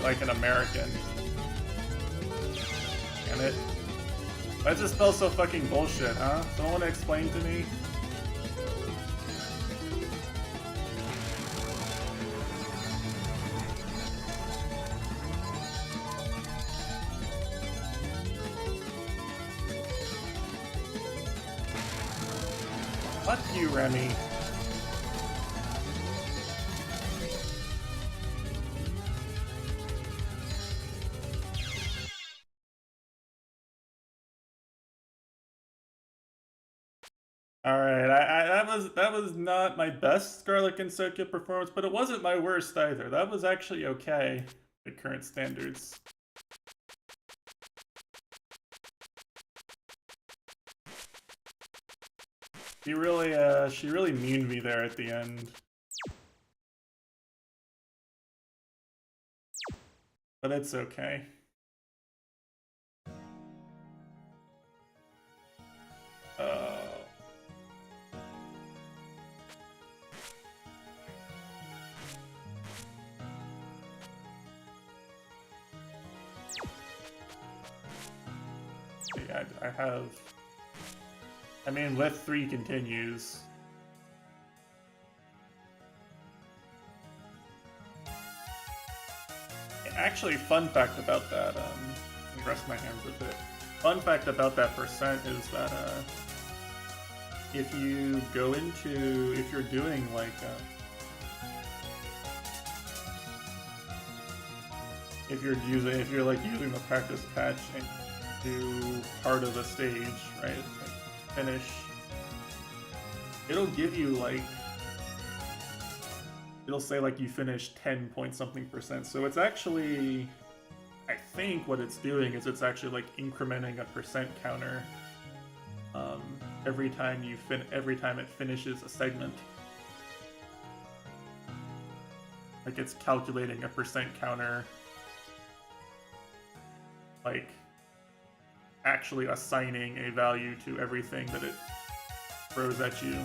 Like an American. Damn it. Why is this spell so fucking bullshit, huh? Someone wanna explain to me? Fuck you, Remy. Alright, that was not my best Scarlet and Sokia performance, but it wasn't my worst either. That was actually okay at current standards. She really memed me there at the end. But it's okay. Yeah, I have... I mean, with 3 continues. Actually, fun fact about that, let me rest my hands a bit. Fun fact about that percent is that, if you go into, if you're doing like, if you're using the practice patch and do part of the stage, right? Like finish. It'll give you like, it'll say like you finished 10 point something percent. So it's actually, I think what it's doing is it's actually like incrementing a percent counter every time it finishes a segment. Like it's calculating a percent counter, like actually assigning a value to everything that it throws at you.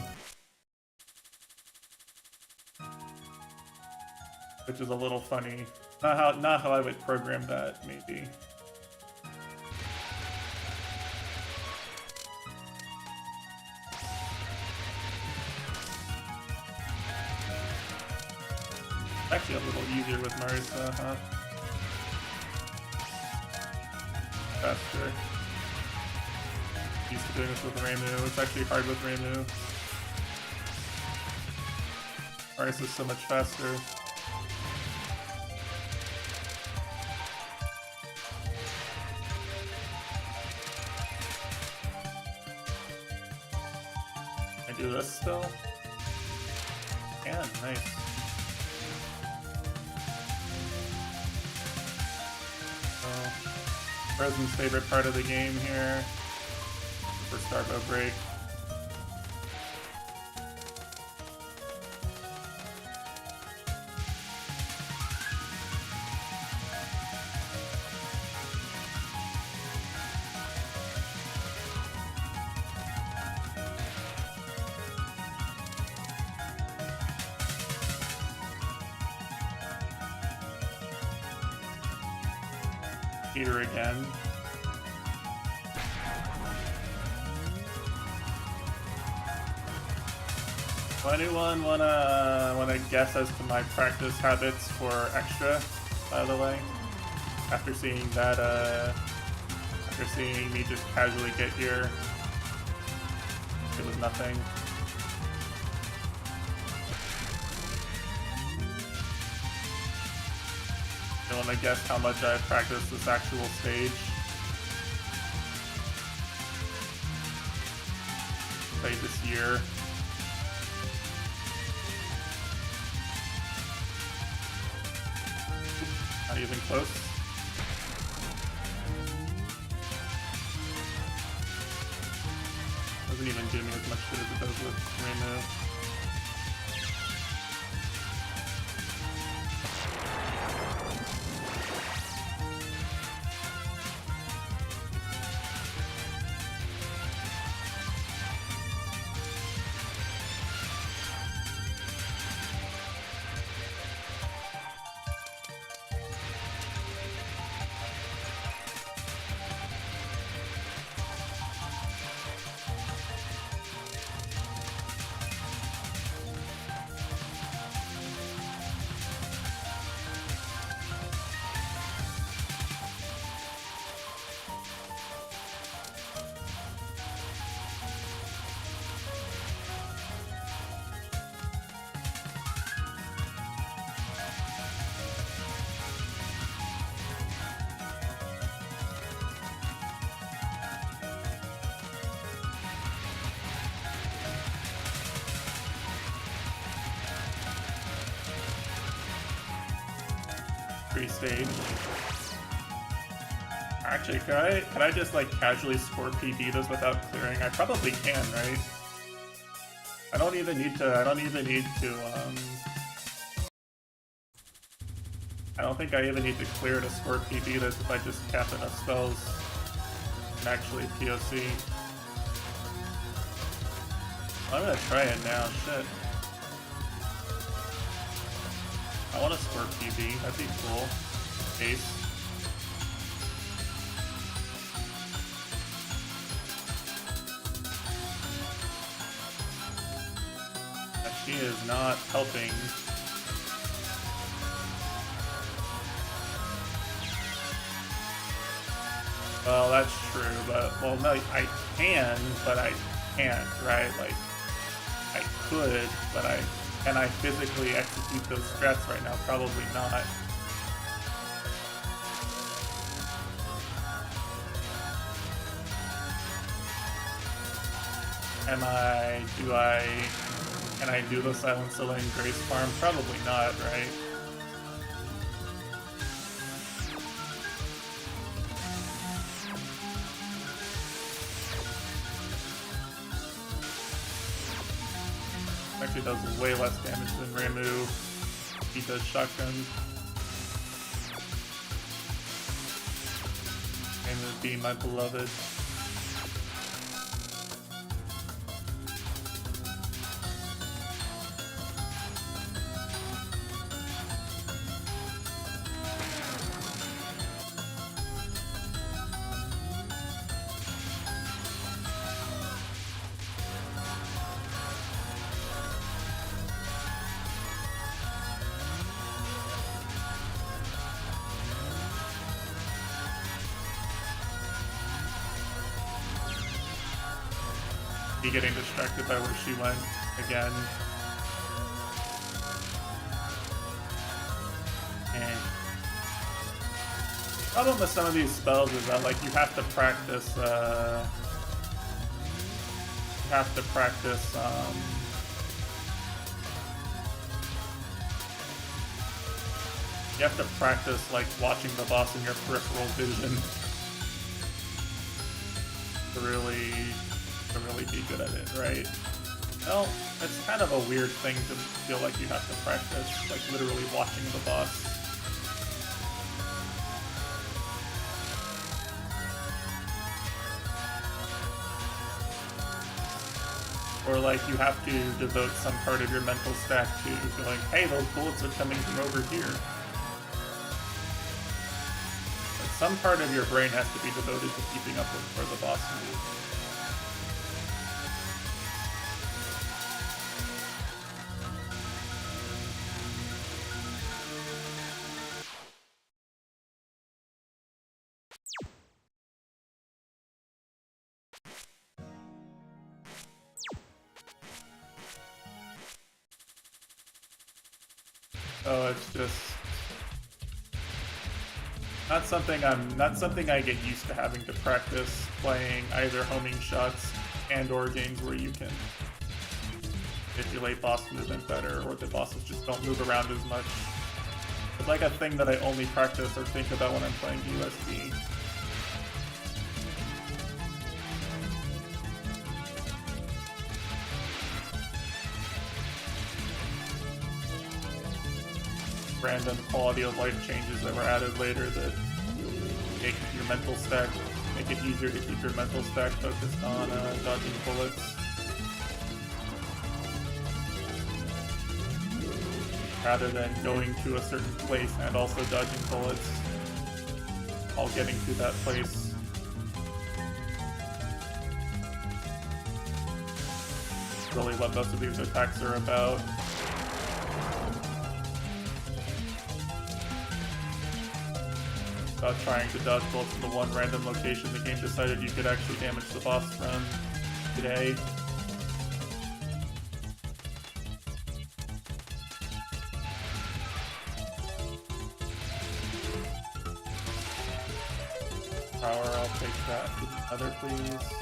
Which is a little funny. Not how I would program that, maybe. Actually a little easier with Marisa, huh? Faster. Used to doing this with Reimu. It's actually hard with Reimu. Marisa's so much faster. Can I do this still? Yeah, nice. Frozen's favorite part of the game here. For Starbow Break. Peter again. Well, anyone wanna guess as to my practice habits for extra, by the way? After seeing that, after seeing me just casually get here, it was nothing. You wanna guess how much I've practiced this actual stage? Say this year. Not even close. Doesn't even do me as much good as it does with Reimu. Stage. Actually, could I just like casually score PB this without clearing? I probably can, right? I don't even need to I don't think I even need to clear to score PB this if I just cap enough spells and actually POC. I'm gonna try it now, shit. I want to score PB, that'd be cool. Ace. But she is not helping. Well, that's true, but, well, no, I can, but I can't, right? Like, I could, but can I physically execute those strats right now? Probably not. Can I do the Silent Soleil Grace farm? Probably not, right? actually does way less damage than Ramu. He does shotguns. Ramu be my beloved. He getting distracted by where she went again. And problem with some of these spells is that like you have to practice like watching the boss in your peripheral vision to really be good at it, right? Well, it's kind of a weird thing to feel like you have to practice, like literally watching the boss. Or like you have to devote some part of your mental stack to going, hey, those bullets are coming from over here. But some part of your brain has to be devoted to keeping up with where the boss moves. Oh, it's just not something I get used to having to practice playing either homing shots and or games where you can manipulate boss movement better, or the bosses just don't move around as much. It's like a thing that I only practice or think about when I'm playing EoSD. Random quality of life changes that were added later that make your mental stack, make it easier to keep your mental stack focused on dodging bullets. Rather than going to a certain place and also dodging bullets while getting to that place. Really what most of these attacks are about. About trying to dodge bullets in the one random location the game decided you could actually damage the boss from today. Power, I'll take that. Another, please.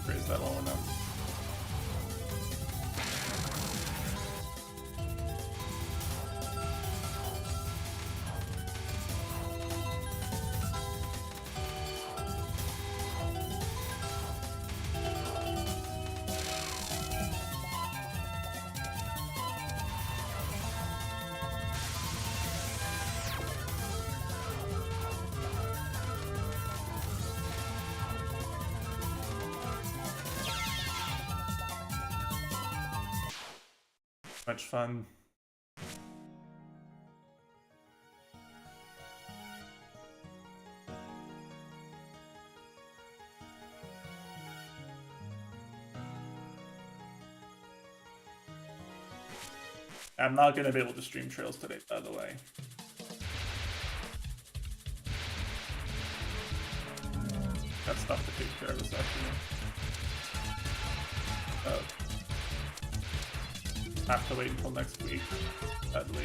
Raise that low enough. Much fun. I'm not going to be able to stream trails today, by the way. Got stuff to take care of this afternoon. Have to wait until next week, sadly.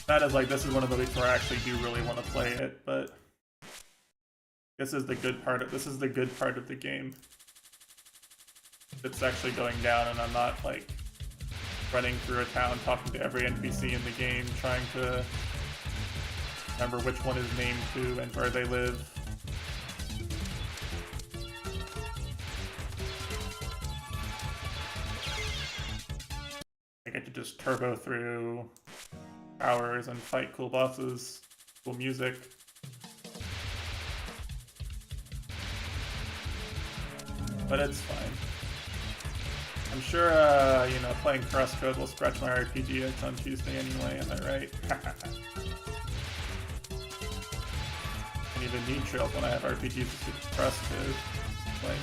That is like, this is one of the weeks where I actually do really want to play it, but this is the good part of the game. it's actually going down and I'm not like running through a town talking to every NPC in the game trying to remember which one is named who and where they live. I get to just turbo through hours and fight cool bosses, cool music. But it's fine. I'm sure, you know, playing Crosscode will scratch my RPG itch on Tuesday anyway, am I right? I don't even need trails when I have RPGs with Crosscode. Like,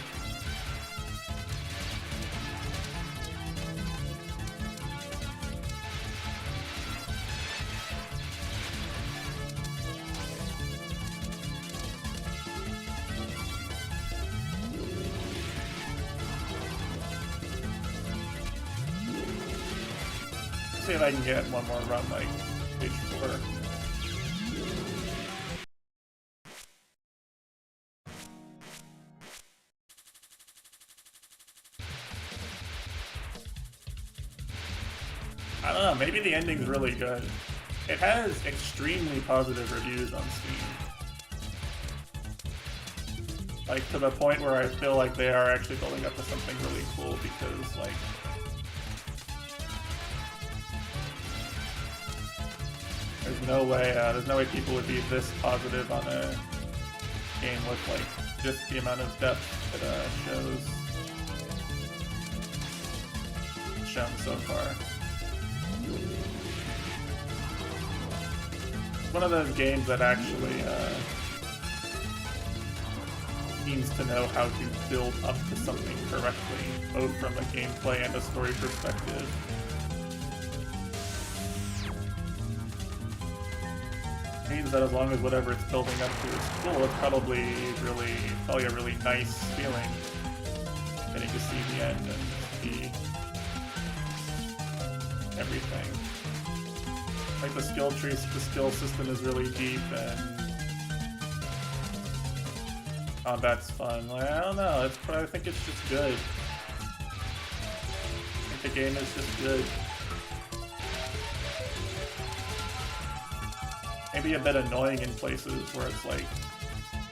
see if I can get one more run like page 4. I don't know, maybe the ending's really good. It has extremely positive reviews on Steam. Like, to the point where I feel like they are actually building up to something really cool because, like, there's no way people would be this positive on a game with, like, just the amount of depth it shown so far. One of those games that actually seems to know how to build up to something correctly, both from a gameplay and a story perspective. Means that as long as whatever it's building up to is cool, it's probably a really nice feeling getting to see the end and see everything. Like the skill tree, the skill system is really deep and combat's fun. Like, I don't know, I think it's just good. I think the game is just good. Maybe a bit annoying in places where it's like,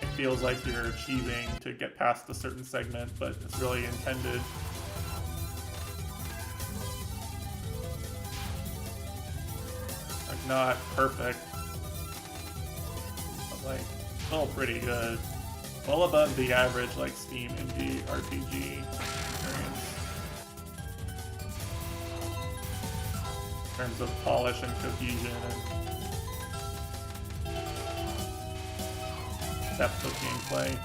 it feels like you're achieving to get past a certain segment, but it's really intended. Like, not perfect, but like, still pretty good. Well above the average, like, Steam indie RPG experience. In terms of polish and cohesion and depth of gameplay.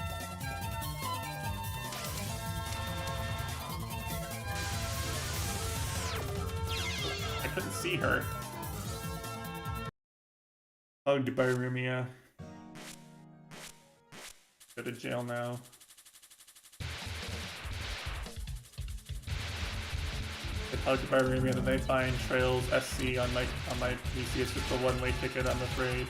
I couldn't see her. Oh, goodbye, Rumia. Go to jail now. I'll goodbye, Rumia, and they find Trails SC on my PC. It's just a one-way ticket, I'm afraid.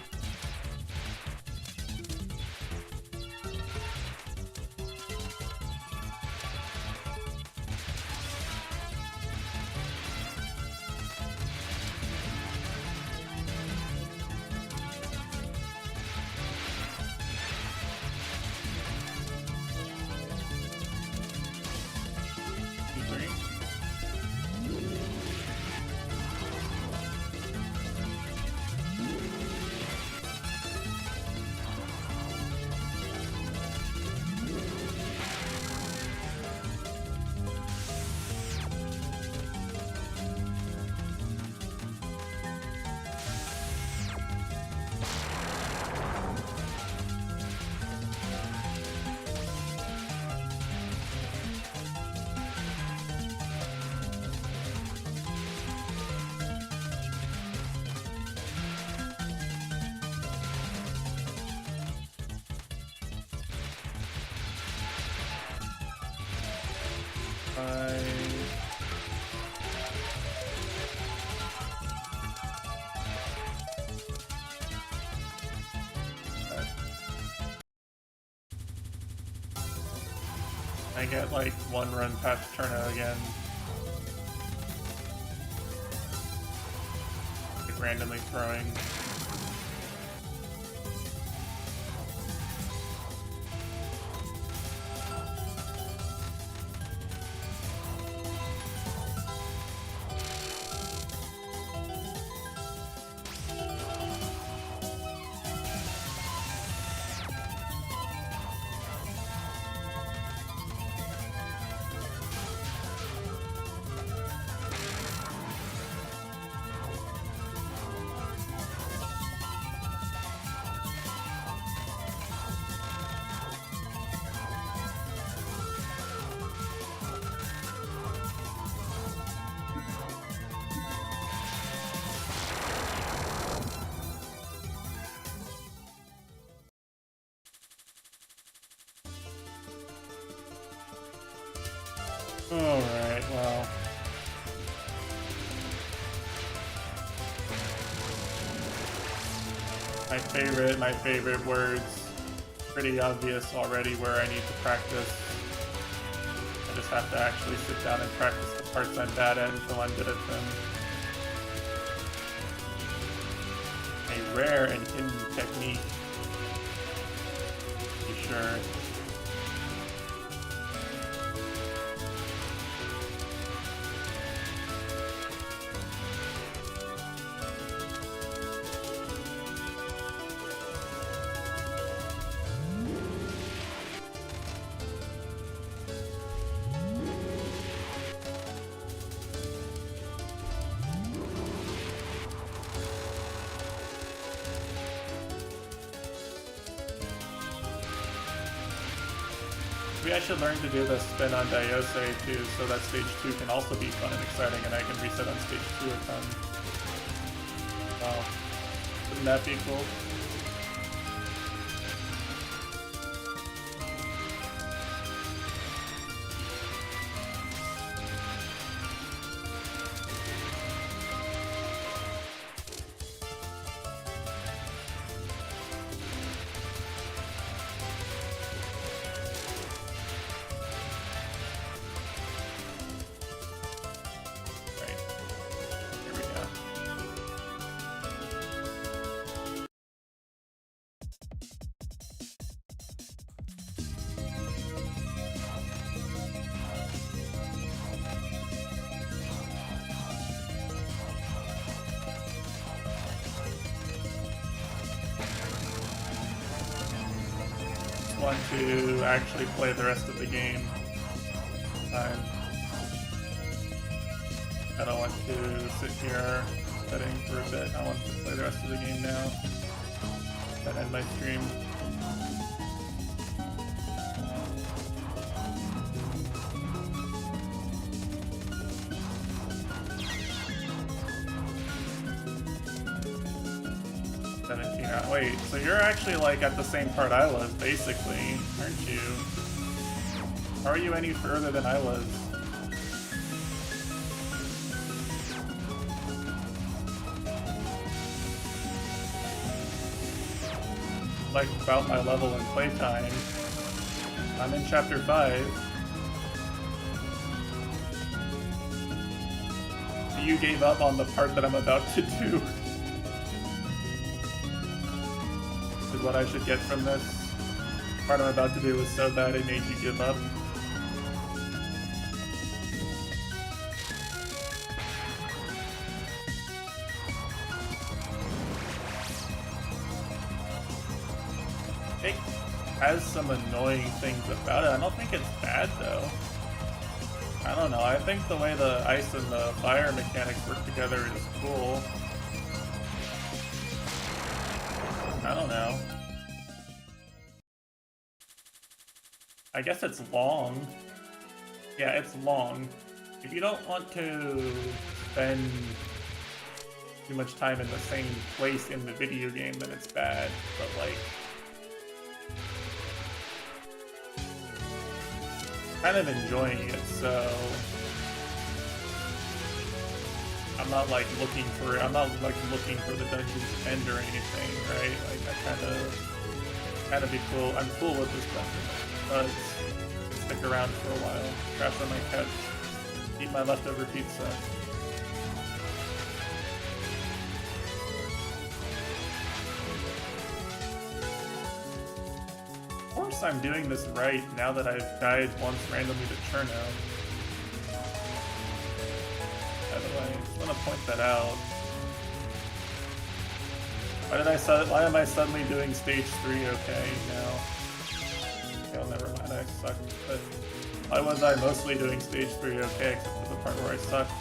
I get like one run past Cherno again. Like randomly throwing. Alright, well. My favorite words. Pretty obvious already where I need to practice. I just have to actually sit down and practice the parts I'm bad at until I'm good at them. A rare and hidden technique. Be sure. Maybe I should learn to do the spin on EoSD too, so that stage 2 can also be fun and exciting, and I can reset on stage 2 a ton. Wow. Wouldn't that be cool? Want to actually play the rest of the game. I don't want to sit here setting for a bit. I want to play the rest of the game now. Then end my stream. Wait, so you're actually like at the same part I was, basically, aren't you? How are you any further than I was? Like about my level in playtime. I'm in chapter 5. You gave up on the part that I'm about to do. What I should get from this. The part I'm about to do was so bad it made you give up. It has some annoying things about it. I don't think it's bad though. I don't know. I think the way the ice and the fire mechanics work together is cool. I don't know. I guess it's long. Yeah, it's long. If you don't want to spend too much time in the same place in the video game, then it's bad. But like, kind of enjoying it, so I'm not like looking for the dungeon to end or anything, right? Like I kind of be cool. I'm cool with this dungeon because it's stick around for a while, crash on my couch, eat my leftover pizza. Of course I'm doing this right now that I've died once randomly to Cherno. By the way, I just want to point that out. Why am I suddenly doing stage 3 okay now? Okay, well, never mind, I suck. But why was I mostly doing stage 3 okay except for the part where I sucked?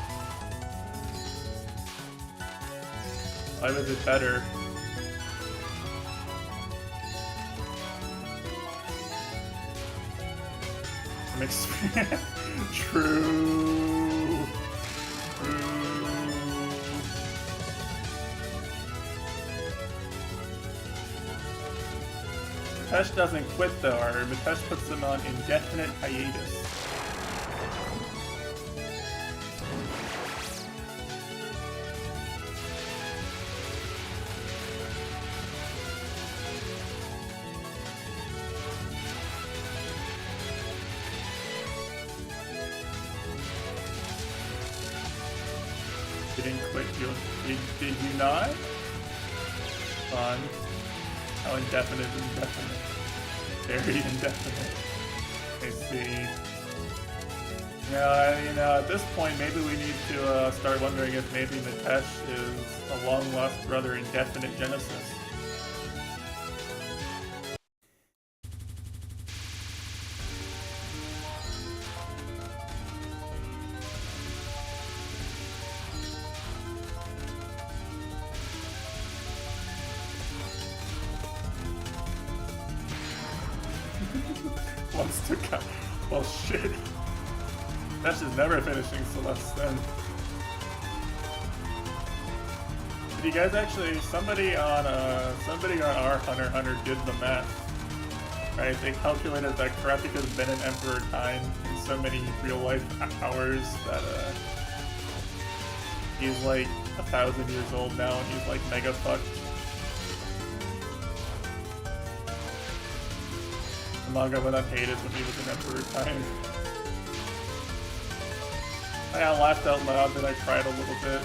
Why was it better? Some experience. True. Mitesh doesn't quit though, or Mitesh puts them on indefinite hiatus. You didn't quit, did you not? Fun. How indefinite is indefinite? Very indefinite. I see. Yeah, you know, at this point, maybe we need to start wondering if maybe Mitesh is a long-lost brother in Definite Genesis. Wants to cut. Well, shit. That's just never finishing Celeste then. Did you guys actually? Somebody on our Hunter x Hunter did the math. Right? They calculated that Karateka's been an Emperor time in so many real life hours that he's like 1,000 years old now and he's like mega fucked. The manga went unhated when he was an Emperor time. I laughed out loud, then I cried a little bit.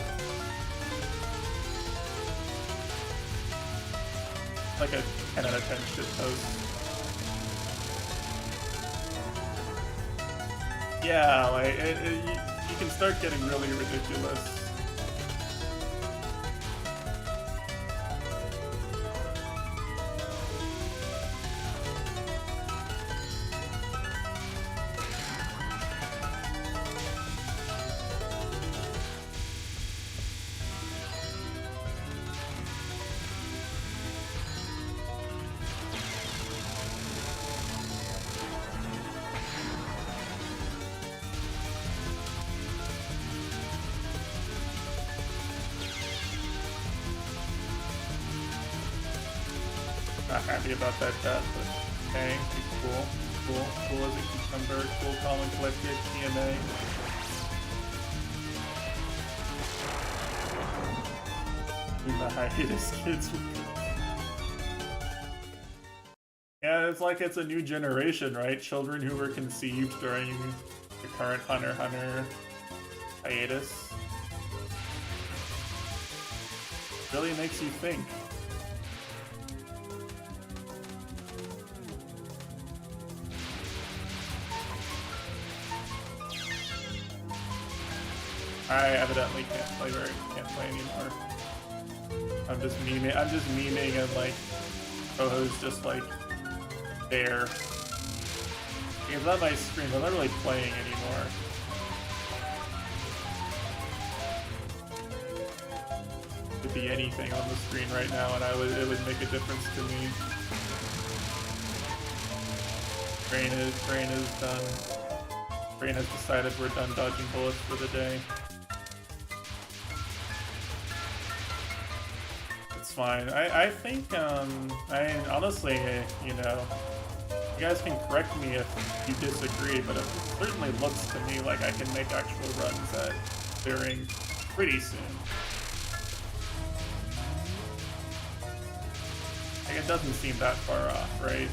Like a 10 out of 10 shitpost. Yeah, like, you can start getting really ridiculous. Not happy about that death, but okay, he's cool. Cool as a cucumber, cool, calm and collected, TMA. The hiatus kids. Yeah, it's like it's a new generation, right? Children who were conceived during the current Hunter x Hunter hiatus. Really makes you think. I evidently can't play anymore. I'm just memeing and like Coho's just like there. Because on my screen, I'm not really playing anymore. It could be anything on the screen right now and it would make a difference to me. Brain is done. Brain has decided we're done dodging bullets for the day. Fine. I think, honestly, you know, you guys can correct me if you disagree, but it certainly looks to me like I can make actual runs at clearing pretty soon. Like, it doesn't seem that far off, right?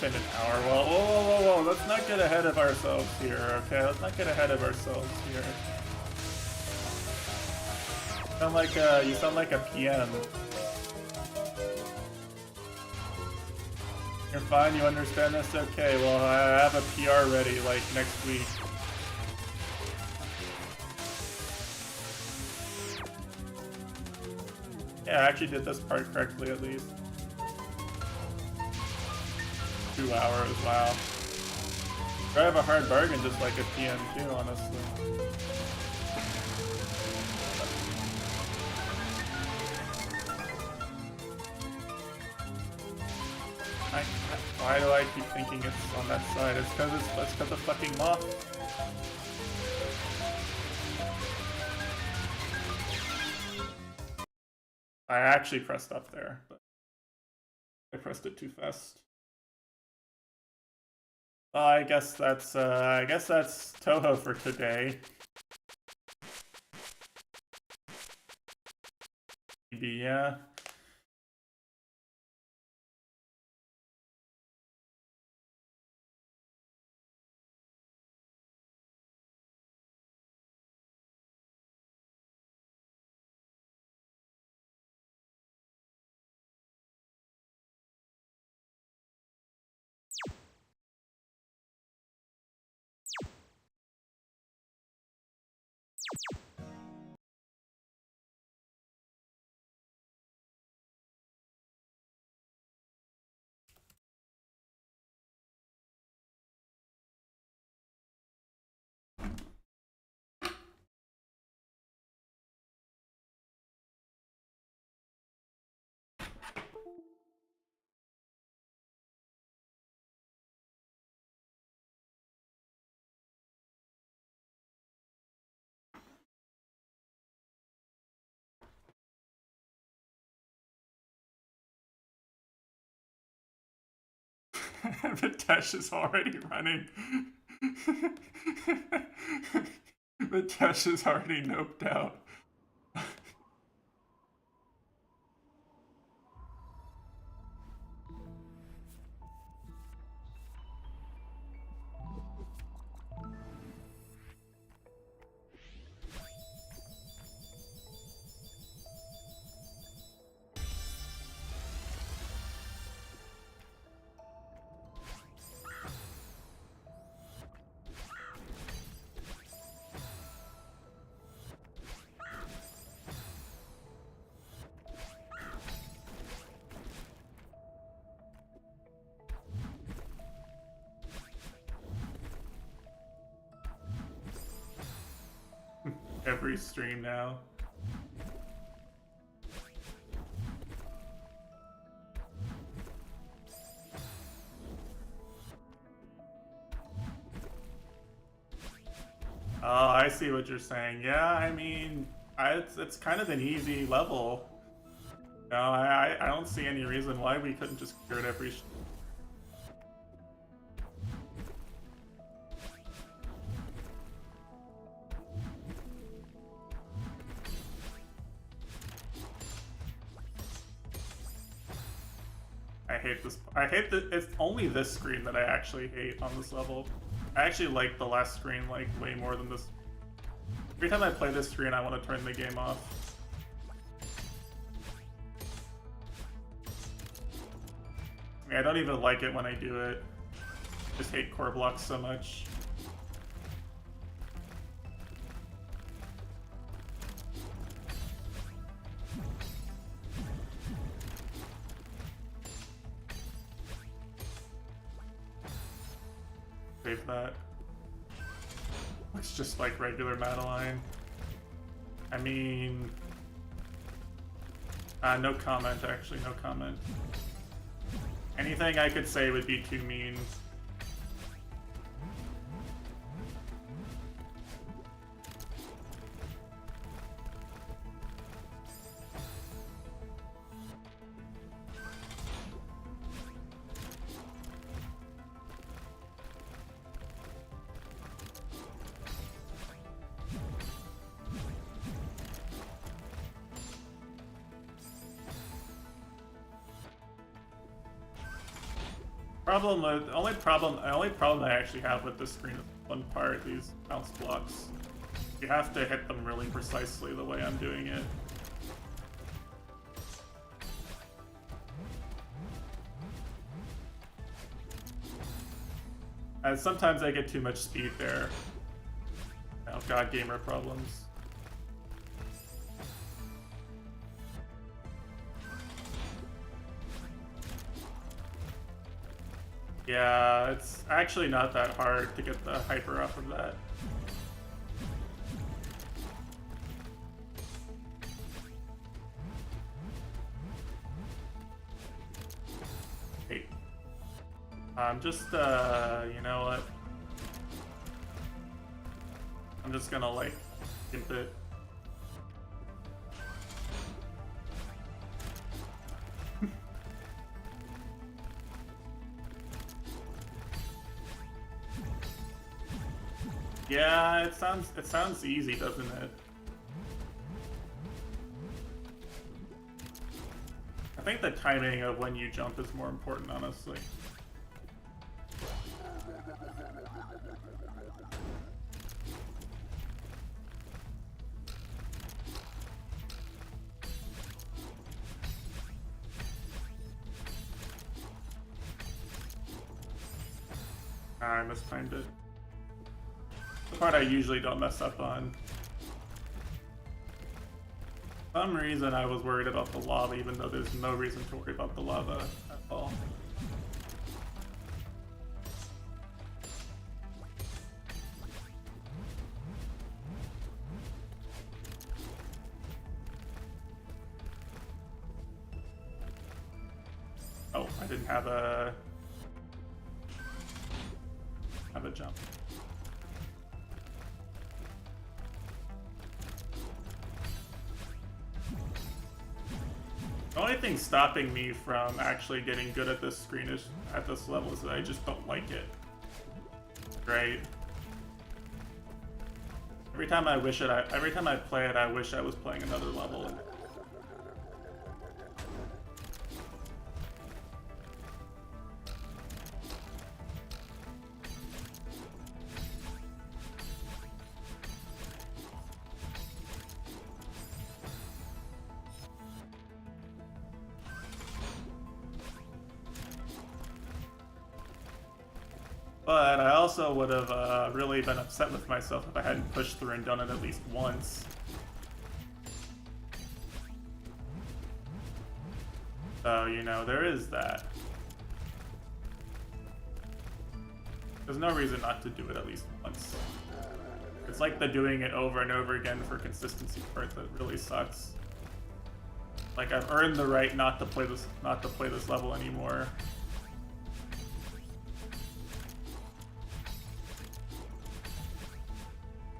spend an hour. Well, whoa. Let's not get ahead of ourselves here, okay? Let's not get ahead of ourselves here. You sound like a PM. You're fine, you understand this? Okay, well, I have a PR ready, like, next week. Yeah, I actually did this part correctly, at least. 2 hours, wow. I have a hard bargain just like a PM too, honestly. Why do I keep thinking it's on that side? It's because of fucking moth. I actually pressed up there, but I pressed it too fast. I guess that's Toho for today. Maybe, yeah. Vitesh is already running. Vitesh is already noped out. Every stream now. Oh, I see what you're saying. Yeah, I mean, it's kind of an easy level. No, I don't see any reason why we couldn't just cure it every. I hate this. I hate that it's only this screen that I actually hate on this level. I actually like the last screen like way more than this. Every time I play this screen, I want to turn the game off. I mean, I don't even like it when I do it. I just hate core blocks so much. Save that. Looks just like regular Madeline. I mean... no comment, actually, no comment. Anything I could say would be too mean. The only problem I actually have with this screen is one part, these bounce blocks. You have to hit them really precisely the way I'm doing it. And sometimes I get too much speed there. Oh, God, gamer problems. Yeah, it's actually not that hard to get the hyper off of that. Hey. I'm just, you know what? I'm just gonna, like, gimp it. Yeah, it sounds easy, doesn't it? I think the timing of when you jump is more important, honestly. I mistimed it. The part I usually don't mess up on. For some reason I was worried about the lava, even though there's no reason to worry about the lava at all. Oh, I didn't have a jump. The only thing stopping me from actually getting good at this screen is at this level is that I just don't like it. Right? Every time I play it, I wish I was playing another level. But I also would have really been upset with myself if I hadn't pushed through and done it at least once. So, you know, there is that. There's no reason not to do it at least once. It's like the doing it over and over again for consistency part that really sucks. Like, I've earned the right not to play this level anymore.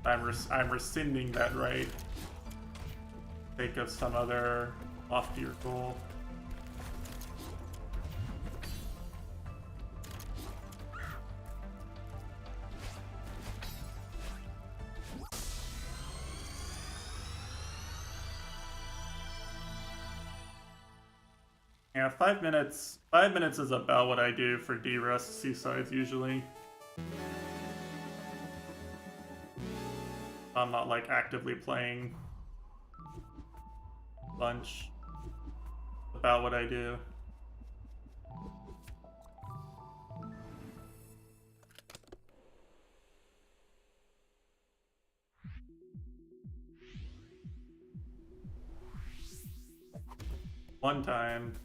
I'm rescinding that right. Sake of some other loftier goal. Yeah, 5 minutes. 5 minutes is about what I do for D-Rust Seasides usually. I'm not like actively playing a bunch. About what I do. One time.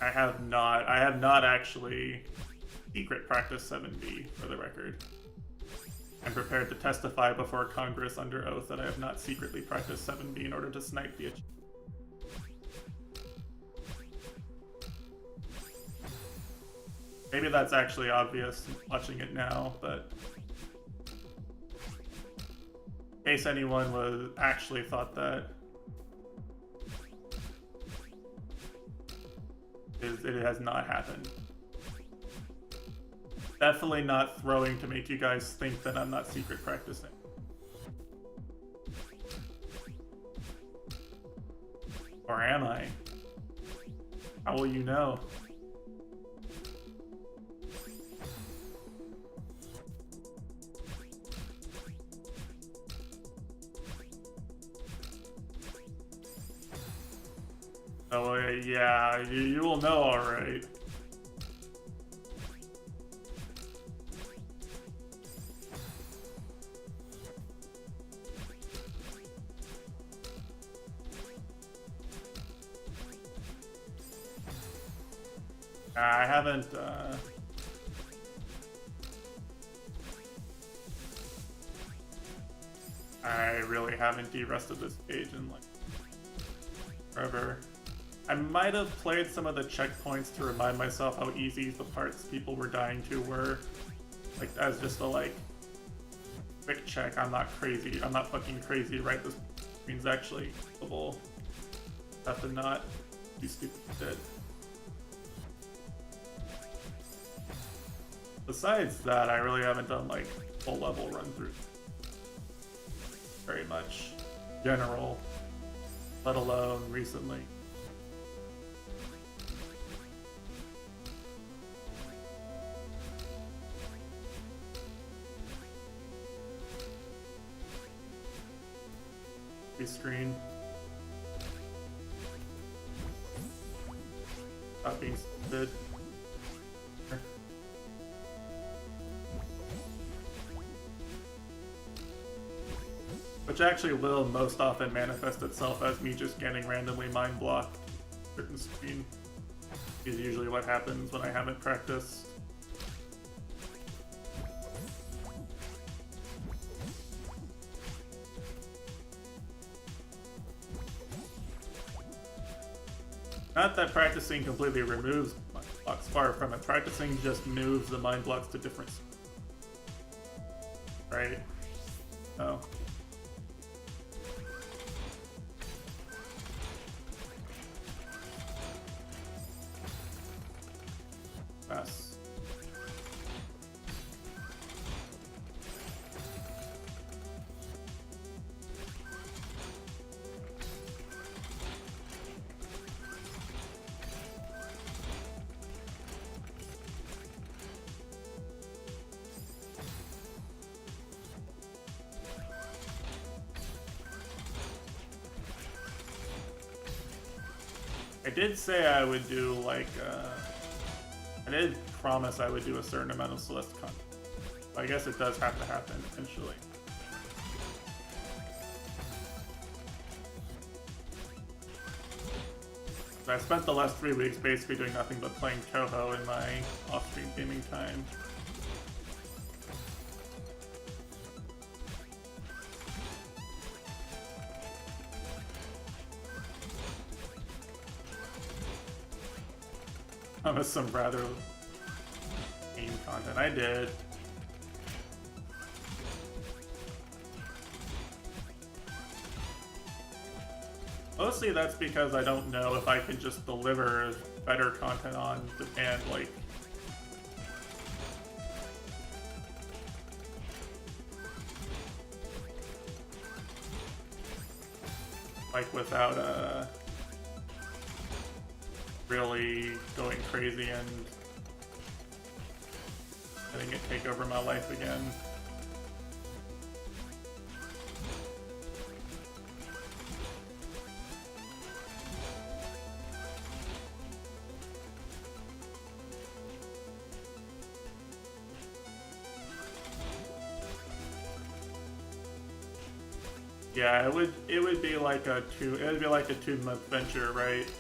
I have not actually secret practice 7B, for the record. I'm prepared to testify before Congress under oath that I have not secretly practiced 7B in order to snipe the achievement. Maybe that's actually obvious watching it now, but in case anyone was actually thought that, it has not happened. Definitely not throwing to make you guys think that I'm not secret practicing. Or am I? How will you know? Oh, yeah, you will know, alright. I haven't, I really haven't de-rusted this page in, like, forever. I might have played some of the checkpoints to remind myself how easy the parts people were dying to were. Like, as just a, like, quick check. I'm not crazy. I'm not fucking crazy, right? This screen's actually double. Have to not do stupid shit. Besides that, I really haven't done, like, full level run through very much. General, let alone recently. Screen. Stop being stupid. Which actually will most often manifest itself as me just getting randomly mind blocked a certain screen. Is usually what happens when I haven't practiced. Not that practicing completely removes mind blocks, far from it. Practicing just moves the mind blocks to different spots. Right? Oh. Yes. I did say I would do, like, I did promise I would do a certain amount of Celeste content. So I guess it does have to happen eventually. I spent the last 3 weeks basically doing nothing but playing Toho in my off-stream gaming time. With some rather game content. I did. Mostly that's because I don't know if I can just deliver better content on demand, like without really going crazy and letting it take over my life again. Yeah, it would be like a 2-month venture, right?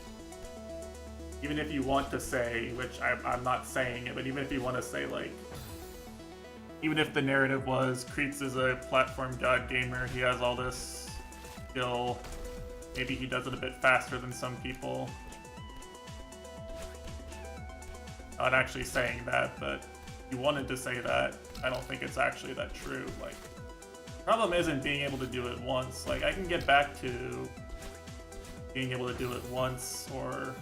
Even if you want to say, which I'm not saying it, but even if you want to say, like, even if the narrative was Creeps is a platform god gamer, he has all this skill, maybe he does it a bit faster than some people. Not actually saying that, but if you wanted to say that, I don't think it's actually that true. Like, the problem isn't being able to do it once. Like, I can get back to being able to do it once, or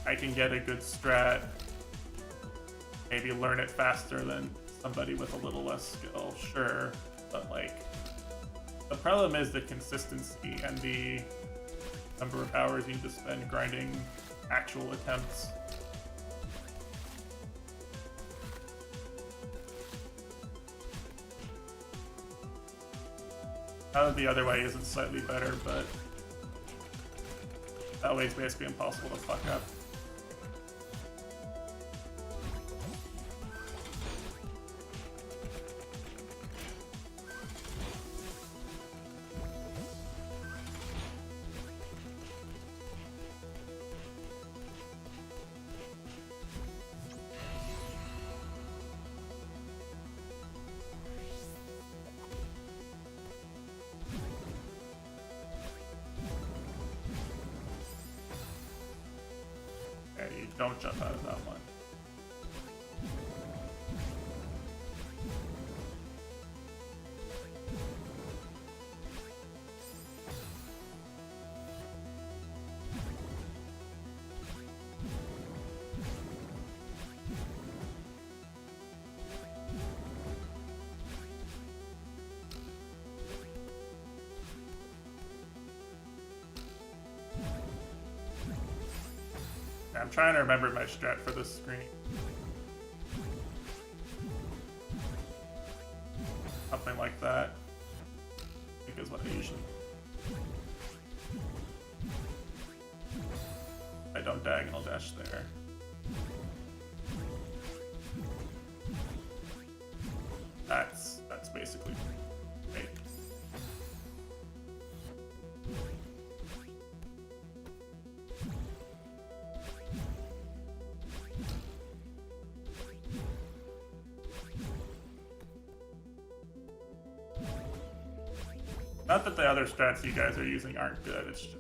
I can get a good strat, maybe learn it faster than somebody with a little less skill, sure, but like, The problem is the consistency and the number of hours you need to spend grinding actual attempts. The other way isn't slightly better, but that way it's basically impossible to fuck up. Don't jump out of that one. I'm trying to remember my strat for this screen. Something like that. Because what I usually... I don't diagonal dash there. That's basically right. Not that the other strats you guys are using aren't good, it's just...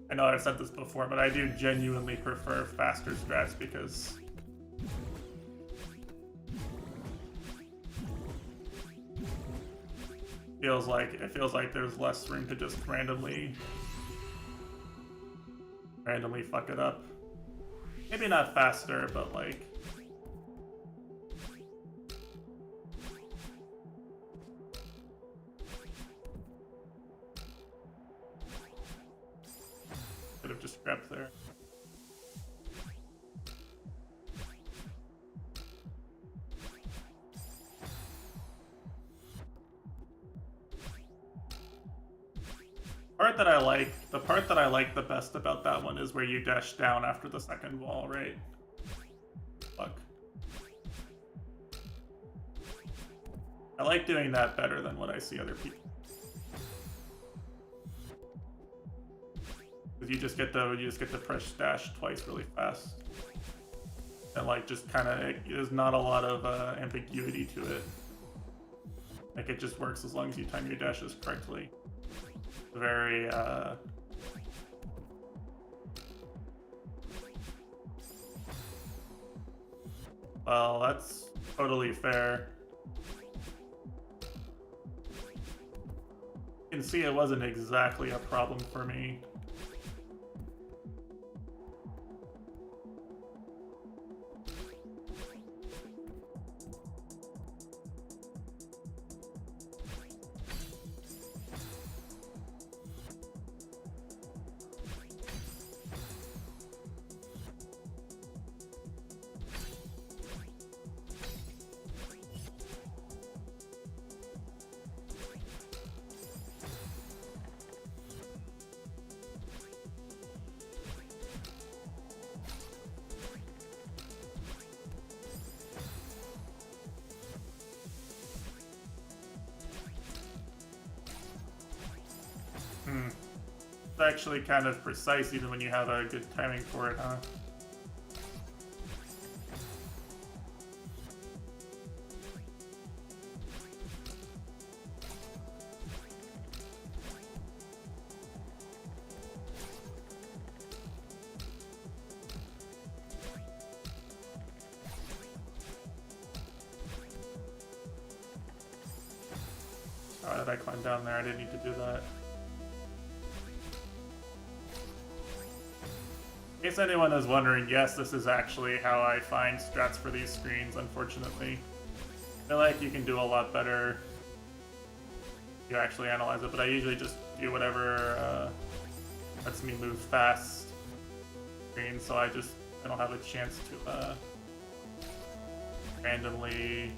I know I've said this before, but I do genuinely prefer faster strats because... it feels like there's less room to just randomly fuck it up. Maybe not faster, but like... Could have just grabbed there. The part that I like the best about that one is where you dash down after the second wall, right? Fuck. I like doing that better than what I see other people. Because you just get to press dash twice really fast. And like just kinda there's not a lot of ambiguity to it. Like it just works as long as you time your dashes correctly. Very well, that's totally fair. You can see it wasn't exactly a problem for me. It's actually kind of precise even when you have a good timing for it, huh? How did I climb down there? I didn't need to do that. In case anyone is wondering, yes, this is actually how I find strats for these screens, unfortunately. I feel like you can do a lot better you actually analyze it, but I usually just do whatever lets me move fast screen, so I don't have a chance to randomly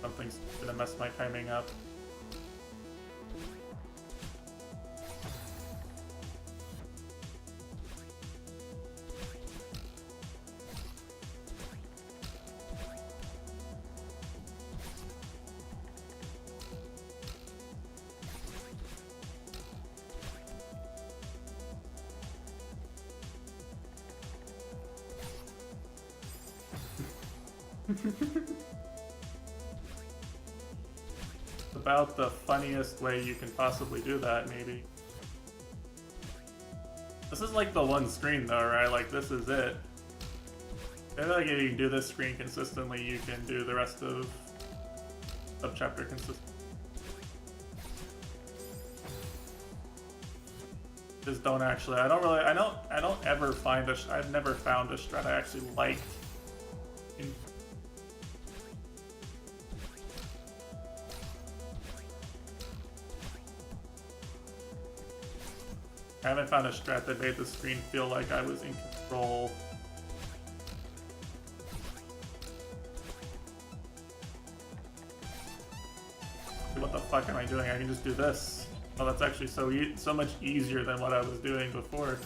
something's gonna mess my timing up. About the funniest way you can possibly do that, maybe. This is like the one screen though, right? Like this is it. I feel like if you can do this screen consistently, you can do the rest of subchapter consistently. Just don't actually, I don't ever find I've never found a strat I actually liked. I haven't found a strat that made the screen feel like I was in control. What the fuck am I doing? I can just do this. Oh, that's actually so much easier than what I was doing before.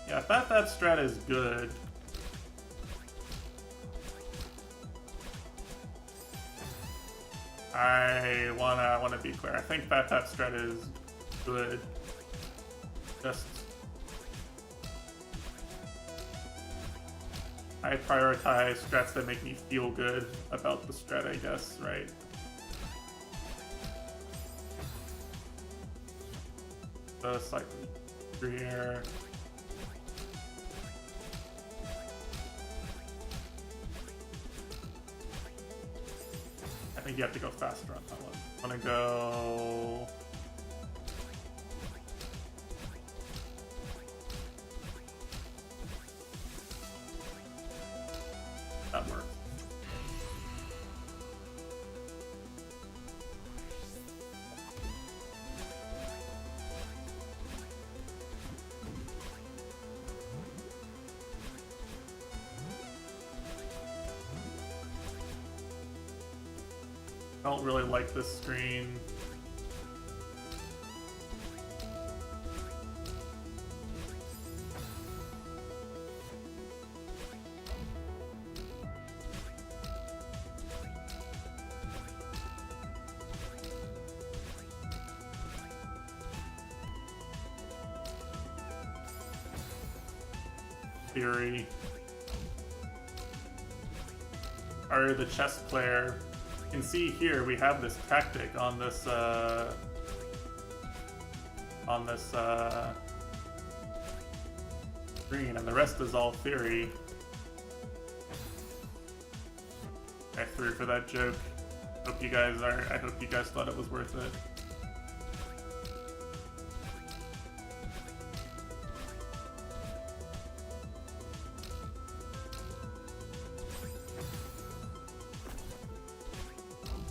Yeah, that strat is good. I wanna be clear. I think that strat is good. Just I prioritize strats that make me feel good about the strat, I guess, right? So slightly here. I think you have to go faster on that one. I wanna go. That works. I don't really like this screen. Theory. Are the chess player. You can see here we have this tactic on this screen, and the rest is all theory. I threw for that joke. I hope you guys thought it was worth it.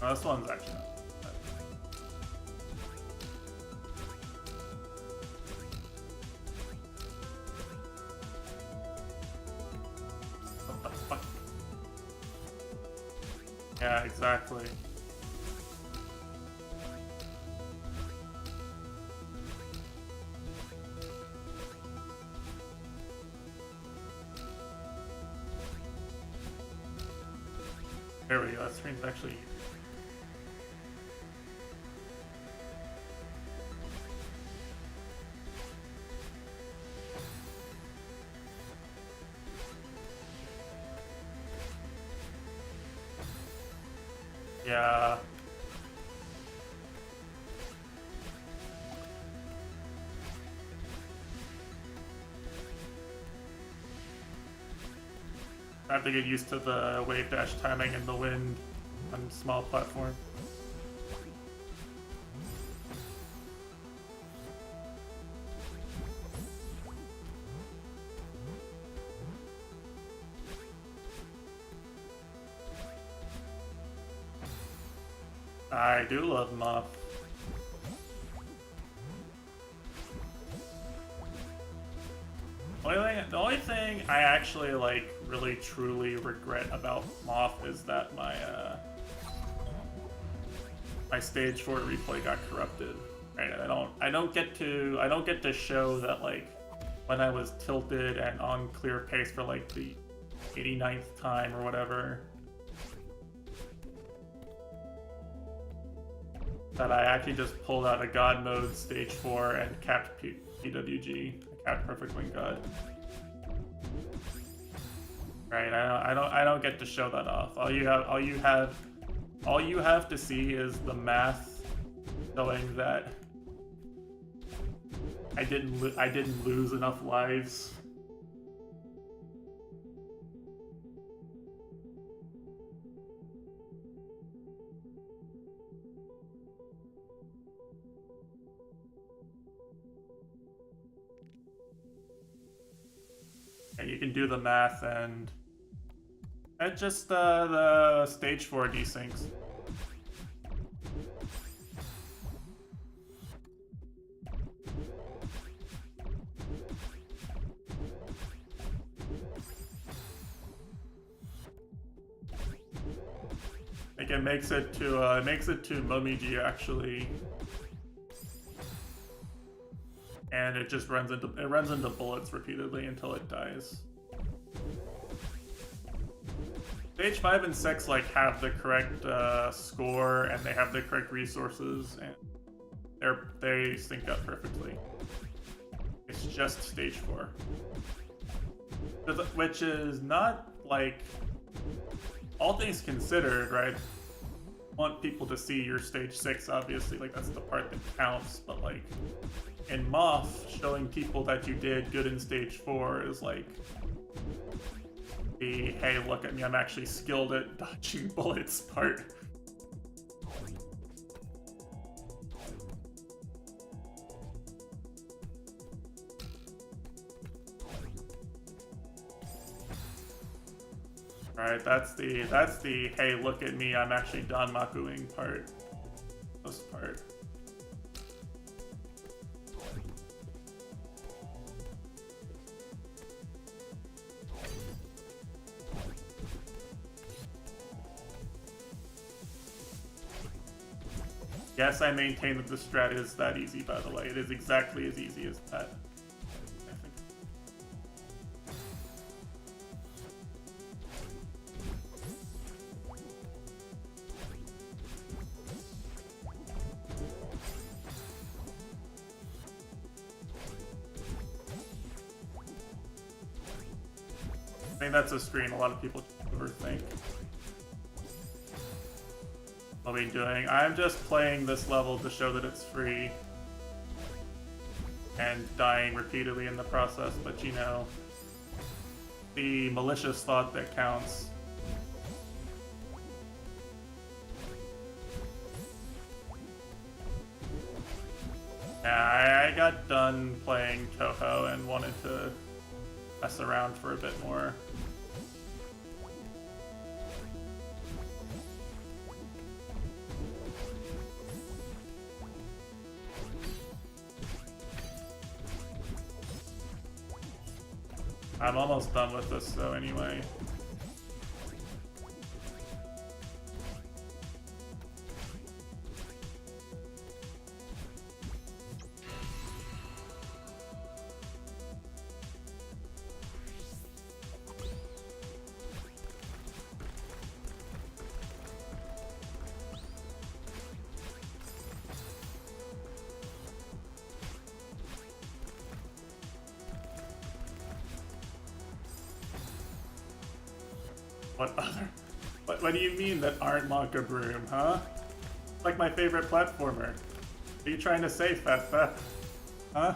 Oh, this one's actually not bad. What the fuck? Yeah, exactly. There we go, that screen's actually. Yeah. I have to get used to the wave dash timing and the wind on small platform. I do love Moth. The only thing I actually like really truly regret about Moth is that my my stage 4 replay got corrupted. Right? I don't get to show that like when I was tilted and on clear pace for like the 89th time or whatever, that I actually just pulled out a God mode stage 4 and capped PWG. I capped Perfect Wing God. Right, I don't get to show that off. All you have to see is the math showing that I didn't lose enough lives. You can do the math, and it's just the stage 4 desyncs. Like it makes it to Momiji actually. And it just runs into bullets repeatedly until it dies. Stage 5 and 6 like have the correct score and they have the correct resources and they sync up perfectly. It's just stage 4, which is not like, all things considered, right? Want people to see your stage 6, obviously, like that's the part that counts, but like in Moth, showing people that you did good in stage 4 is like the hey, look at me, I'm actually skilled at dodging bullets part. Alright, that's the hey, look at me, I'm actually done Makuing part. Most part. Yes, I maintain that the strat is that easy, by the way. It is exactly as easy as that. I think that's a screen a lot of people overthink. I'll be doing. I'm just playing this level to show that it's free and dying repeatedly in the process, but you know, the malicious thought that counts. Yeah, I got done playing Touhou and wanted to mess around for a bit more. I'm almost done with this though anyway. What do you mean that aren't Monka Broom, huh? Like my favorite platformer. What are you trying to say, Fefa? Huh?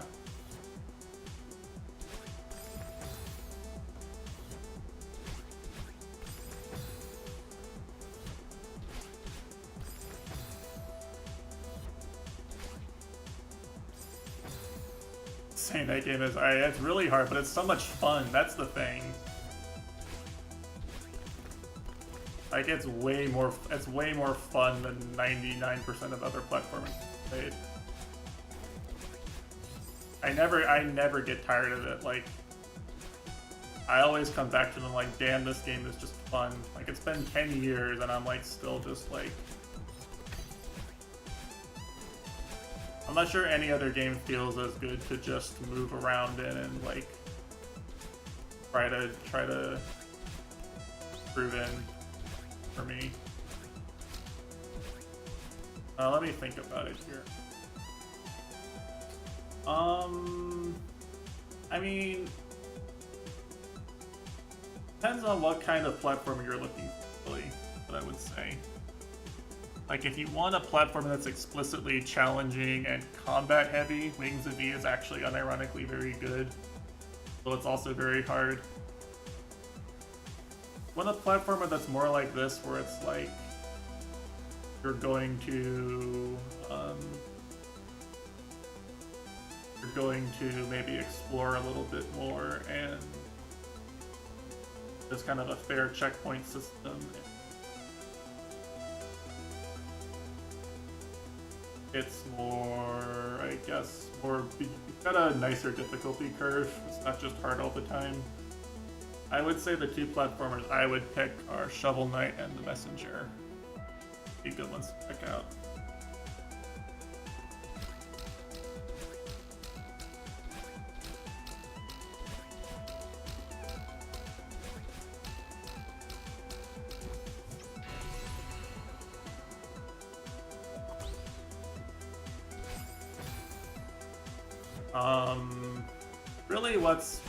Saying that game is, it's really hard, but it's so much fun. That's the thing. Like it's way more fun than 99% of other platforming played. I never get tired of it. Like I always come back to them like, damn, this game is just fun. Like it's been 10 years and I'm like still just like, I'm not sure any other game feels as good to just move around in and like try to prove in for me. Let me think about it here. I mean, depends on what kind of platform you're looking for, really, what I would say. Like, if you want a platform that's explicitly challenging and combat heavy, Wings of V is actually unironically very good, though it's also very hard. Want a platformer that's more like this, where it's like you're going to maybe explore a little bit more, and there's kind of a fair checkpoint system. It's more, I guess, you've got a nicer difficulty curve. It's not just hard all the time. I would say the two platformers I would pick are Shovel Knight and The Messenger. Be good ones to check out. Really what's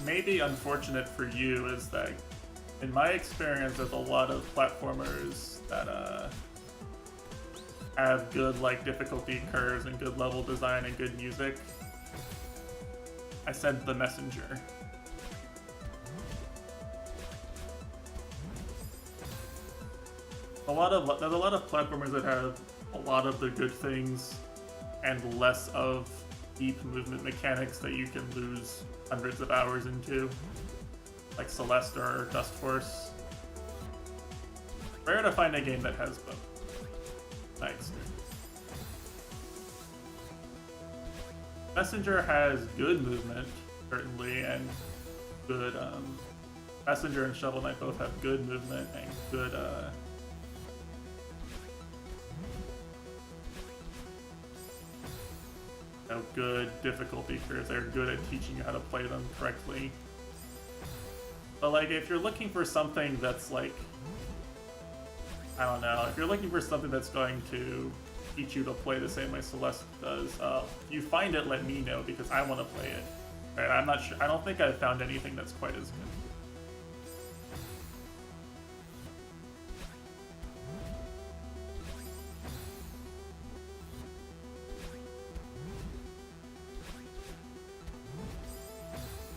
maybe unfortunate for you is that, in my experience, there's a lot of platformers that have good like difficulty curves and good level design and good music. I said The Messenger. There's a lot of platformers that have a lot of the good things and less of deep movement mechanics that you can lose hundreds of hours into, like Celeste or Dust Force. Rare to find a game that has both. Nice. Messenger has good movement, certainly, and good, Messenger and Shovel Knight both have good movement and good, good difficulty curves. They're good at teaching you how to play them correctly. But like, if you're looking for something that's like, I don't know, if you're looking for something that's going to teach you to play the same way Celeste does, if you find it, let me know, because I want to play it. Right? I'm not sure. I don't think I've found anything that's quite as good.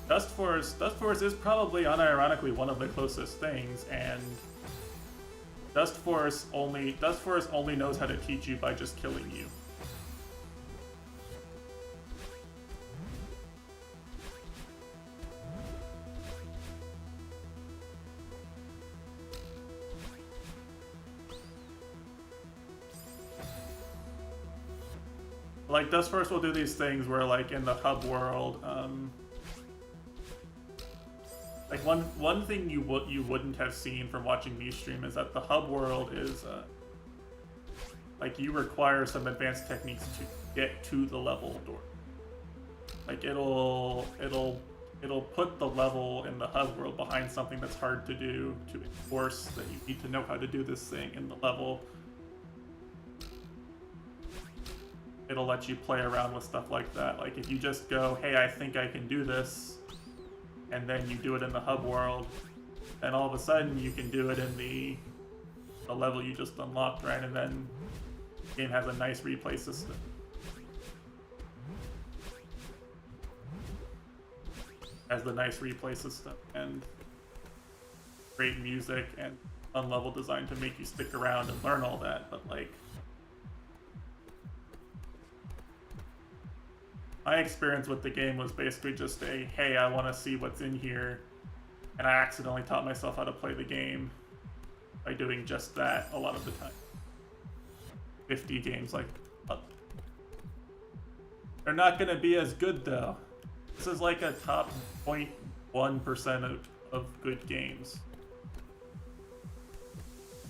Dust Force is probably unironically one of the closest things, and Dust Force only knows how to teach you by just killing you. Like, Dust Force will do these things where, like, in the hub world, like one thing you wouldn't have seen from watching me stream is that the hub world is like, you require some advanced techniques to get to the level door. Like it'll put the level in the hub world behind something that's hard to do to enforce that you need to know how to do this thing in the level. It'll let you play around with stuff like that. Like if you just go, hey, I think I can do this, and then you do it in the hub world, and all of a sudden you can do it in the level you just unlocked, right? And then the game has a nice replay system. Has the nice replay system and great music and fun level design to make you stick around and learn all that, but like, my experience with the game was basically just a, hey, I want to see what's in here, and I accidentally taught myself how to play the game. by doing just that a lot of the time. 50 games like they're not going to be as good though. This is like a top 0.1% of good games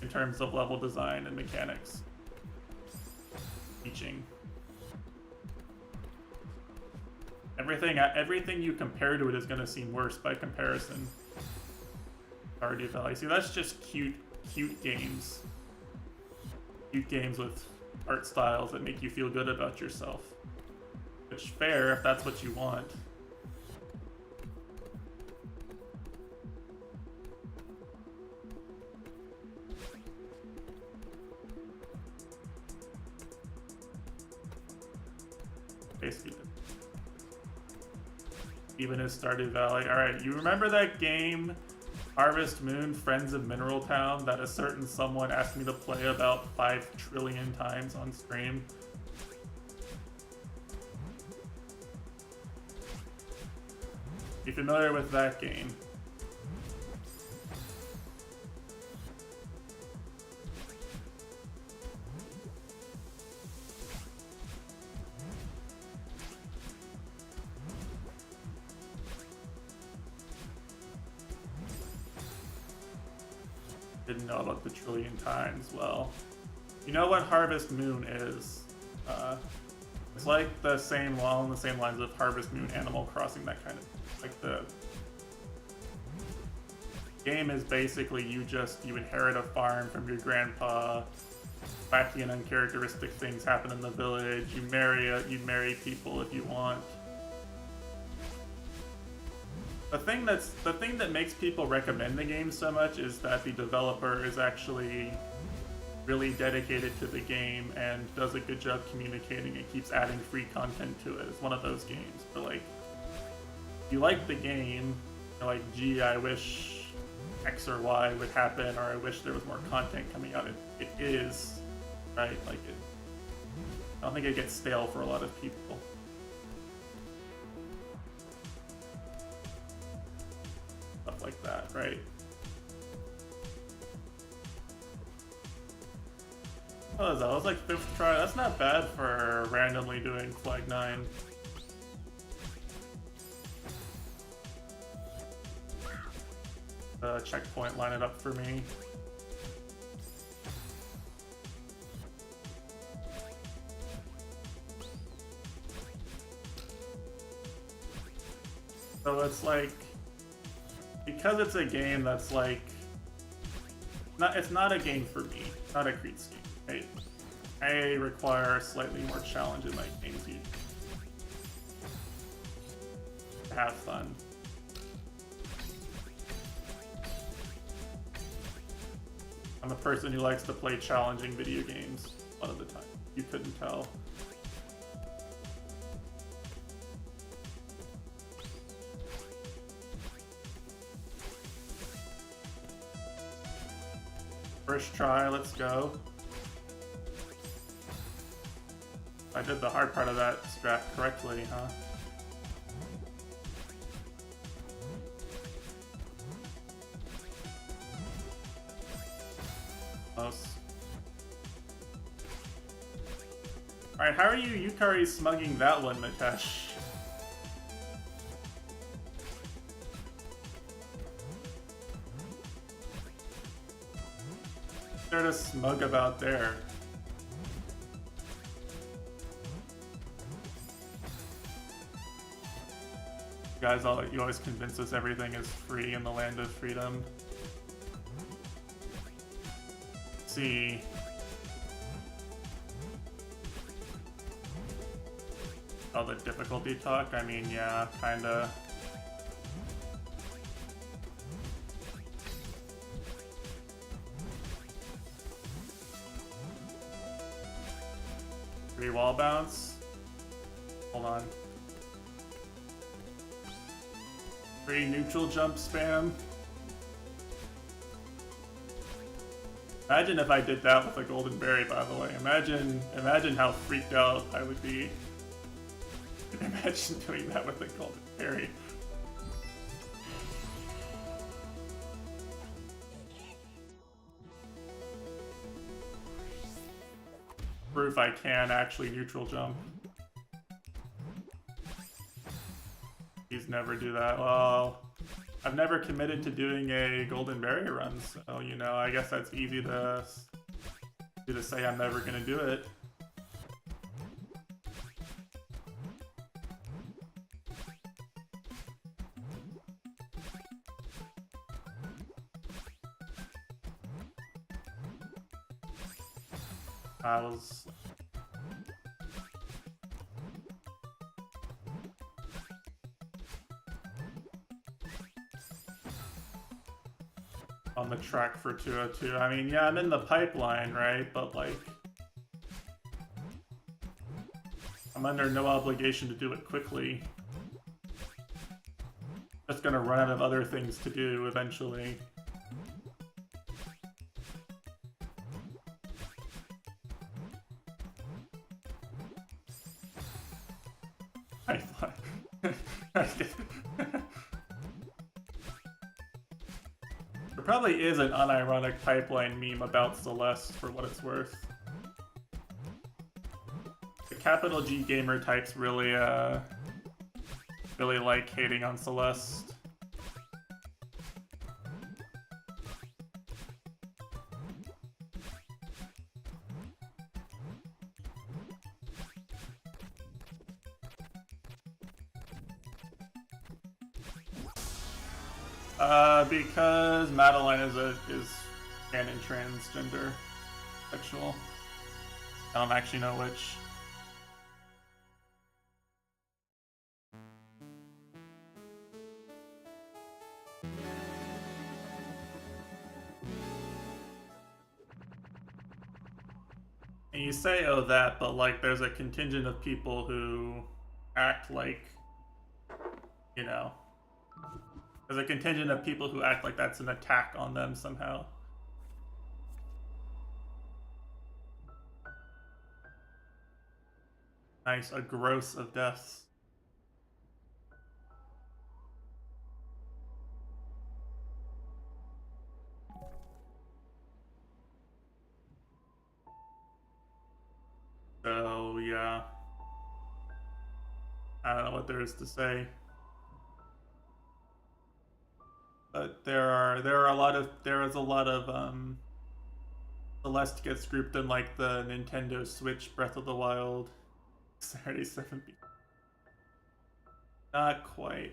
in terms of level design and mechanics. Teaching. Everything you compare to it is going to seem worse by comparison. Stardew Valley. See, that's just cute games. Cute games with art styles that make you feel good about yourself. Which, fair, if that's what you want. Basically. Even as Stardew Valley. Alright, you remember that game, Harvest Moon, Friends of Mineral Town, that a certain someone asked me to play about 5 trillion times on stream? You familiar with that game? Didn't know about the trillion times. Well, you know what Harvest Moon is. It's like the same, along the same lines of Harvest Moon, Animal Crossing, that kind of, like the game is basically you inherit a farm from your grandpa. Wacky and uncharacteristic things happen in the village. You marry people if you want. The thing that makes people recommend the game so much is that the developer is actually really dedicated to the game and does a good job communicating and keeps adding free content to it. It's one of those games where, like, you like the game, you're like, gee, I wish X or Y would happen, or I wish there was more content coming out. It is, right? Like, I don't think it gets stale for a lot of people. Stuff like that, right? What was that? That was like 5th try. That's not bad for randomly doing Flag 9. Checkpoint, line it up for me. So it's like, because it's a game that's like, it's not a game for me, not a Creed game. Right? I require slightly more challenge in my games to have fun. I'm a person who likes to play challenging video games a lot of the time. You couldn't tell. First try, let's go. I did the hard part of that strat correctly, huh? Close. Alright, how are you Yukari smugging that one, Mitesh? What's there to smug about there? Guys, you always convince us everything is free in the land of freedom. Let's see. Oh, the difficulty talk? I mean, yeah, kinda. Free wall bounce? Hold on. Free neutral jump spam. Imagine if I did that with a golden berry, by the way. Imagine how freaked out I would be. Imagine doing that with a golden berry. proof I can actually neutral jump. Please never do that. Well, I've never committed to doing a golden berry run, so you know, I guess that's easy to say I'm never gonna do it. I was on the track for 202. I mean, yeah, I'm in the pipeline, right? But like, I'm under no obligation to do it quickly. Just gonna run out of other things to do eventually. I thought. There probably is an unironic pipeline meme about Celeste, for what it's worth. The capital G gamer types really, really like hating on Celeste. Because Madeline is canon transgender, sexual. I don't actually know which. And you say, oh, that, but like there's a contingent of people who act like, you know, there's a contingent of people who act like that's an attack on them somehow. Nice, a gross of deaths. So yeah, I don't know what there is to say. But there is a lot of Celeste gets grouped in like the Nintendo Switch Breath of the Wild 37B. Not quite.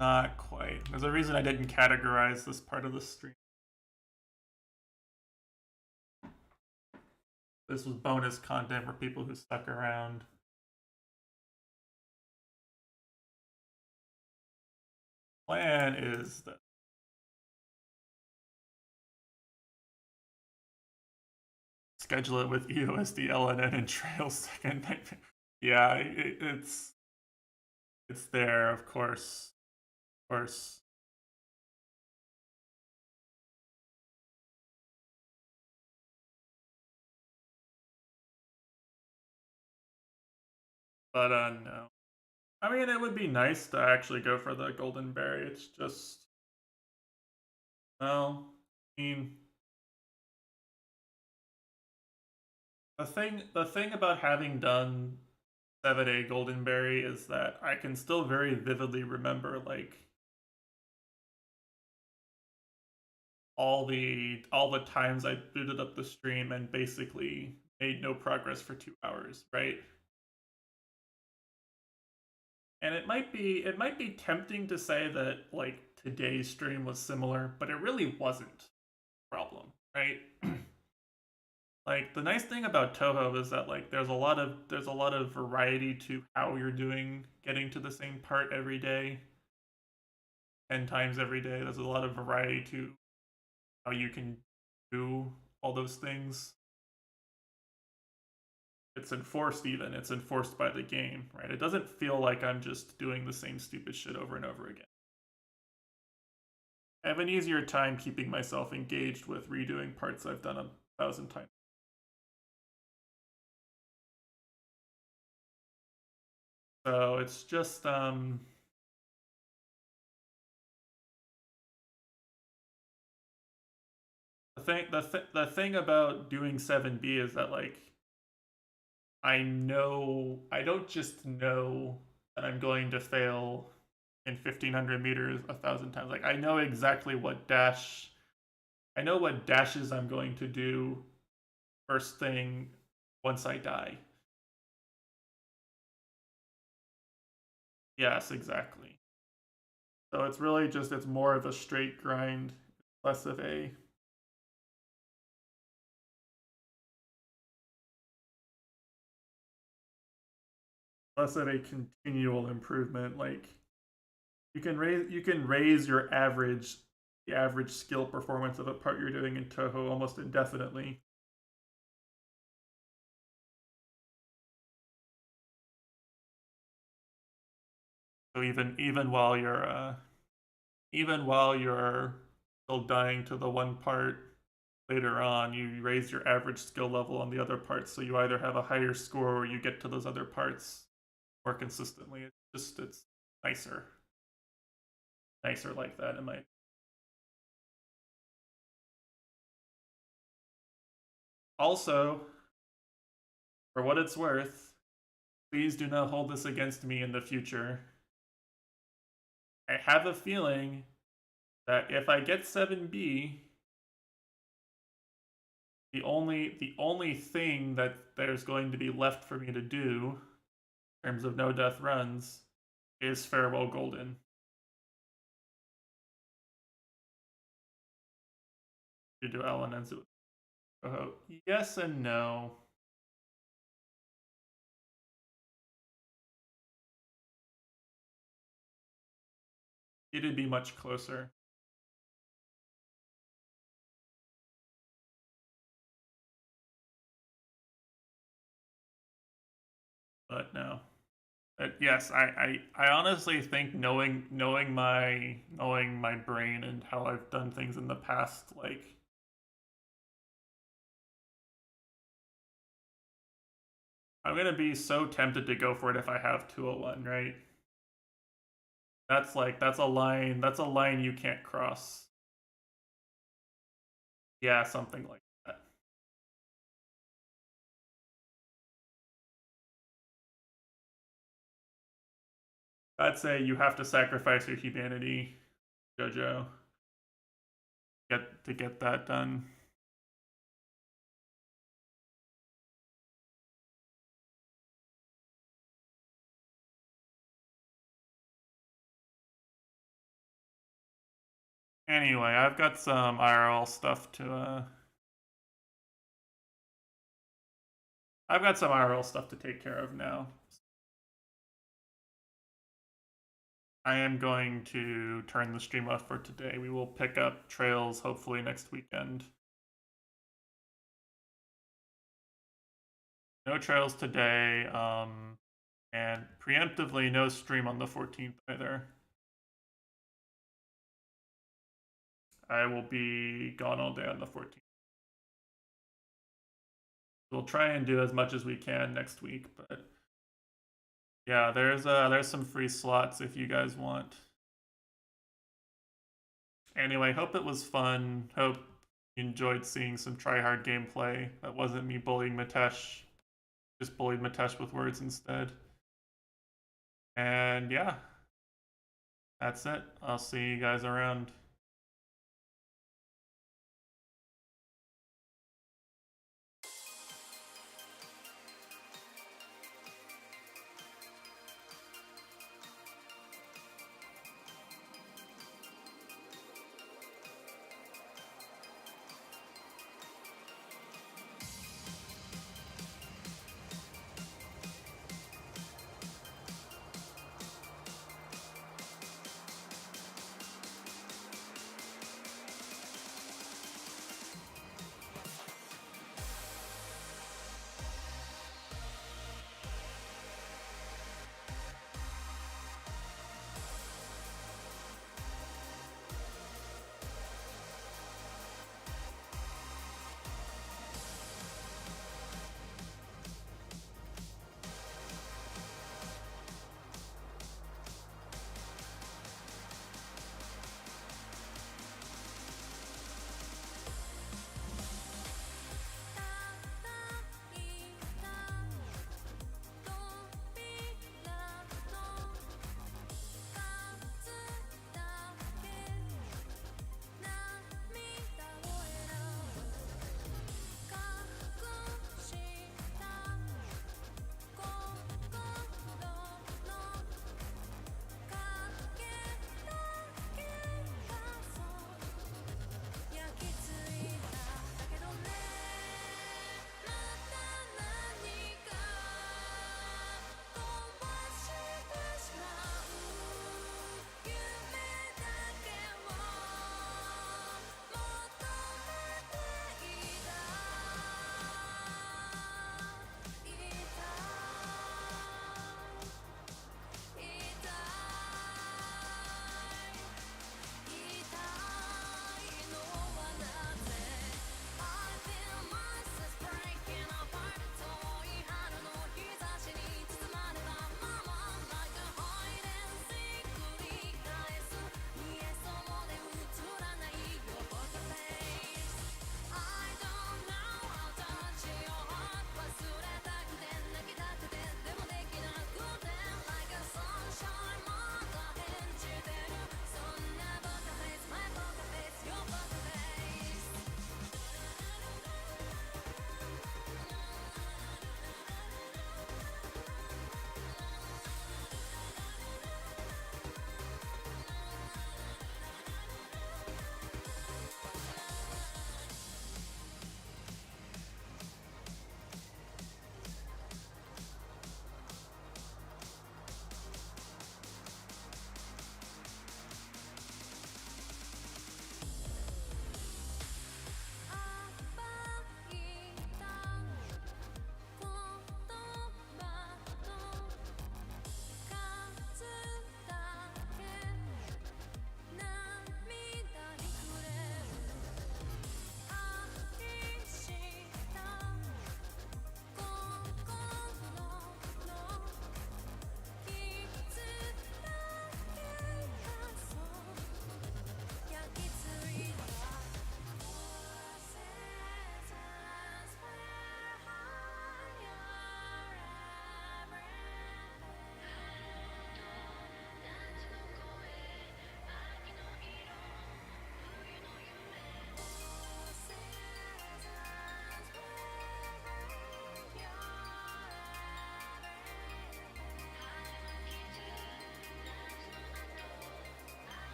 Not quite. There's a reason I didn't categorize this part of the stream. This was bonus content for people who stuck around. Plan is that schedule it with EoSD LNN and Trail second. Yeah, it's there, of course. Of course. But no. I mean, it would be nice to actually go for the golden berry. It's just, well, I mean, the thing about having done 7A golden berry is that I can still very vividly remember like all the times I booted up the stream and basically made no progress for 2 hours, right? And it might be tempting to say that like today's stream was similar, but it really wasn't a problem, right? Like the nice thing about Toho is that like there's a lot of variety to how you're getting to the same part every day, 10 times every day. There's a lot of variety to how you can do all those things. It's enforced even. It's enforced by the game, right? It doesn't feel like I'm just doing the same stupid shit over and over again. I have an easier time keeping myself engaged with redoing parts I've done 1,000 times. So it's just the the thing about doing 7B is that like I don't just know that I'm going to fail in 1500 meters 1,000 times. Like I know exactly I know what dashes I'm going to do first thing once I die. Yes, exactly. So it's really just it's more of a straight grind, less of a continual improvement. Like you can raise your average the average skill performance of a part you're doing in Toho almost indefinitely. So even while you're still dying to the one part later on, you raise your average skill level on the other parts, so you either have a higher score or you get to those other parts more consistently. It's nicer, nicer like that in my. Also, for what it's worth, please do not hold this against me in the future. I have a feeling that if I get 7B, the only thing that there's going to be left for me to do in terms of no death runs is Farewell Golden. To do Alan and Zu. Oh, yes and no. It'd be much closer. But no. But yes, I honestly think knowing my brain and how I've done things in the past, like I'm gonna be so tempted to go for it if I have 201, right? That's a line you can't cross. Yeah, something like that. I'd say you have to sacrifice your humanity, Jojo, get that done. Anyway, I've got some IRL stuff to I've got some IRL stuff to take care of now. I am going to turn the stream off for today. We will pick up trails hopefully next weekend. No trails today, and preemptively no stream on the 14th either. I will be gone all day on the 14th. We'll try and do as much as we can next week, but yeah, there's some free slots if you guys want. Anyway, hope it was fun. Hope you enjoyed seeing some tryhard gameplay. That wasn't me bullying Mitesh. Just bullied Mitesh with words instead. And yeah, that's it. I'll see you guys around.